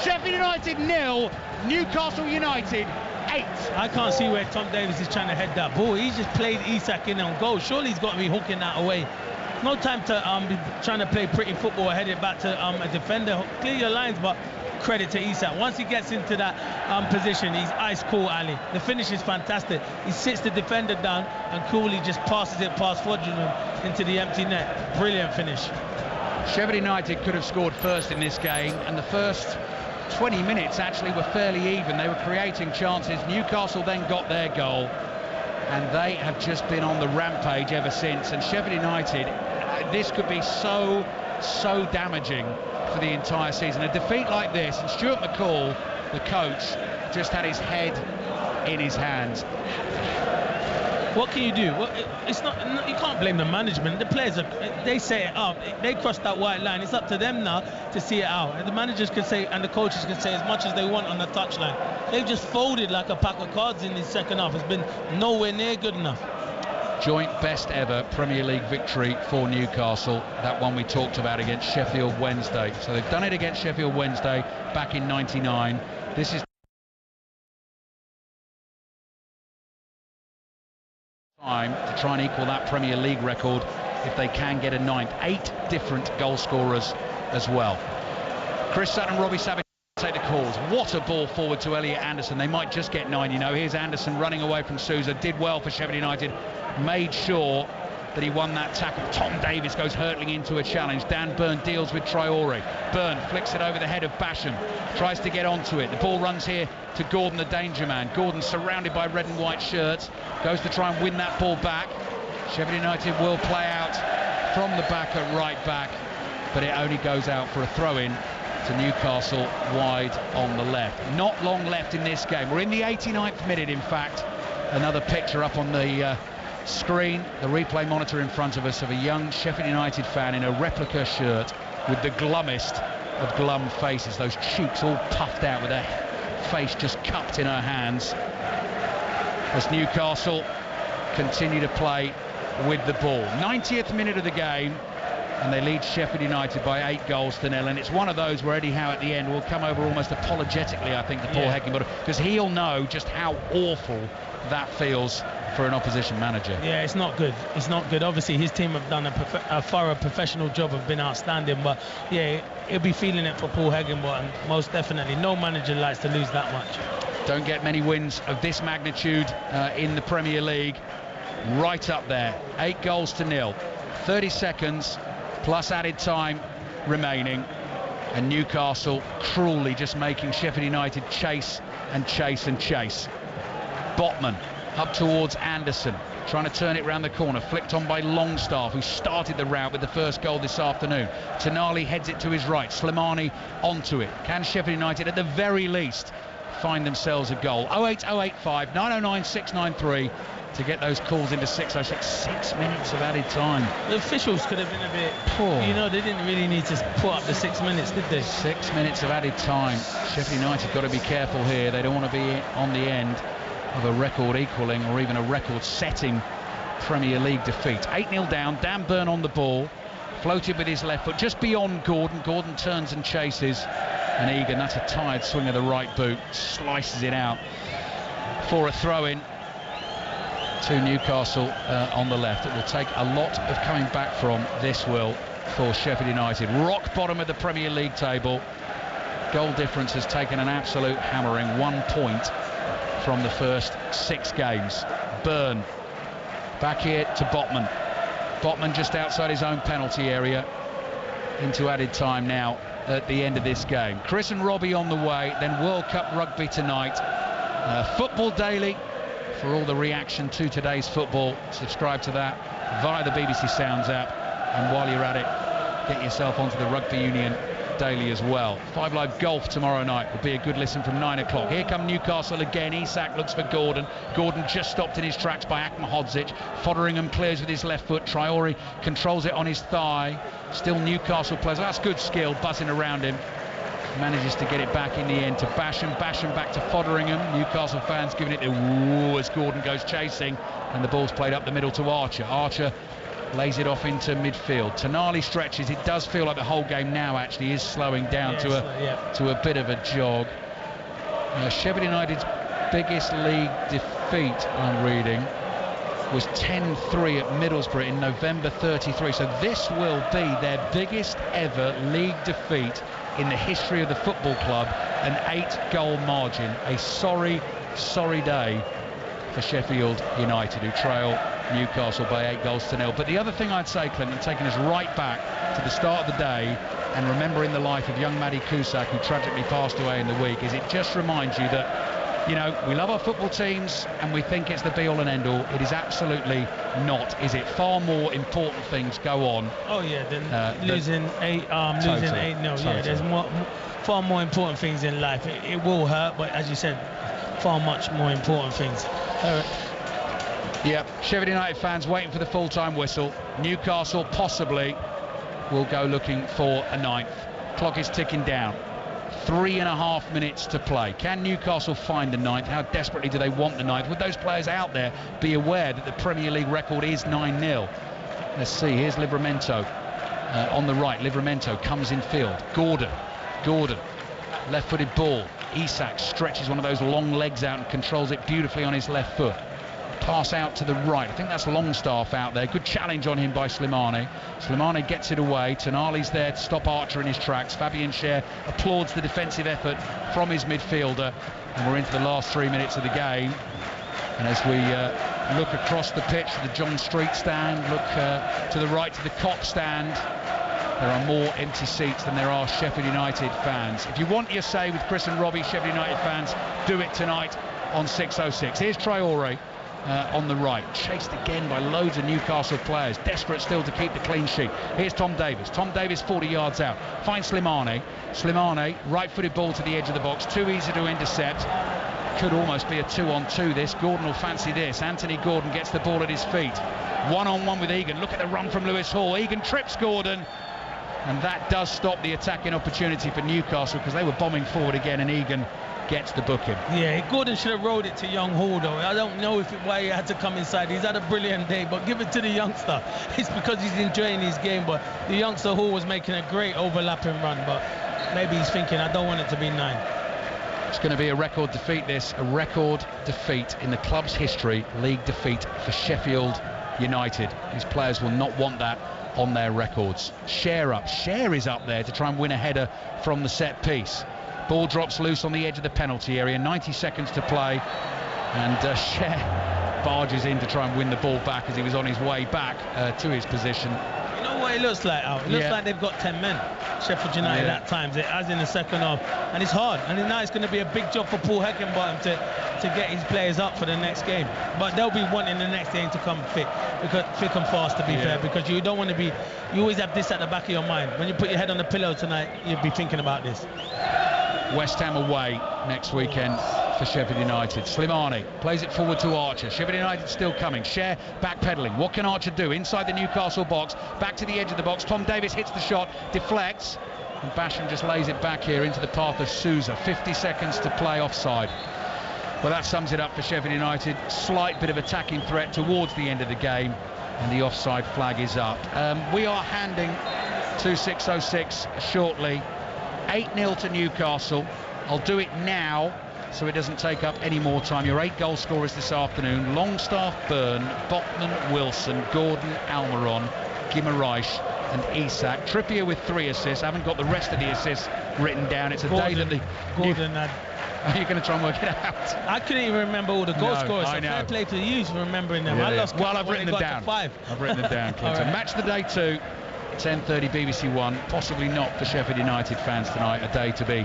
Sheffield United 0, Newcastle United 8. I can't see where Tom Davis is trying to head that ball. He's just played Isak in on goal. Surely he's got to be hooking that away. No time to be trying to play pretty football, head it back to a defender. Clear your lines, but credit to Isak. Once he gets into that position, he's ice cool, Ali. The finish is fantastic. He sits the defender down and coolly just passes it past Fotheringham into the empty net. Brilliant finish. Sheffield United could have scored first in this game, and the first 20 minutes actually were fairly even. They were creating chances. Newcastle then got their goal, and they have just been on the rampage ever since. And Sheffield United, this could be so damaging for the entire season. A defeat like this, and Stuart McCall, the coach, just had his head in his hands. What can you do? It's not. You can't blame the management. The players they say it up. They cross that white line. It's up to them now to see it out. And the managers can say, and the coaches can say as much as they want on the touchline. They've just folded like a pack of cards in the second half. It's been nowhere near good enough. Joint best ever Premier League victory for Newcastle. That one we talked about against Sheffield Wednesday. So they've done it against Sheffield Wednesday back in '99. This is time to try and equal that Premier League record if they can get a ninth. 8 different goal scorers as well. Chris Sutton and Robbie Savage take the calls. What a ball forward to Elliot Anderson. They might just get 9, you know. Here's Anderson running away from Sousa. Did well for Sheffield United. Made sure that he won that tackle. Tom Davis goes hurtling into a challenge. Dan Burn deals with Traore. Burn flicks it over the head of Basham. Tries to get onto it. The ball runs here to Gordon, the danger man. Gordon surrounded by red and white shirts. Goes to try and win that ball back. Sheffield United will play out from the back at right back, but it only goes out for a throw-in to Newcastle wide on the left. Not long left in this game. We're in the 89th minute, in fact. Another picture up on the screen, the replay monitor in front of us, of a young Sheffield United fan in a replica shirt with the glummest of glum faces, those cheeks all puffed out with her face just cupped in her hands, as Newcastle continue to play with the ball. 90th minute of the game, and they lead Sheffield United by 8 goals to 0. And it's one of those where Eddie Howe at the end will come over almost apologetically, I think, to Paul Heckingbottom, because he'll know just how awful that feels for an opposition manager. Yeah, it's not good. It's not good. Obviously, his team have done a thorough professional job, have been outstanding, but yeah, he'll be feeling it for Paul Heckingbottom, most definitely. No manager likes to lose that much. Don't get many wins of this magnitude in the Premier League. Right up there. 8 goals to 0. 30 seconds plus added time remaining, and Newcastle cruelly just making Sheffield United chase and chase and chase. Botman up towards Anderson, trying to turn it round the corner, flicked on by Longstaff, who started the route with the first goal this afternoon. Tonali heads it to his right, Slimani onto it. Can Sheffield United at the very least find themselves a goal? 08085 909 693 to get those calls into 606. 6 minutes of added time. The officials could have been a bit poor. You know, they didn't really need to put up the 6 minutes, did they? 6 minutes of added time. Sheffield United got to be careful here. They don't want to be on the end of a record equalling or even a record setting Premier League defeat. 8-0 down. Dan Burn on the ball, floated with his left foot just beyond Gordon. Gordon turns and chases, and Egan, that's a tired swing of the right boot, slices it out for a throw-in to Newcastle on the left. It will take a lot of coming back from, this will, for Sheffield United. Rock bottom of the Premier League table. Goal difference has taken an absolute hammering. 1 point from the first 6 games. Burn back here to Botman. Botman just outside his own penalty area, into added time now at the end of this game. Chris and Robbie on the way, then World Cup rugby tonight. Football Daily for all the reaction to today's football. Subscribe to that via the BBC Sounds app, and while you're at it, get yourself onto the Rugby Union Daily as well. 5 Live Golf tomorrow night will be a good listen from 9 o'clock. Here come Newcastle again. Isak looks for Gordon. Gordon just stopped in his tracks by Akmahodzic. Foderingham clears with his left foot. Traore controls it on his thigh. Still Newcastle players. That's good skill buzzing around him. Manages to get it back in the end to Basham. Basham back to Foderingham. Newcastle fans giving it the woo as Gordon goes chasing, and the ball's played up the middle to Archer. Archer lays it off into midfield. Tonali stretches. It does feel like the whole game now actually is slowing down to a bit of a jog. Sheffield United's biggest league defeat, I'm reading, was 10-3 at Middlesbrough in November 33. So this will be their biggest ever league defeat in the history of the football club. An 8-goal margin. A sorry, sorry day for Sheffield United, who trail Newcastle by 8 goals to 0. But the other thing I'd say, Clinton, taking us right back to the start of the day and remembering the life of young Maddie Cusack, who tragically passed away in the week, is it just reminds you that, you know, we love our football teams and we think it's the be-all and end-all. It is absolutely not, is it? Far more important things go on. Oh yeah, than losing 8 arms, losing 8-0. Yeah, there's far more important things in life. It will hurt, but as you said, far much more important things. Yep, Sheffield United fans waiting for the full-time whistle. Newcastle possibly will go looking for a ninth. Clock is ticking down. 3.5 minutes to play. Can Newcastle find the ninth? How desperately do they want the ninth? Would those players out there be aware that the Premier League record is 9-0? Let's see, here's Livramento on the right. Livramento comes in field. Gordon, left-footed ball. Isak stretches one of those long legs out and controls it beautifully on his left foot. Pass out to the right. I think that's Longstaff out there. Good challenge on him by Slimani. Slimani gets it away. Tonali's there to stop Archer in his tracks. Fabian Schär applauds the defensive effort from his midfielder. And we're into the last 3 minutes of the game. And as we look across the pitch to the John Street stand, look to the right to the Kop stand, there are more empty seats than there are Sheffield United fans. If you want your say with Chris and Robbie, Sheffield United fans, do it tonight on 606. Here's Traore on the right, chased again by loads of Newcastle players, desperate still to keep the clean sheet. Here's Tom Davies. Tom Davies 40 yards out, finds Slimani. Slimani, right-footed ball to the edge of the box, too easy to intercept. Could almost be a 2-on-2 this. Gordon will fancy this. Anthony Gordon gets the ball at his feet. 1-on-1 with Egan. Look at the run from Lewis Hall. Egan trips Gordon, and that does stop the attacking opportunity for Newcastle because they were bombing forward again, and Egan gets the booking. Yeah, Gordon should have rode it to young Hall though. I don't know why he had to come inside. He's had a brilliant day, but give it to the youngster. It's because he's enjoying his game, but the youngster Hall was making a great overlapping run, but maybe he's thinking, I don't want it to be 9. It's going to be a record defeat this, a record defeat in the club's history, league defeat for Sheffield United. These players will not want that on their records. Schär up. Schär is up there to try and win a header from the set piece. Ball drops loose on the edge of the penalty area, 90 seconds to play, and Schär barges in to try and win the ball back as he was on his way back to his position. You know what it looks like, Al? It looks like they've got 10 men, Sheffield United at times, as in the second half, and it's hard, and now it's going to be a big job for Paul Heckingbottom to get his players up for the next game, but they'll be wanting the next game to come thick and fast, to be fair, because you don't want to be, you always have this at the back of your mind. When you put your head on the pillow tonight, you'll be thinking about this. West Ham away next weekend for Sheffield United. Slimani plays it forward to Archer. Sheffield United still coming. Schär backpedaling. What can Archer do? Inside the Newcastle box, back to the edge of the box. Tom Davies hits the shot, deflects, and Basham just lays it back here into the path of Sousa. 50 seconds to play, offside. Well, that sums it up for Sheffield United. Slight bit of attacking threat towards the end of the game, and the offside flag is up. We are handing to 606 shortly. 8-0 to Newcastle. I'll do it now so it doesn't take up any more time. Your 8 goal scorers this afternoon: Longstaff, Byrne, Botman, Wilson, Gordon, Almiron, Guimaraes and Isak. Trippier with 3 assists. I haven't got the rest of the assists written down. It's a day that the Gordon had. Are you going to try and work it out? I couldn't even remember all the goal scorers. So fair play to you for remembering them. I lost. Well, I've written them down. 5. I've written them down, Clinton. Match the day 2. 10:30 BBC One, possibly not for Sheffield United fans tonight, a day to be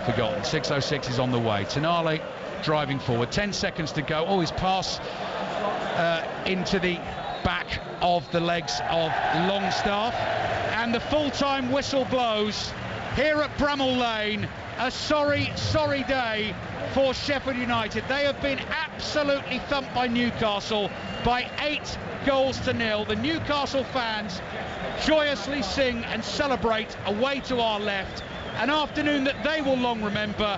forgotten. 606 is on the way. Tonali driving forward, 10 seconds to go. Oh, his pass into the back of the legs of Longstaff, and the full-time whistle blows here at Bramall Lane. A sorry day for Sheffield United. They have been absolutely thumped by Newcastle by 8-0. The Newcastle fans joyously sing and celebrate away to our left. An afternoon that they will long remember,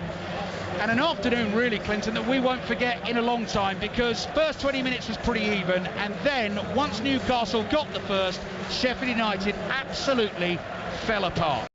and an afternoon really, Clinton, that we won't forget in a long time, because first 20 minutes was pretty even, and then once Newcastle got the first, Sheffield United absolutely fell apart.